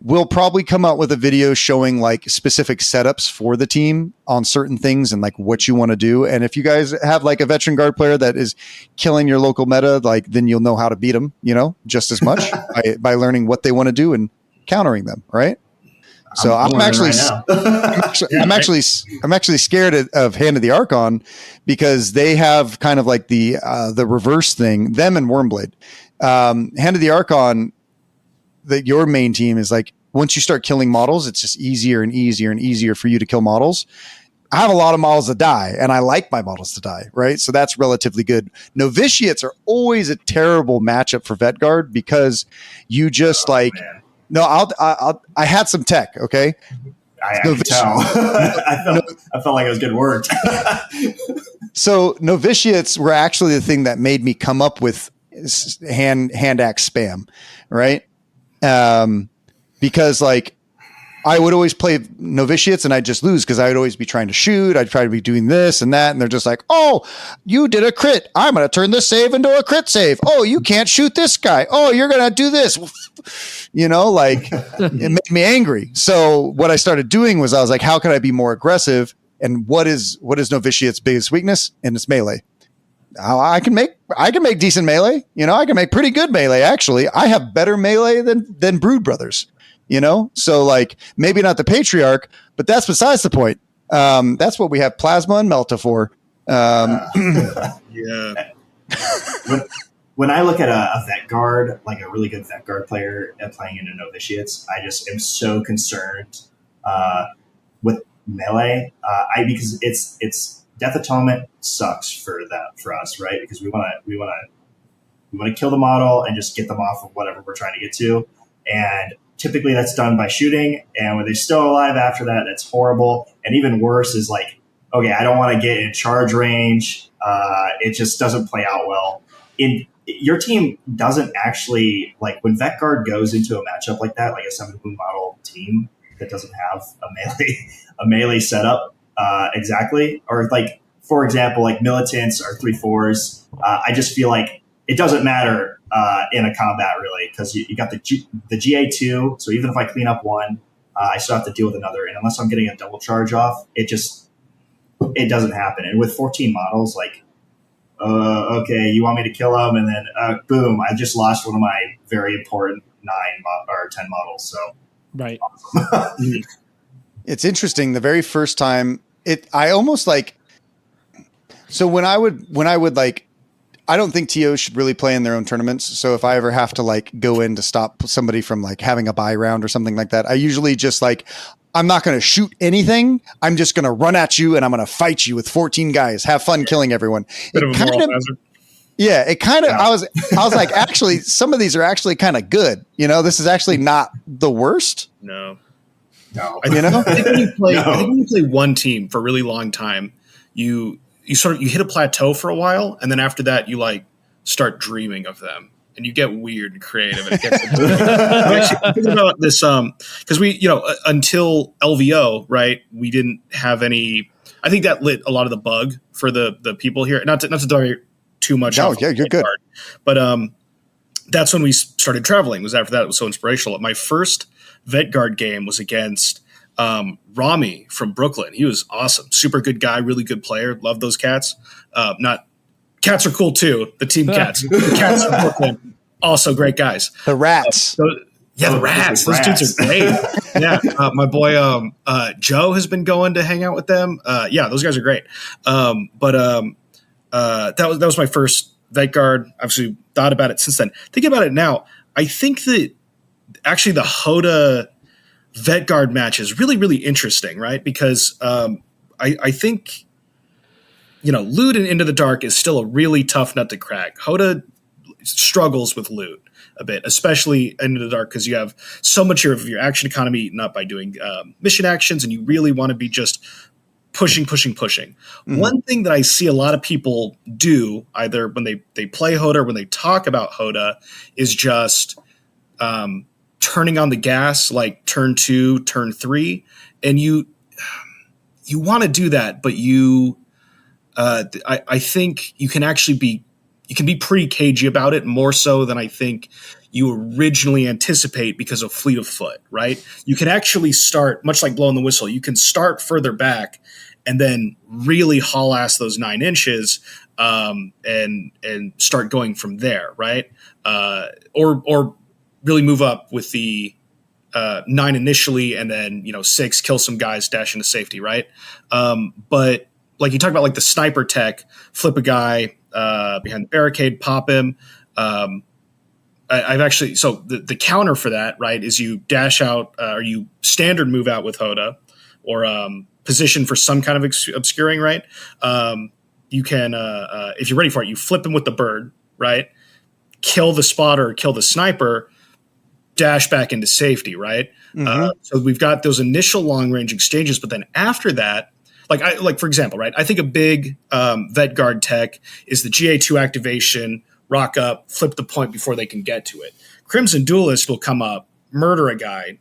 We'll probably come out with a video showing like specific setups for the team on certain things and like what you want to do. And if you guys have like a Veteran Guard player that is killing your local meta, like then you'll know how to beat them, just as much by learning what they want to do and countering them. Right. So I'm actually scared of Hand of the Archon because they have kind of like the reverse thing, them and Wormblade. Hand of the Archon, that your main team is like, once you start killing models, it's just easier and easier and easier for you to kill models. I have a lot of models that die and I like my models to die. Right. So that's relatively good. Novitiates are always a terrible matchup for VetGuard because you just man. No, I had some tech. Okay. I can tell. I felt like it was good work. So novitiates were actually the thing that made me come up with hand axe spam. Right. Because like I would always play novitiates and I'd just lose because I would always be trying to shoot. I'd try to be doing this and that. And they're just like, oh, you did a crit. I'm going to turn this save into a crit save. Oh, you can't shoot this guy. Oh, you're going to do this. Like it made me angry. So what I started doing was I was like, how can I be more aggressive? And what is Novitiate's biggest weakness? And it's melee. I can make decent melee. I can make pretty good melee. Actually, I have better melee than Brood Brothers. So like maybe not the Patriarch, but that's besides the point. That's what we have Plasma and Melta for. Yeah. When I look at a vet guard, like a really good vet guard player playing into novitiates, I just am so concerned with melee. Because it's Death Atonement sucks for us, right? Because we want to kill the model and just get them off of whatever we're trying to get to, and typically that's done by shooting. And when they're still alive after that, that's horrible. And even worse is like, okay, I don't want to get in charge range. It just doesn't play out well. Your team doesn't actually, like when Vet Guard goes into a matchup like that, like a 7-wound model team that doesn't have a melee setup exactly, or like, for example, like militants or 3/4s, I just feel like it doesn't matter in a combat really, because you got the GA2, so even if I clean up one, I still have to deal with another, and unless I'm getting a double charge off, it doesn't happen. And with 14 models, like, okay, you want me to kill them, and then boom, I just lost one of my very important 9 or 10 models. So right. Awesome. It's interesting. The very first time I almost like, so when I would like, I don't think TOs should really play in their own tournaments. So if I ever have to like go in to stop somebody from like having a buy round or something like that, I usually just like, I'm not going to shoot anything. I'm just going to run at you and I'm going to fight you with 14 guys. Have fun killing everyone. I was like, actually, some of these are actually kind of good. This is actually not the worst. No. I think when you play one team for a really long time, you hit a plateau for a while, and then after that, you like start dreaming of them, and you get weird and creative. And it gets I'm actually thinking about this because we, until LVO, right? We didn't have any. I think that lit a lot of the bug for the people here. Not to dive too much. No, yeah, you're good. Part, but that's when we started traveling. Was after that it was so inspirational. My first Vet Guard game was against Rami from Brooklyn. He was awesome. Super good guy, really good player. Love those cats. Cats are cool too. The team cats. The cats from Brooklyn, also great guys. The rats. The rats. Those dudes are great. Yeah. My boy Joe has been going to hang out with them. Yeah, those guys are great. That was my first Vet Guard. Obviously thought about it since then. Thinking about it now, I think that actually the Hoda Vet Guard match is really, really interesting, right? Because I think, loot and Into the Dark is still a really tough nut to crack. Hoda struggles with loot a bit, especially Into the Dark, because you have so much of your action economy eaten up by doing mission actions, and you really want to be just pushing. Mm-hmm. One thing that I see a lot of people do, either when they play Hoda or when they talk about Hoda, is just turning on the gas like turn 2, turn 3, and you want to do that, but I think you can be pretty cagey about it, more so than I think you originally anticipate because of Fleet of Foot, right? You can actually start, much like blowing the whistle, you can start further back and then really haul ass those 9 inches and start going from there, right? Or really move up with the 9 initially, and then 6, kill some guys, dash into safety, right? But like you talk about, like the sniper tech, flip a guy behind the barricade, pop him. I've actually, so the counter for that, right, is you dash out or you standard move out with Hoda, or position for some kind of obscuring, right? You can, if you're ready for it, you flip him with the bird, right? Kill the spotter, kill the sniper, dash back into safety, right? Mm-hmm. So we've got those initial long range exchanges, but then after that, like for example, right? I think a big Vet Guard tech is the GA2 activation, rock up, flip the point before they can get to it. Crimson Duelist will come up, murder a guy,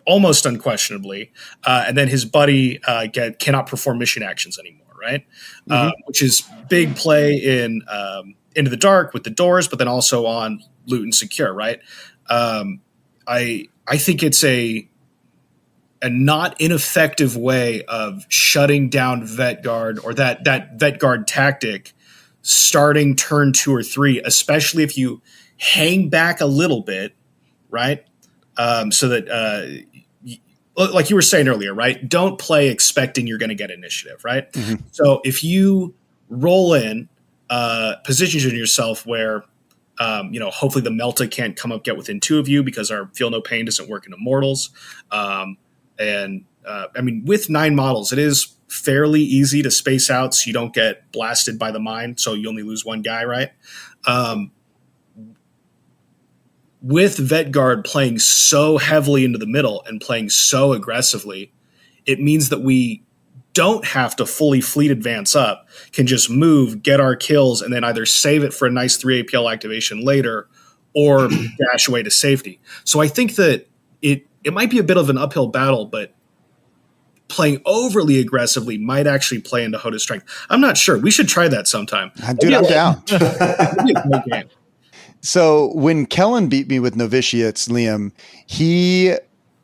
almost unquestionably, and then his buddy cannot perform mission actions anymore, right? Mm-hmm. Which is big play in Into the Dark with the doors, but then also on Loot and Secure, right? I think it's a not ineffective way of shutting down Vet Guard, or that Vet Guard tactic starting turn 2 or 3, especially if you hang back a little bit, right? So that, like you were saying earlier, right? Don't play expecting you're going to get initiative, right? Mm-hmm. So if you roll in, position yourself where, hopefully the Melta can't come up, get within 2 of you, because our Feel No Pain doesn't work in Immortals. With 9 models, it is fairly easy to space out so you don't get blasted by the mine, so you only lose 1 guy, right? With Vet Guard playing so heavily into the middle and playing so aggressively, it means that we don't have to fully fleet advance up, can just move, get our kills, and then either save it for a nice 3 APL activation later or dash away to safety. So I think that it might be a bit of an uphill battle, but playing overly aggressively might actually play into Hoda's strength. I'm not sure. We should try that sometime. Dude, I'm down. Game. So when Kellen beat me with Novitiates, Liam, he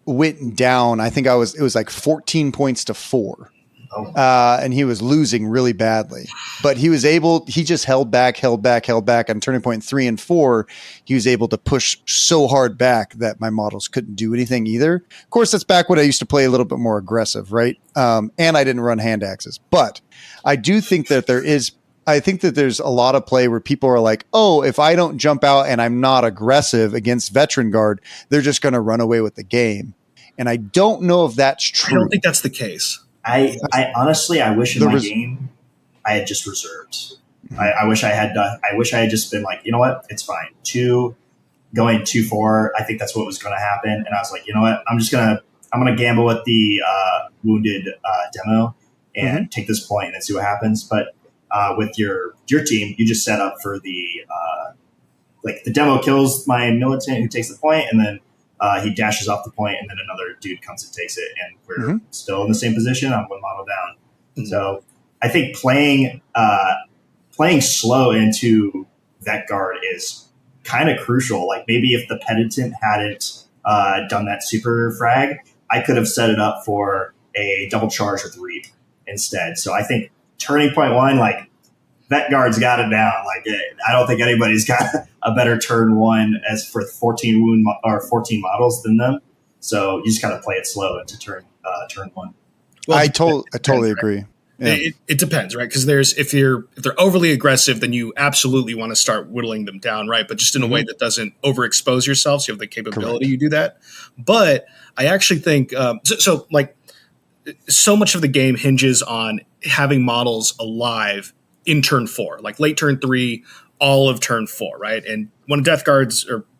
went down. I think it was like 14 points to 4. And he was losing really badly, but he just held back on turning point 3 and 4. He was able to push so hard back that my models couldn't do anything either. Of course, that's back when I used to play a little bit more aggressive, right? And I didn't run hand axes, but I do think that there's a lot of play where people are like, oh, if I don't jump out and I'm not aggressive against Veteran Guard, they're just going to run away with the game. And I don't know if that's true. I don't think that's the case. I honestly, I wish in my game I had just reserved. I wish I had just been like, you know what, it's fine. 2 going 2-4. I think that's what was going to happen. And I was like, you know what, I'm gonna gamble with the wounded demo and take this point and see what happens. But with your team, you just set up for the the demo kills my militant who takes the point, and then he dashes off the point, and then another dude comes and takes it, and we're still in the same position. I'm 1 model down. Mm-hmm. So I think playing slow into Vet Guard is kind of crucial. Like maybe if the Penitent hadn't done that super frag, I could have set it up for a double charge with Reap instead. So I think turning point 1, like Vet Guard's got it down. Like I don't think anybody's got a better turn 1 as for 14 wound or 14 models than them. So you just got to play it slow into turn 1. Well, I totally agree. Yeah. It depends, right? Because if they're overly aggressive, then you absolutely want to start whittling them down, right? But just in a way that doesn't overexpose yourself, so you have the capability. Correct. You do that. But I actually think so much of the game hinges on having models alive in turn 4, like late turn 3, all of turn 4, right? And one of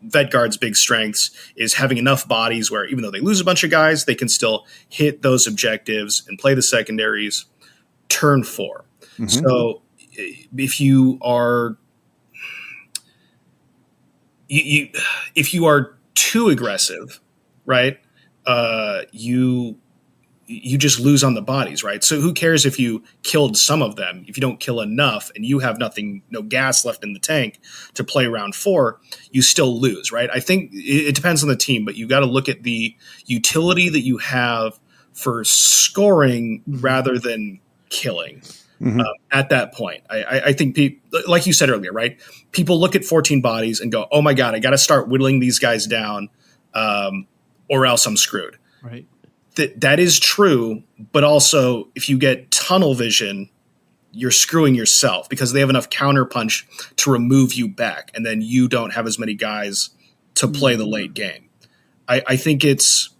Vet Guard's big strengths is having enough bodies where even though they lose a bunch of guys, they can still hit those objectives and play the secondaries turn 4. Mm-hmm. So if you are if you are too aggressive, right? You just lose on the bodies, right? So who cares if you killed some of them? If you don't kill enough and you have no gas left in the tank to play round 4, you still lose, right? I think it depends on the team, but you got to look at the utility that you have for scoring rather than killing. Mm-hmm. At that point, I think like you said earlier, right? People look at 14 bodies and go, oh my God, I got to start whittling these guys down or else I'm screwed. Right. That is true, but also if you get tunnel vision, you're screwing yourself because they have enough counterpunch to remove you back, and then you don't have as many guys to play the late game. I think it's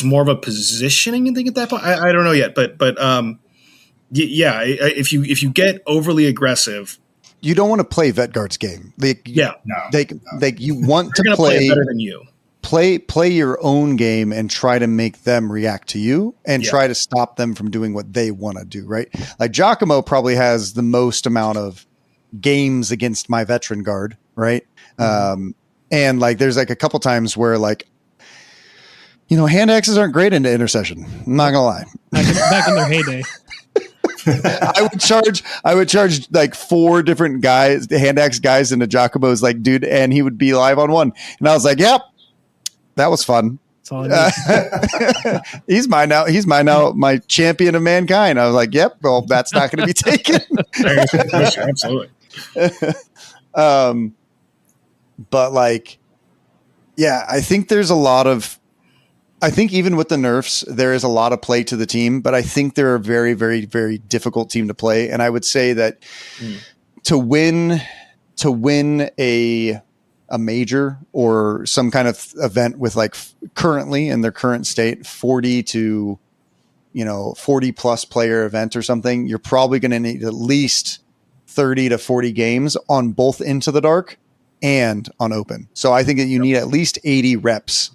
more of a positioning thing at that point. I don't know yet, but yeah, if you get overly aggressive, you don't want to play Vet Guard's game. You want to play better than you. Play your own game and try to make them react to you and try to stop them from doing what they want to do, right? Like Giacomo probably has the most amount of games against my Veteran Guard, right? Mm-hmm. And like there's like a couple times where like, hand axes aren't great into intercession. I'm not gonna lie. Back in their heyday. I would charge like 4 different guys, hand axe guys into Giacomo's like, dude, and he would be live on one. And I was like, yep, that was fun. That's all I need. He's mine now. He's mine now, my champion of mankind. I was like, yep, well, that's not going to be taken. Absolutely. But like, yeah, I think there's a lot of, I think even with the nerfs, there is a lot of play to the team, but I think they're a very, very, very difficult team to play. And I would say that to win a major or some kind of event with like currently in their current state, 40 to, 40 plus player event or something, you're probably going to need at least 30 to 40 games on both Into the Dark and on Open. So I think that you need at least 80 reps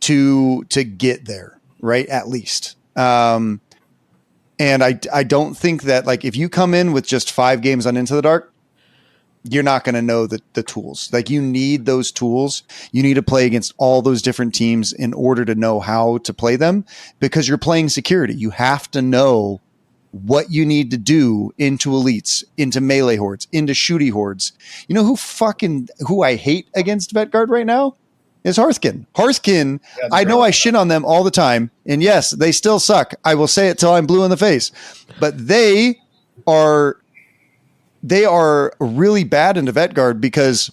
to get there, right? At least. And I don't think that like if you come in with just 5 games on Into the Dark, you're not going to know the tools. Like you need those tools. You need to play against all those different teams in order to know how to play them because you're playing security. You have to know what you need to do into elites, into melee hordes, into shooty hordes. You know who I hate against Vetguard right now is Hearthkin. Hearthkin, yeah, I know I shit on them all the time. And yes, they still suck. I will say it till I'm blue in the face. But they are really bad into Vetguard because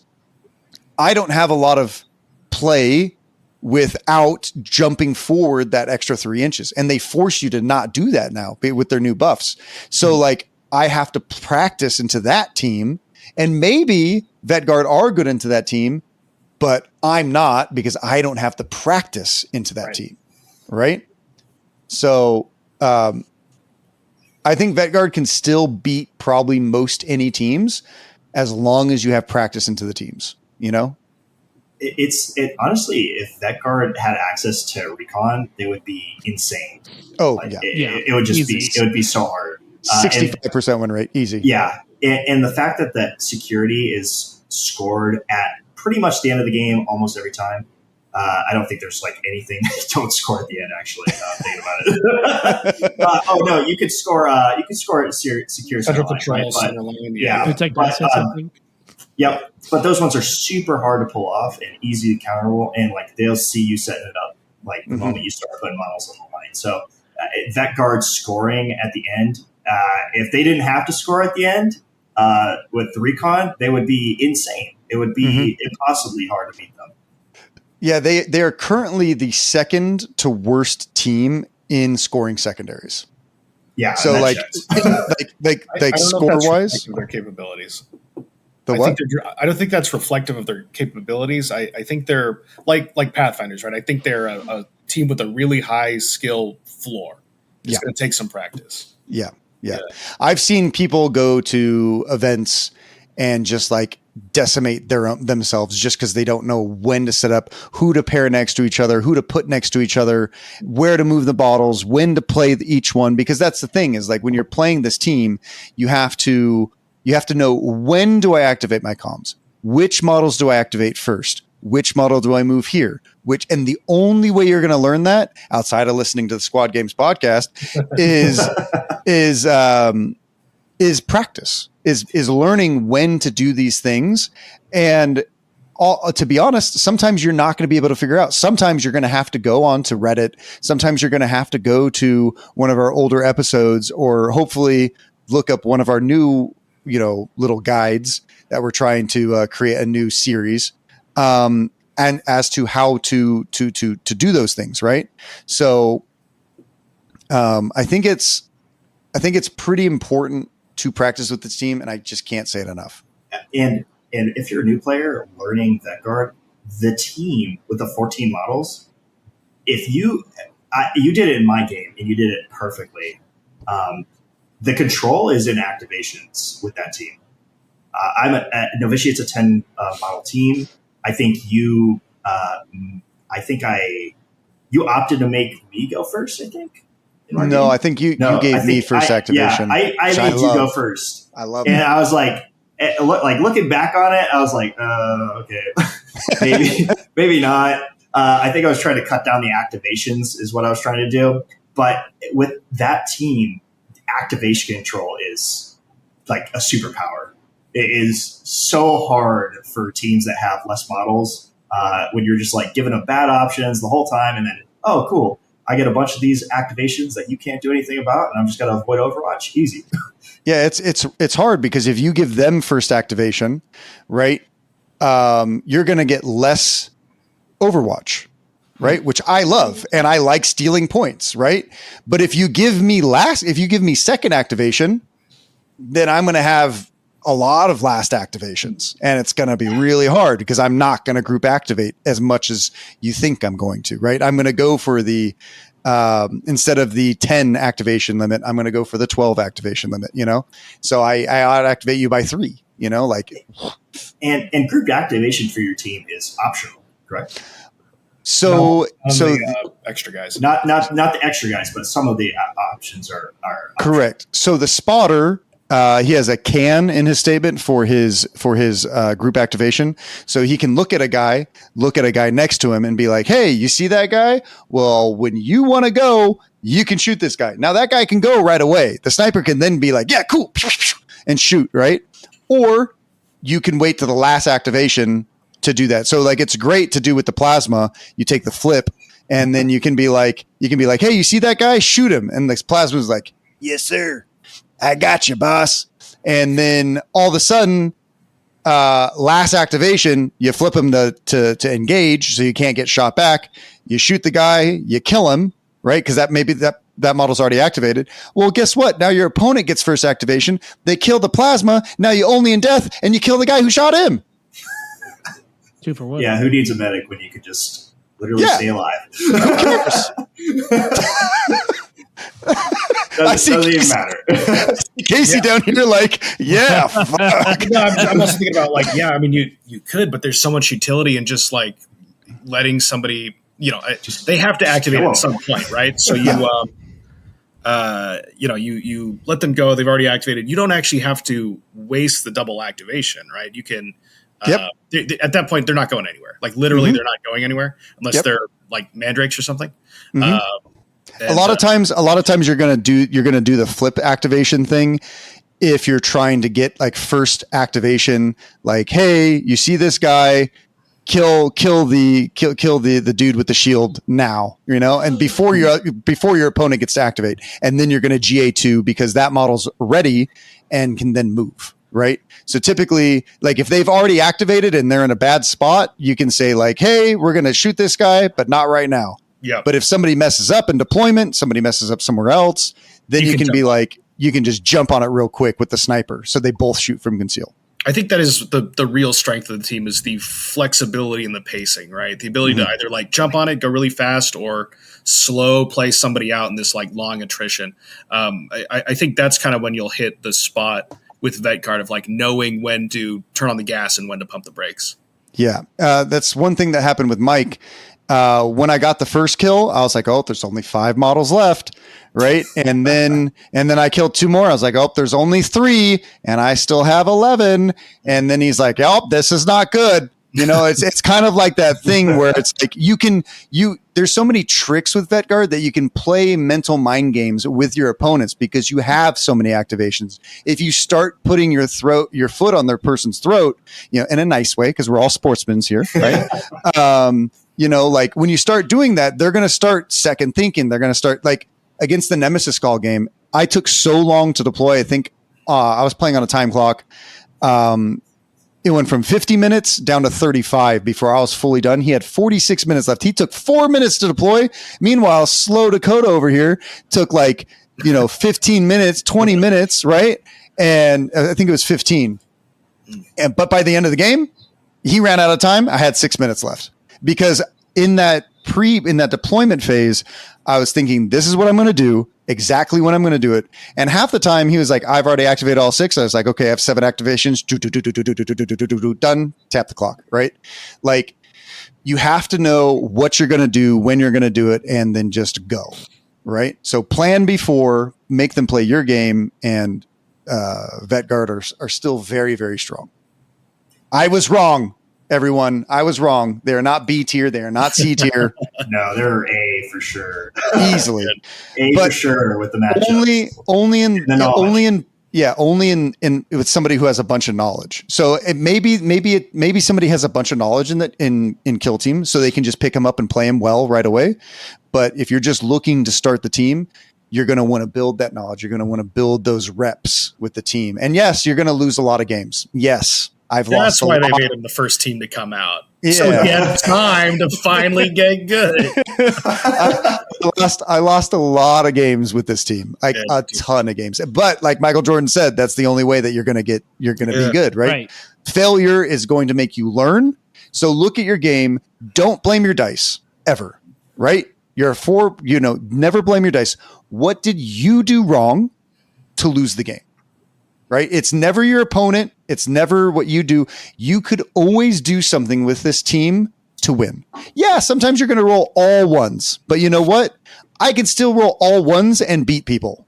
I don't have a lot of play without jumping forward that extra 3 inches. And they force you to not do that now with their new buffs. So like I have to practice into that team, and maybe Vetguard are good into that team, but I'm not because I don't have to practice into that team. Right. So, I think Vetguard can still beat probably most any teams as long as you have practice into the teams, It honestly, if Vetguard had access to recon, they would be insane. Oh, like, yeah. It would just it would be so hard. 65% win rate, easy. Yeah. And the fact that security is scored at pretty much the end of the game almost every time. I don't think there's like anything that don't score at the end. Actually, thinking about it. Oh no, you could score. You could score at secure Central Patrol, right? Center Line, yeah. Yep, but those ones are super hard to pull off and easy to counterroll, and like they'll see you setting it up like the moment you start putting models on the line. So Vetguard scoring at the end. If they didn't have to score at the end with the recon, they would be insane. It would be impossibly hard to beat them. Yeah, they are currently the second to worst team in scoring secondaries. Yeah, so like score wise, their capabilities. The what? I don't think that's reflective of their capabilities. I think they're like Pathfinders, right? I think they're a team with a really high skill floor. It's going to take some practice. Yeah. I've seen people go to events and just like decimate themselves just because they don't know when to set up, who to pair next to each other, who to put next to each other, where to move the bottles, when to play each one. Because that's the thing is like when you're playing this team, you have to know when do I activate my comms, which models do I activate first, which model do I move here, and the only way you're going to learn that outside of listening to the Squad Games podcast is practice. Is learning when to do these things. And to be honest, sometimes you're not going to be able to figure out. Sometimes you're going to have to go on to Reddit. Sometimes you're going to have to go to one of our older episodes or hopefully look up one of our new, little guides that we're trying to create a new series. And as to how to do those things. Right. So I think it's pretty important to practice with this team, and I just can't say it enough. And if you're a new player learning Vetguard, the team with the 14 models, if you did it in my game and you did it perfectly, the control is in activations with that team. I'm a Novitiate's a 10 model team. I think you opted to make me go first. I think. No, I think you gave me first activation. I made you go first. I love it. And it. I was like looking back on it, I was like, okay, maybe not. I think I was trying to cut down the activations is what I was trying to do. But with that team, activation control is like a superpower. It is so hard for teams that have less models when you're just like giving them bad options the whole time, and then, oh, cool, I get a bunch of these activations that you can't do anything about, and I'm just going to avoid Overwatch. Easy. Yeah, it's hard because if you give them first activation, right, you're going to get less Overwatch, right? Which I love, and I like stealing points, right? But if you give me second activation, then I'm going to have a lot of last activations, and it's going to be really hard because I'm not going to group activate as much as you think I'm going to, right? I'm going to go for the instead of the 10 activation limit, I'm going to go for the 12 activation limit, so I ought to activate you by 3, like, and group activation for your team is optional, correct? So the extra guys, not the extra guys, but some of the options are correct. So the spotter, he has a can in his statement for his group activation. So he can look at a guy next to him and be like, hey, you see that guy? Well, when you want to go, you can shoot this guy. Now that guy can go right away. The sniper can then be like, yeah, cool, and shoot, right? Or you can wait to the last activation to do that. So like, it's great to do with the plasma. You take the flip and then you can be like, hey, you see that guy? Shoot him. And the plasma is like, yes, sir. I got you, boss. And then all of a sudden, last activation, you flip him to engage, so you can't get shot back. You shoot the guy, you kill him, right? Because that model's already activated. Well, guess what? Now your opponent gets first activation. They kill the plasma. Now you only in death, and you kill the guy who shot him. 2 for 1. Yeah, who needs a medic when you could just literally stay alive? Who cares? Doesn't even matter. Casey down here, like, yeah, fuck. No, I'm also thinking about, like, yeah, I mean, you could, but there's so much utility in just like letting somebody, they have to activate at some point, right? So you let them go. They've already activated. You don't actually have to waste the double activation, right? You can. At that point, they're not going anywhere. Like literally, they're not going anywhere unless they're like mandrakes or something. A lot of times you're gonna do the flip activation thing if you're trying to get like first activation. Like, hey, you see this guy? Kill the dude with the shield now, and before your opponent gets to activate, and then you're gonna GA2 because that model's ready and can then move. Right. So typically, like if they've already activated and they're in a bad spot, you can say like, hey, we're going to shoot this guy, but not right now. Yeah. But if somebody messes up in deployment, somebody messes up somewhere else, then you can be like, you can just jump on it real quick with the sniper. So they both shoot from conceal. I think that is the real strength of the team is the flexibility and the pacing, right? The ability to either like jump on it, go really fast, or slow play somebody out in this like long attrition. I think that's kind of when you'll hit the spot with Vet Guard of like knowing when to turn on the gas and when to pump the brakes. Yeah. That's one thing that happened with Mike. When I got the first kill, I was like, oh, there's only 5 models left. Right. And then I killed 2 more. I was like, oh, there's only 3 and I still have 11. And then he's like, oh, this is not good. It's kind of like that thing where it's like there's so many tricks with Vet Guard that you can play mental mind games with your opponents because you have so many activations. If you start putting your foot on their person's throat, in a nice way, because we're all sportsmen here, right? Like when you start doing that, they're going to start second thinking. They're going to start like against the Nemesis Call game. I took so long to deploy. I think I was playing on a time clock. It went from 50 minutes down to 35 before I was fully done. He had 46 minutes left. He took 4 minutes to deploy. Meanwhile, slow Dakotah over here took 15 minutes, 20 minutes, right? And I think it was 15. But by the end of the game, he ran out of time. I had 6 minutes left because in that deployment phase, I was thinking, this is what I'm going to do, exactly when I'm going to do it. And half the time he was like, I've already activated all 6. I was like, okay, I have 7 activations. Done. Tap the clock, right? Like you have to know what you're going to do, when you're going to do it, and then just go, right? So plan before, make them play your game, and Vet Guard are still very, very strong. I was wrong. everyone. I was wrong. They are not B tier. They are not C tier. No, they're A for sure. Easily. A for sure with the matchup. Only in with somebody who has a bunch of knowledge. So maybe somebody has a bunch of knowledge in Kill Team, so they can just pick them up and play them well right away. But if you're just looking to start the team, you're going to want to build that knowledge. You're going to want to build those reps with the team. And yes, you're going to lose a lot of games. Yes, I've lost. That's why they made him the first team to come out. Yeah. So he had time to finally get good. I lost a lot of games with this team, like a ton of games. But like Michael Jordan said, that's the only way that you're going to be good, right? Failure is going to make you learn. So look at your game. Don't blame your dice ever, right? Never blame your dice. What did you do wrong to lose the game? Right? It's never your opponent. It's never what you do. You could always do something with this team to win. Yeah, sometimes you're going to roll all ones, but you know what? I can still roll all ones and beat people.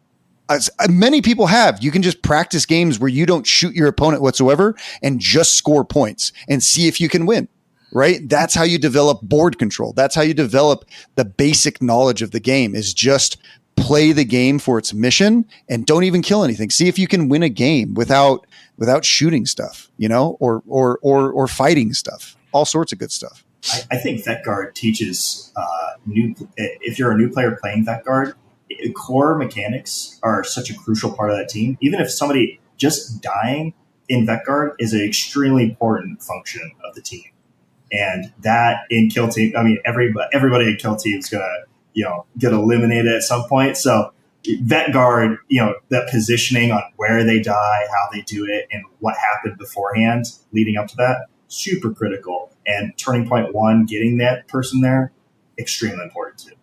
As many people have. You can just practice games where you don't shoot your opponent whatsoever and just score points and see if you can win. Right? That's how you develop board control. That's how you develop the basic knowledge of the game, is just play the game for its mission and don't even kill anything. See if you can win a game without shooting stuff, or fighting stuff, all sorts of good stuff. I think Vet Guard teaches if you're a new player playing Vet Guard, core mechanics are such a crucial part of that team. Even if somebody just dying in Vet Guard is an extremely important function of the team. And that in Kill Team, I mean, everybody in Kill Team is going to, get eliminated at some point. So Vet Guard, that positioning on where they die, how they do it, and what happened beforehand leading up to that, super critical. And turning point 1, getting that person there, extremely important too.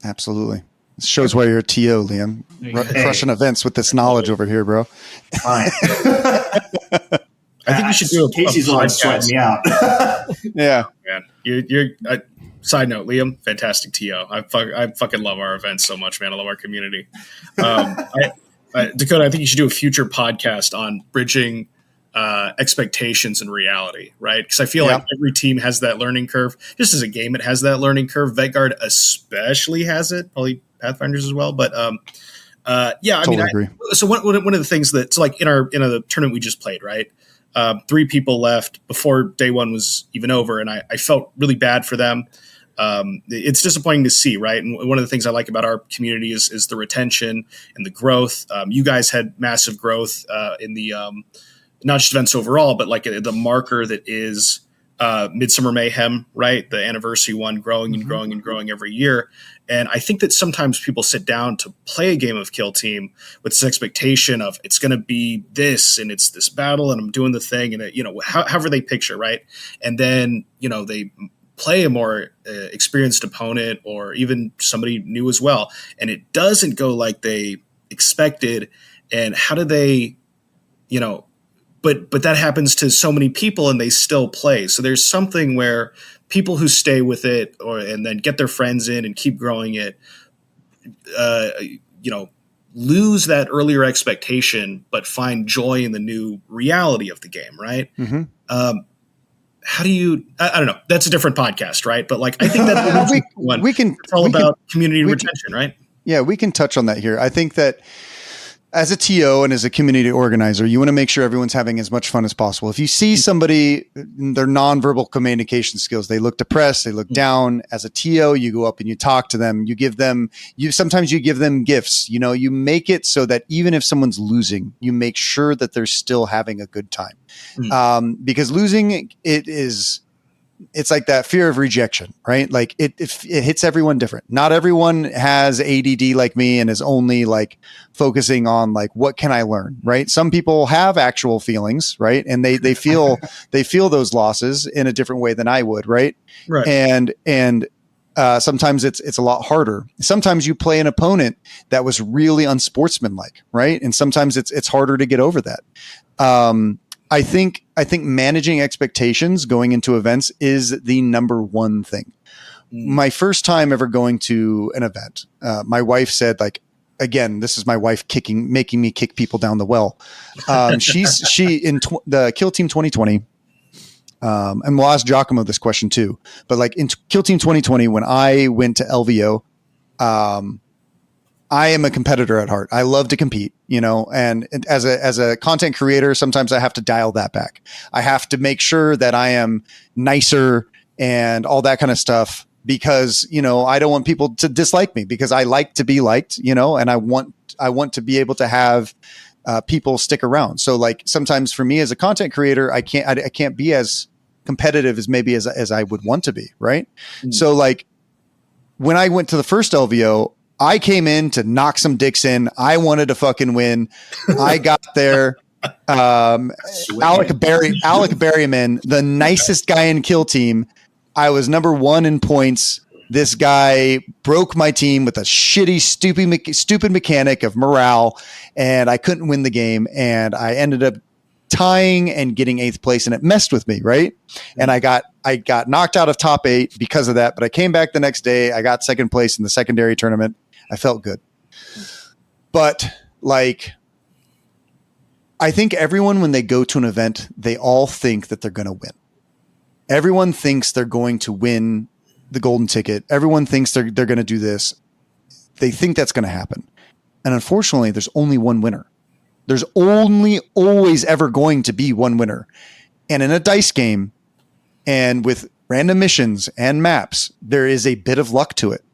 Absolutely. This shows why you're a TO, Liam. Crushing events with this knowledge over here, bro. Fine. I think you should do Casey's the one sweating me out. Yeah. Man, you're side note, Liam, fantastic TO. I fucking love our events so much, man. I love our community. Dakotah, I think you should do a future podcast on bridging expectations and reality, right? Because I feel like every team has that learning curve. Just as a game, it has that learning curve. Vanguard especially has it. Probably Pathfinders as well. But Totally agree. So one of the things that's like in the tournament we just played, right? 3 people left before day 1 was even over, and I felt really bad for them. It's disappointing to see, right? And one of the things I like about our community is the retention and the growth. You guys had massive growth in the not just events overall, but like the marker that is Midsummer Mayhem, right? The anniversary one growing and growing and growing every year. And I think that sometimes people sit down to play a game of Kill Team with this expectation of it's going to be this and it's this battle and I'm doing the thing and however they picture, right? And then they play a more experienced opponent or even somebody new as well, and it doesn't go like they expected. And how do they, But that happens to so many people and they still play. So there's something where people who stay with it and then get their friends in and keep growing it, lose that earlier expectation, but find joy in the new reality of the game. Right. Mm-hmm. How do you, I don't know. That's a different podcast, right? But like, I think that's it's all about community retention, right? Yeah, we can touch on that here. I think that as a TO and as a community organizer, you want to make sure everyone's having as much fun as possible. If you see somebody, their nonverbal communication skills, they look depressed, they look down. As a TO, you go up and you talk to them. Sometimes you give them gifts. You make it so that even if someone's losing, you make sure that they're still having a good time. Because losing, it's like that fear of rejection, right? Like it hits everyone different. Not everyone has ADD like me and is only like focusing on like, what can I learn? Right. Some people have actual feelings, right? And they feel, they feel those losses in a different way than I would. Right. Right. And sometimes it's a lot harder. Sometimes you play an opponent that was really unsportsmanlike. Right. And sometimes it's harder to get over that. I think managing expectations going into events is the number one thing. My first time ever going to an event, my wife said, like, again, this is my wife making me kick people down the well. The Kill Team 2020, and we'll ask Giacomo this question too, but like in Kill Team 2020, when I went to LVO, I am a competitor at heart. I love to compete, and as a content creator, sometimes I have to dial that back. I have to make sure that I am nicer and all that kind of stuff because, I don't want people to dislike me because I like to be liked, and I want to be able to have people stick around. So like sometimes for me as a content creator, I can't be as competitive as maybe as I would want to be. Right. Mm. So like when I went to the first LVO, I came in to knock some dicks in. I wanted to fucking win. I got there. Alec Berryman, the nicest guy in Kill Team. I was number 1 in points. This guy broke my team with a shitty, stupid mechanic of morale, and I couldn't win the game. And I ended up tying and getting 8th place, and it messed with me, right? And I got knocked out of top 8 because of that. But I came back the next day. I got 2nd place in the secondary tournament. I felt good. But like, I think everyone, when they go to an event, they all think that they're going to win. Everyone thinks they're going to win the golden ticket. Everyone thinks they're going to do this. They think that's going to happen. And unfortunately, there's only one winner. There's always ever going to be one winner. And in a dice game and with random missions and maps, there is a bit of luck to it.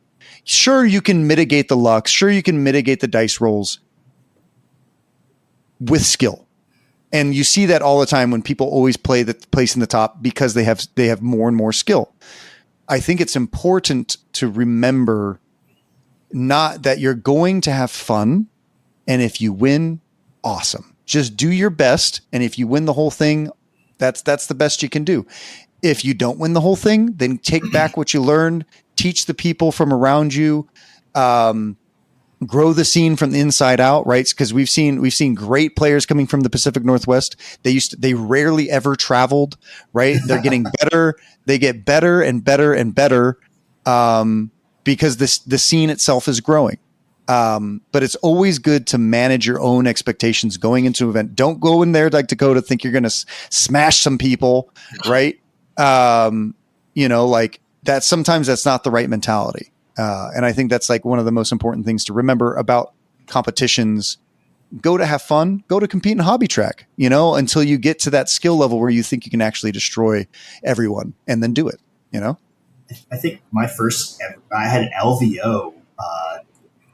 Sure, you can mitigate the luck. Sure, you can mitigate the dice rolls with skill. And you see that all the time when people always play the place in the top because they have more and more skill. I think it's important to remember not that you're going to have fun. And if you win, awesome. Just do your best. And if you win the whole thing, that's the best you can do. If you don't win the whole thing, then take back what you learned, teach the people from around you, grow the scene from the inside out, right? Because we've seen great players coming from the Pacific Northwest. They rarely ever traveled, right? They're getting better. They get better and better and better because the scene itself is growing. But it's always good to manage your own expectations going into an event. Don't go in there like Dakotah, think you're going to smash some people, right? Like that. Sometimes that's not the right mentality. And I think that's like one of the most important things to remember about competitions. Go to have fun, go to compete in hobby track, until you get to that skill level where you think you can actually destroy everyone and then do it, I think my first, I had LVO,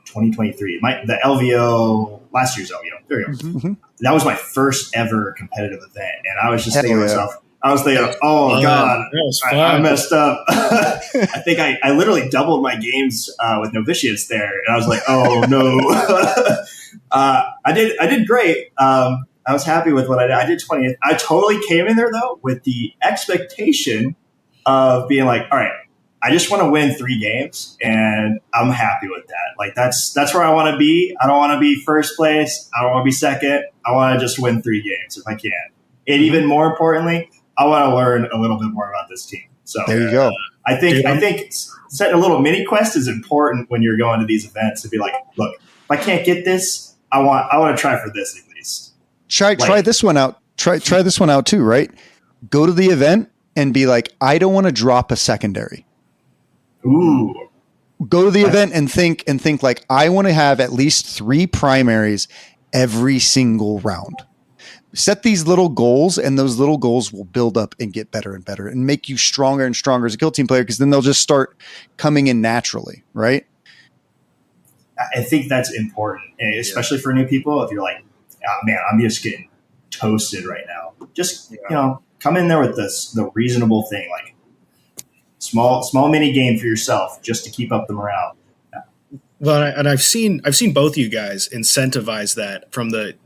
2023, the LVO, last year's LVO. There you go. Mm-hmm. That was my first ever competitive event. And I was just thinking to myself, oh God, I messed up. I think I literally doubled my games with novitiates there, and I was like, oh no. I did great. I was happy with what I did. I did 20th. I totally came in there though with the expectation of being like, all right, I just want to win 3 games, and I'm happy with that. Like that's where I want to be. I don't want to be first place. I don't want to be second. I want to just win 3 games if I can. And even more importantly, I want to learn a little bit more about this team. So there you go. I think setting a little mini quest is important when you're going to these events to be like, look, if I can't get this, I want to try for this at least. Try this one out. Try this one out too, right? Go to the event and be like, I don't want to drop a secondary. Ooh. Go to the event and think like, I want to have at least 3 primaries every single round. Set these little goals, and those little goals will build up and get better and better and make you stronger and stronger as a Kill Team player, because then they'll just start coming in naturally, right? I think that's important, especially for new people. If you're like, oh, man, I'm just getting toasted right now. Just, come in there with the reasonable thing, like small mini game for yourself just to keep up the morale. Well, and I've seen both of you guys incentivize that from the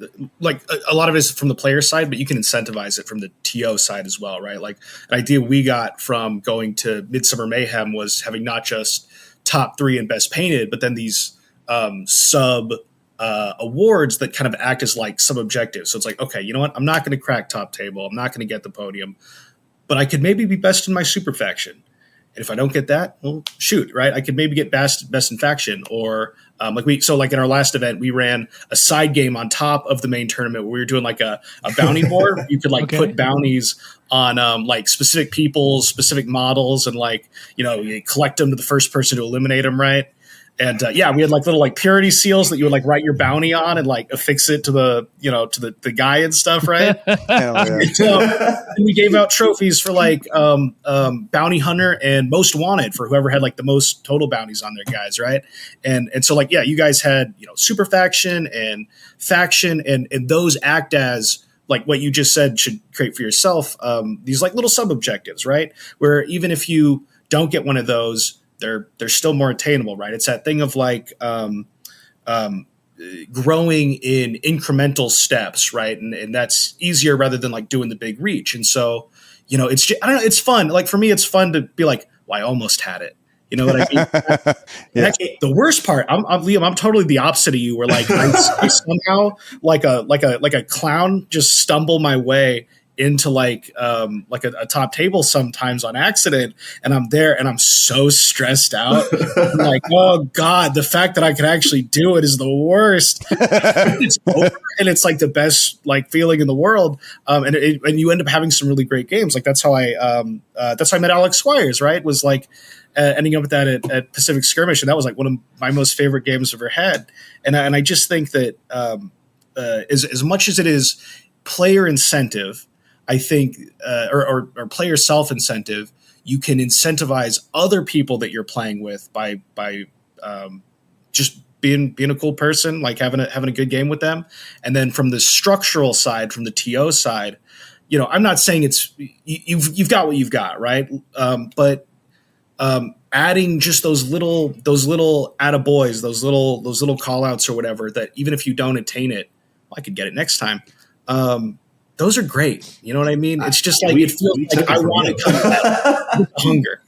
a lot of it is from the player side, but you can incentivize it from the TO side as well, right? Like an idea we got from going to Midsummer Mayhem was having not just top 3 and best painted, but then these sub awards that kind of act as like sub objectives. So it's like, okay, you know what? I'm not going to crack top table. I'm not going to get the podium, but I could maybe be best in my super faction. And if I don't get that, well, shoot, right? I could maybe get best in faction, or like in our last event, we ran a side game on top of the main tournament where we were doing like a bounty board. You could like put bounties on like specific people, specific models, and like, you collect them to the first person to eliminate them, right? And we had like little like purity seals that you would like write your bounty on and like affix it to the the guy and stuff, right? So we gave out trophies for like bounty hunter and most wanted for whoever had like the most total bounties on their guys, right? And so like you guys had super faction, and those act as like what you just said should create for yourself these like little sub objectives, right? Where even if you don't get one of those, they're still more attainable, right? It's that thing of like growing in incremental steps, right? And that's easier rather than like doing the big reach. And so, it's just, I don't know, it's fun. Like for me, it's fun to be like, well, I almost had it. You know what I mean? The worst part, I'm Liam. I'm totally the opposite of you. Where like I somehow like a clown just stumble my way into like a top table sometimes on accident, and I'm there and I'm so stressed out. I'm like, oh God, the fact that I can actually do it is the worst. It's over, and it's like the best like feeling in the world. And you end up having some really great games. Like that's how I met Alex Squires, right? Was like ending up with that at Pacific Skirmish, and that was like one of my most favorite games I've ever had. And I just think that as much as it is player incentive, I think, or player self-incentive, you can incentivize other people that you're playing with by just being a cool person, like having a good game with them. And then from the structural side, from the TO side, I'm not saying it's you've got what you've got, right? But adding just those little attaboys, those little call outs or whatever, that even if you don't attain it, well, I could get it next time. Those are great. You know what I mean? It's just like it feels like I want to come back with hunger.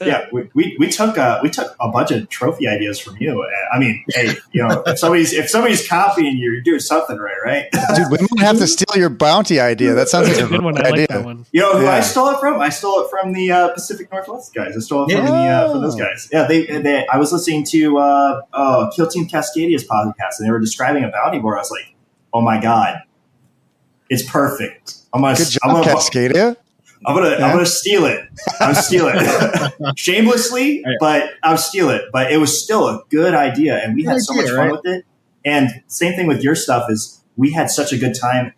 Yeah, we took a bunch of trophy ideas from you. I mean, hey, if somebody's copying you, you're doing something right? Dude, we might have to steal your bounty idea. That sounds like a good one. I like that one. You know who I stole it from? I stole it from the Pacific Northwest guys. I stole it from those guys. Yeah, they I was listening to Kill Team Cascadia's podcast, and they were describing a bounty board. I was like, oh my God. It's perfect. Good job, Cascadia. I'm gonna steal it. I'm stealing it shamelessly, but I'll steal it. But it was still a good idea, and we had so much fun with it. And same thing with your stuff is we had such a good time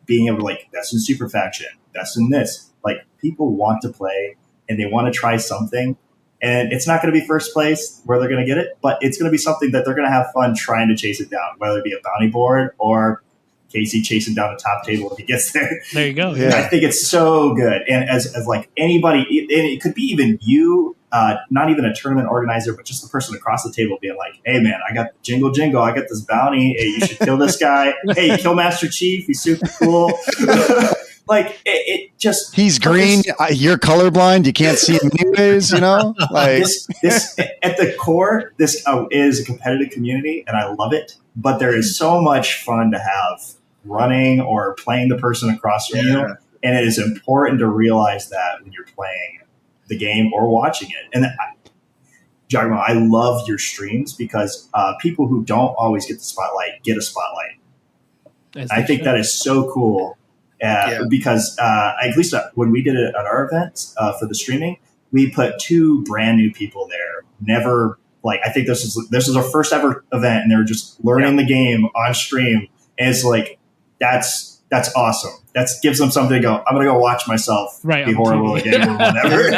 being able to like that's in Super Faction, that's in this. Like people want to play and they want to try something, and it's not going to be first place where they're going to get it, but it's going to be something that they're going to have fun trying to chase it down, whether it be a bounty board or Casey chasing down a top table if he gets there. There you go. Yeah. I think it's so good. And as like anybody, and it could be even you, not even a tournament organizer, but just the person across the table being like, hey man, I got jingle, I got this bounty. Hey, you should kill this guy. Hey, kill Master Chief. He's super cool. Like it just, he's green. You're colorblind. You can't see him anyways, like this at the core, this is a competitive community and I love it, but there is so much fun to have running or playing the person across from you. And it is important to realize that when you're playing the game or watching it. And Giacomo, I love your streams because people who don't always get the spotlight get a spotlight. I think that is so cool because at least when we did it at our event for the streaming, we put 2 brand new people there. Never like, I think this is our first ever event and they were just learning the game on stream. And it's like, that's awesome. That gives them something to go, I'm going to go watch myself be horrible again or whatever.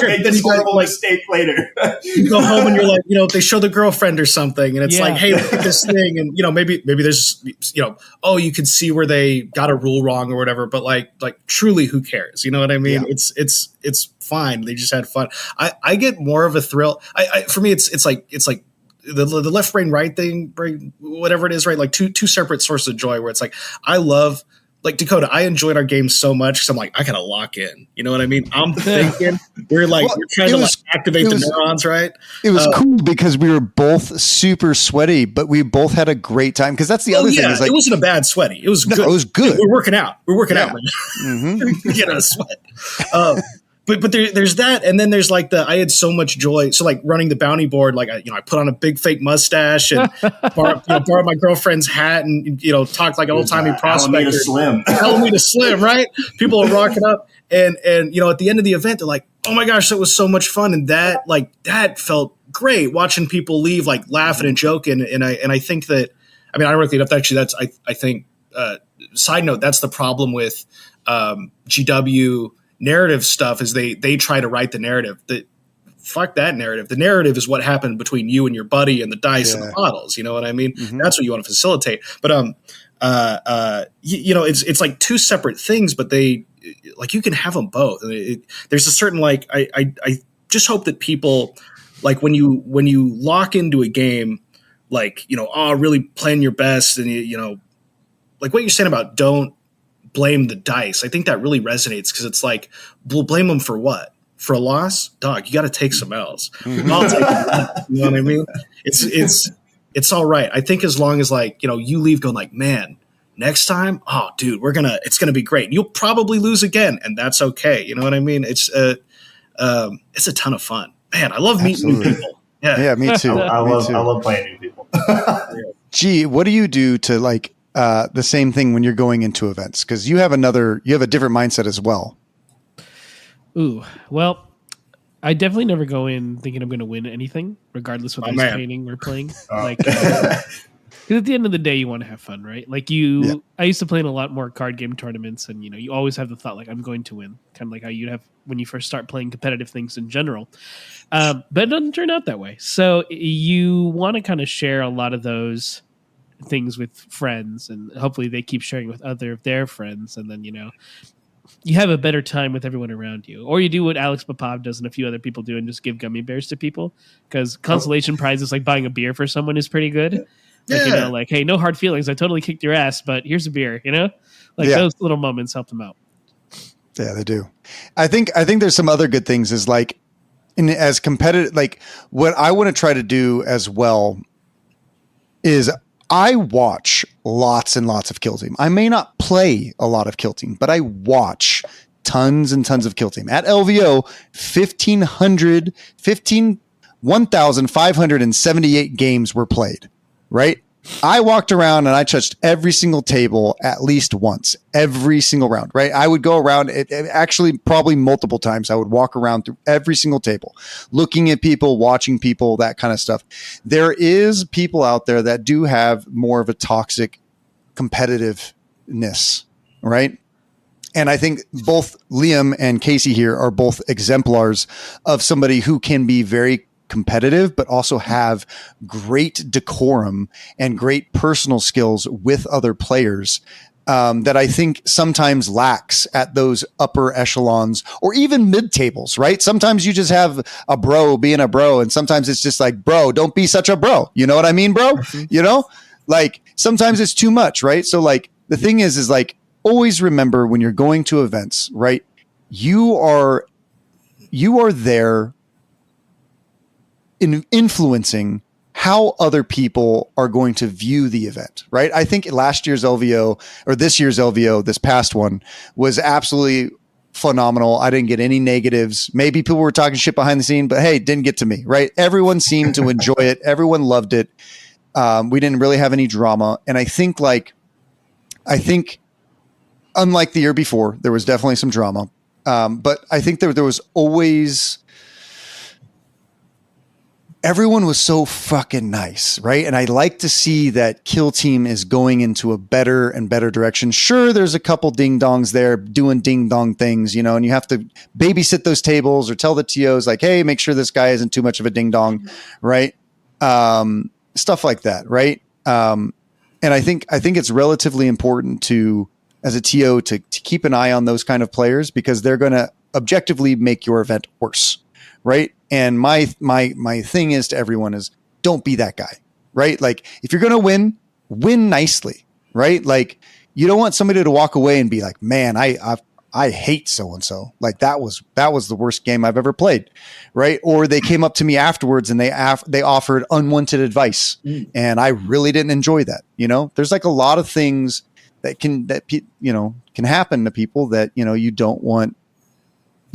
Make this horrible mistake later. You go home and you're like, they show the girlfriend or something. And it's like, hey, look at this thing. And, maybe there's, you can see where they got a rule wrong or whatever. But like truly, who cares? You know what I mean? Yeah. It's fine. They just had fun. I get more of a thrill. For me, it's like the left brain, right thing, brain, whatever it is, right? Like two separate sources of joy where it's like, I love, like Dakotah, I enjoyed our game so much because I'm like, I gotta lock in. You know what I mean? I'm thinking we're trying to activate the neurons, right? It was cool because we were both super sweaty, but we both had a great time. Because that's the other thing. Is like, it wasn't a bad sweaty. It was good. It was good. We're working out. Man. Mm-hmm. Get out of sweat. but there's that, and then there's like I had so much joy. So like running the bounty board, like I put on a big fake mustache and borrowed my girlfriend's hat, and talked like an old timey prospector. Alameda Slim, Alameda Slim, right? People are rocking up, and at the end of the event, they're like, "Oh my gosh, that was so much fun," and that felt great watching people leave like laughing and joking, and I think that, I mean, ironically enough, actually, that's I think. Side note, that's the problem with GW narrative stuff is they try to write the narrative. Fuck that narrative. The narrative is what happened between you and your buddy and the dice and the bottles. You know what I mean? Mm-hmm. That's what you want to facilitate. But it's like two separate things, but they like you can have them both. There's a certain I just hope that people like when you lock into a game, really playing your best and like what you're saying about don't blame the dice. I think that really resonates because it's like, we'll blame them for what? For a loss? Dog, you got to take some L's. Mm-hmm. I'll take it. You know what I mean? It's all right. I think as long as you leave going like, man, next time, oh dude, it's gonna be great. You'll probably lose again, and that's okay. You know what I mean? It's a ton of fun. Man, I love meeting new people. Yeah, me too. I love playing new people. Gee, what do you do to the same thing when you're going into events? Because you have a different mindset as well. Ooh, well, I definitely never go in thinking I'm going to win anything, regardless what painting we're playing. Because at the end of the day, you want to have fun, right? I used to play in a lot more card game tournaments, and you always have the thought like I'm going to win, kind of like how you'd have when you first start playing competitive things in general. But it doesn't turn out that way. So you want to kind of share a lot of those things with friends, and hopefully they keep sharing with other of their friends, and then you have a better time with everyone around you. Or you do what Alex Popov does and a few other people do and just give gummy bears to people, because consolation prizes like buying a beer for someone is pretty good. Hey, no hard feelings, I totally kicked your ass, but here's a beer. Those little moments help them out. Yeah, they do. I think there's some other good things is as competitive, what I want to try to do as well is I watch lots and lots of Kill Team. I may not play a lot of Kill Team, but I watch tons and tons of Kill Team. At LVO, 1,578 games were played, right? I walked around and I touched every single table at least once, every single round, right? I would go around it actually probably multiple times. I would walk around through every single table, looking at people, watching people, that kind of stuff. There is people out there that do have more of a toxic competitiveness, right? And I think both Liam and Casey here are both exemplars of somebody who can be very competitive, but also have great decorum and great personal skills with other players that I think sometimes lacks at those upper echelons or even mid tables, right? Sometimes you just have a bro being a bro, and sometimes it's just like, bro, don't be such a bro. You know what I mean, bro? Mm-hmm. Sometimes it's too much, right? So the thing is always remember when you're going to events, right? You are there in influencing how other people are going to view the event, right? I think last year's LVO or this year's LVO, this past one, was absolutely phenomenal. I didn't get any negatives. Maybe people were talking shit behind the scene, but hey, it didn't get to me, right? Everyone seemed to enjoy it. Everyone loved it. We didn't really have any drama. And I think unlike the year before, there was definitely some drama. But I think there was always... Everyone was so fucking nice, right? And I like to see that Kill Team is going into a better and better direction. Sure, there's a couple ding-dongs there doing ding-dong things, and you have to babysit those tables or tell the TOs hey, make sure this guy isn't too much of a ding-dong, right? Stuff like that, right? And I think it's relatively important to, as a TO, to keep an eye on those kind of players, because they're going to objectively make your event worse, right? And my thing is to everyone is don't be that guy, right? If you're going to win nicely, right? You don't want somebody to walk away and be like, man, I hate so-and-so. That was the worst game I've ever played. Right. Or they came up to me afterwards and they offered unwanted advice and I really didn't enjoy that. There's a lot of things that can happen to people that, you don't want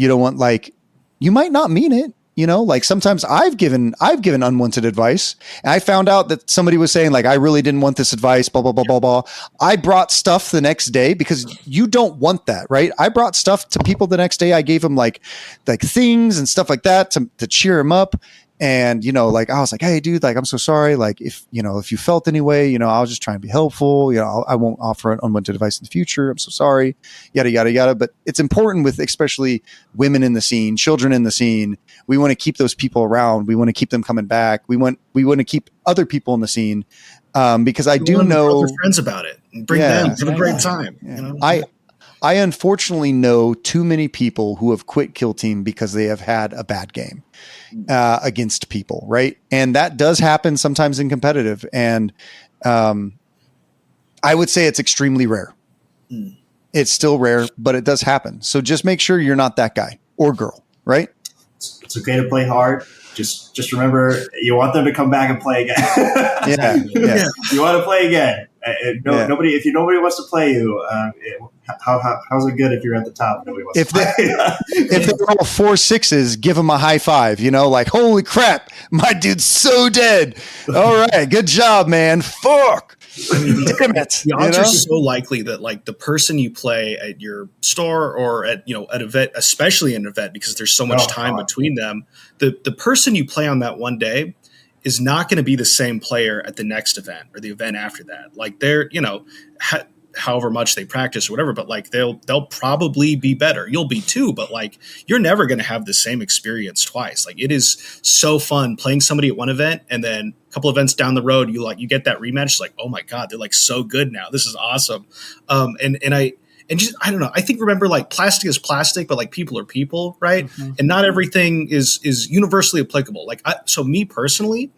You don't want like, you might not mean it. You know, like sometimes I've given unwanted advice, and I found out that somebody was saying like, I really didn't want this advice, blah, blah, blah, blah, blah. I brought stuff the next day because you don't want that, right? I brought stuff to people the next day. I gave them like things and stuff like that to cheer them up. And, you know, like, I was like, hey dude, like, I'm so sorry. Like if you felt any way, you know, I was just trying to be helpful. You know, I won't offer unwanted advice in the future. I'm so sorry. Yada, yada, yada. But it's important with especially women in the scene, children in the scene. We want to keep those people around. We want to keep them coming back. We want to keep other people in the scene. Because I do know tell friends about it and bring them to a great time. Yeah. You know? I unfortunately know too many people who have quit Kill Team because they have had a bad game against people, right? And that does happen sometimes in competitive. And I would say it's extremely rare. It's still rare, but it does happen. So just make sure you're not that guy or girl, right? It's okay to play hard. Just remember, you want them to come back and play again. Yeah. You want to play again. Nobody. If nobody wants to play you, how's it good if you're at the top? Nobody wants to play. If they roll 4 6s, give them a high five. You know, like holy crap, my dude's so dead. All right, good job, man. Fuck. Damn it. The odds are so likely that like the person you play at your store or at event, especially an event, because there's so much time between them, the person you play on that one day is not going to be the same player at the next event or the event after that. Like they're, however much they practice or whatever, but like they'll probably be better. You'll be too, but like you're never going to have the same experience twice. Like it is so fun playing somebody at one event and then a couple events down the road, you get that rematch. Like, oh my God, they're like so good now. This is awesome. I don't know. I think remember like plastic is plastic, but like people are people, right? Mm-hmm. And not everything is universally applicable. Like, so me personally,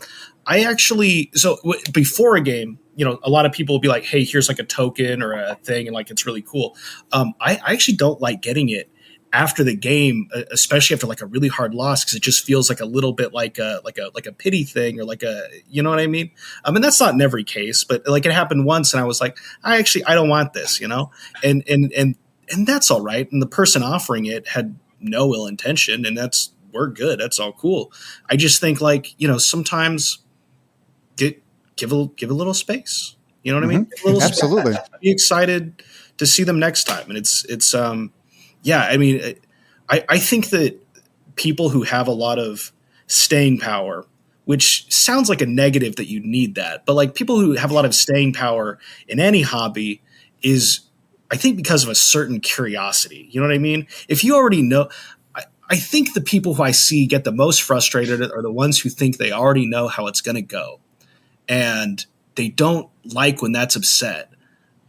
before a game, a lot of people will be like, hey, here's like a token or a thing. And like, it's really cool. I actually don't like getting it after the game, especially after like a really hard loss. Cause it just feels like a little bit like a pity thing or like you know what I mean? And that's not in every case, but like it happened once and I was like, I don't want this, and that's all right. And the person offering it had no ill intention and we're good. That's all cool. I just think like, sometimes give a little space. You know what I mean? Give a little Absolutely. Space. Be excited to see them next time. And it's yeah, I mean, I think that people who have a lot of staying power, which sounds like a negative that you need that, but like people who have a lot of staying power in any hobby is, I think, because of a certain curiosity. You know what I mean? If you already know, I think the people who I see get the most frustrated are the ones who think they already know how it's going to go. And they don't like when that's upset.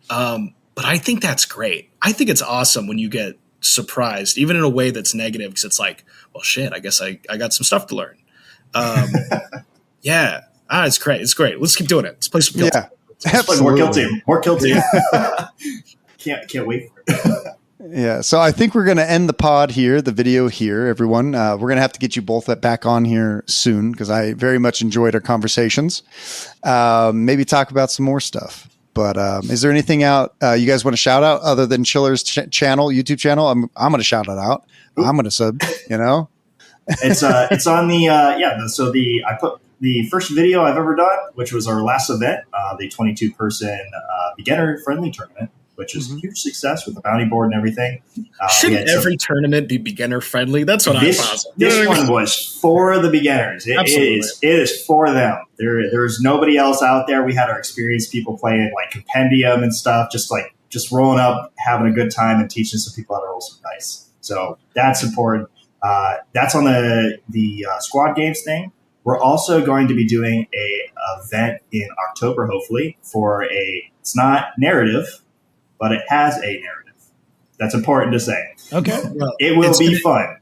But I think that's great. I think it's awesome when you get surprised, even in a way that's negative, because it's like, well, shit, I guess I got some stuff to learn. Yeah. It's great. It's great. Let's keep doing it. Let's play some Kill Team. Absolutely. More Kill Team. Can't wait for it. Yeah. So I think we're going to end the pod here, the video here, everyone. We're going to have to get you both back on here soon because I very much enjoyed our conversations. Maybe talk about some more stuff. But is there anything out you guys want to shout out other than Chiller's channel, YouTube channel? I'm going to shout it out. I'm going to sub, It's on the I put the first video I've ever done, which was our last event, the 22-person beginner friendly tournament, which is a huge success with the bounty board and everything. Shouldn't every tournament be beginner friendly? That's what I'm positive. This one was for the beginners. It is for them. There's nobody else out there. We had our experienced people playing like Compendium and stuff, just rolling up, having a good time and teaching some people how to roll some dice. So that's important. That's on the squad games thing. We're also going to be doing a event in October, hopefully, for it's not narrative, but it has a narrative. That's important to say. Okay. Well, it will be fun.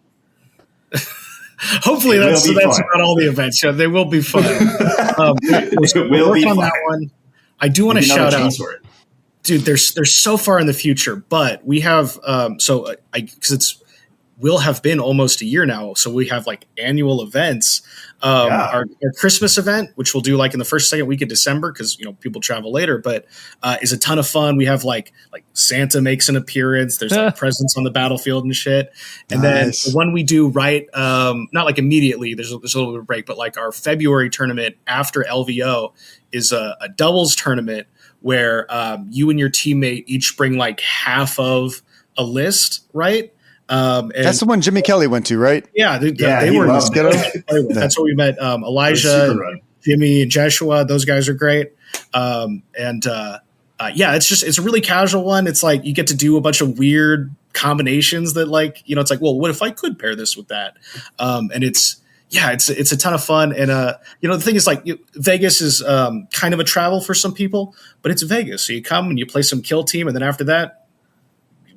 Hopefully that's not all the events. Yeah, they will be fun. It will be fun. That one. I do want to shout out. Dude, they're so far in the future, but we have because will have been almost a year now. So we have like annual events. Our Christmas event, which we'll do like in the first, second week of December, because people travel later, but is a ton of fun. We have like Santa makes an appearance. There's like presents on the battlefield and shit. And then the one we do not like immediately. There's a little bit of a break, but like our February tournament after LVO is a doubles tournament where you and your teammate each bring like half of a list, right? And that's the one Jimmy Kelly went to, right? Yeah, they were. That's where we met Elijah, Jimmy, and Joshua. Those guys are great. It's a really casual one. It's like you get to do a bunch of weird combinations that it's like, well, what if I could pair this with that? And it's a ton of fun. And the thing is, like, Vegas is kind of a travel for some people, but it's Vegas. So you come and you play some kill team, and then after that,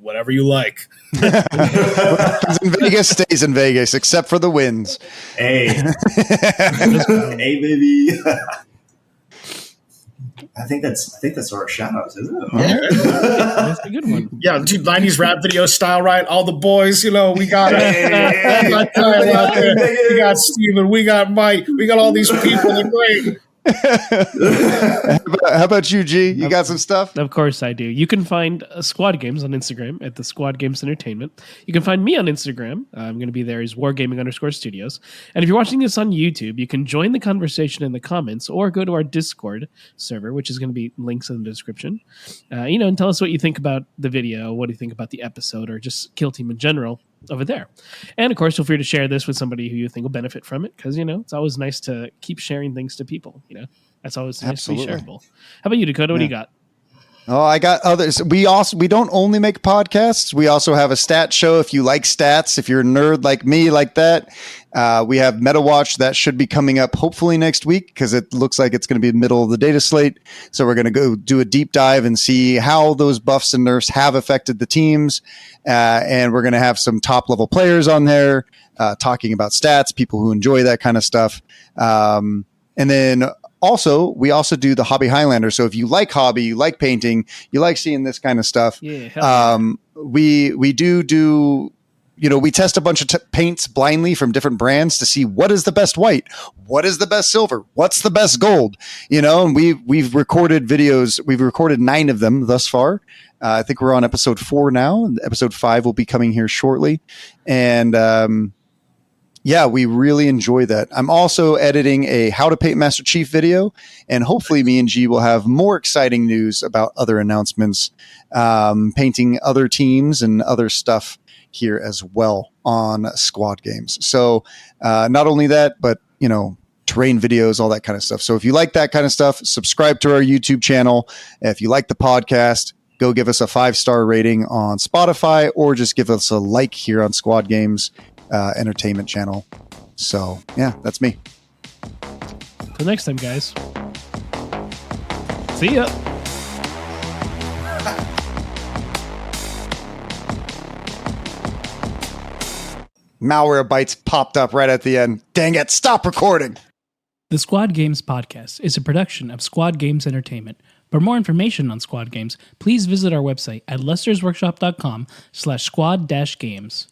whatever you like. What happens in Vegas stays in Vegas, except for the wins. Hey, hey, baby. I think that's our shout outs, isn't it? Yeah, that's a good one. Yeah, the 90s rap video style, right? All the boys, we got we got Kyle out there, we got Steven, we got Mike, we got all these people. They're great. How about you, G? You got some stuff? Of course I do. You can find Squad Games on Instagram at the Squad Games Entertainment. You can find me on Instagram. I'm going to be there as wargaming_studios. And if you're watching this on YouTube, you can join the conversation in the comments or go to our Discord server, which is going to be links in the description. And tell us what you think about the video, what do you think about the episode, or just Kill Team in general over there. And of course, feel free to share this with somebody who you think will benefit from it, because it's always nice to keep sharing things to people. That's always nice to be shareable. How about you, Dakotah? What do you got? Oh, I got others. We don't only make podcasts. We also have a stat show. If you like stats, if you're a nerd like me, like that, we have Meta Watch that should be coming up hopefully next week, because it looks like it's going to be the middle of the data slate. So we're going to go do a deep dive and see how those buffs and nerfs have affected the teams. And we're going to have some top level players on there talking about stats, people who enjoy that kind of stuff. And then we also do the Hobby Highlander. So if you like hobby, you like painting, you like seeing this kind of stuff, we do we test a bunch of paints blindly from different brands to see what is the best white, what is the best silver, what's the best gold, and we've recorded videos. We've recorded 9 of them thus far. I think we're on episode 4 now. Episode 5 will be coming here shortly. And, we really enjoy that. I'm also editing a How to Paint Master Chief video, and hopefully me and G will have more exciting news about other announcements, painting other teams and other stuff here as well on Squad Games. So not only that, but, terrain videos, all that kind of stuff. So if you like that kind of stuff, subscribe to our YouTube channel. If you like the podcast, go give us a 5-star rating on Spotify, or just give us a like here on Squad Games Entertainment channel. So that's me. Till next time, guys. See ya. Malwarebytes popped up right at the end. Dang it, stop recording. The Squad Games podcast is a production of Squad Games Entertainment. For more information on Squad Games, please visit our website at lestersworkshop.com/squad-games.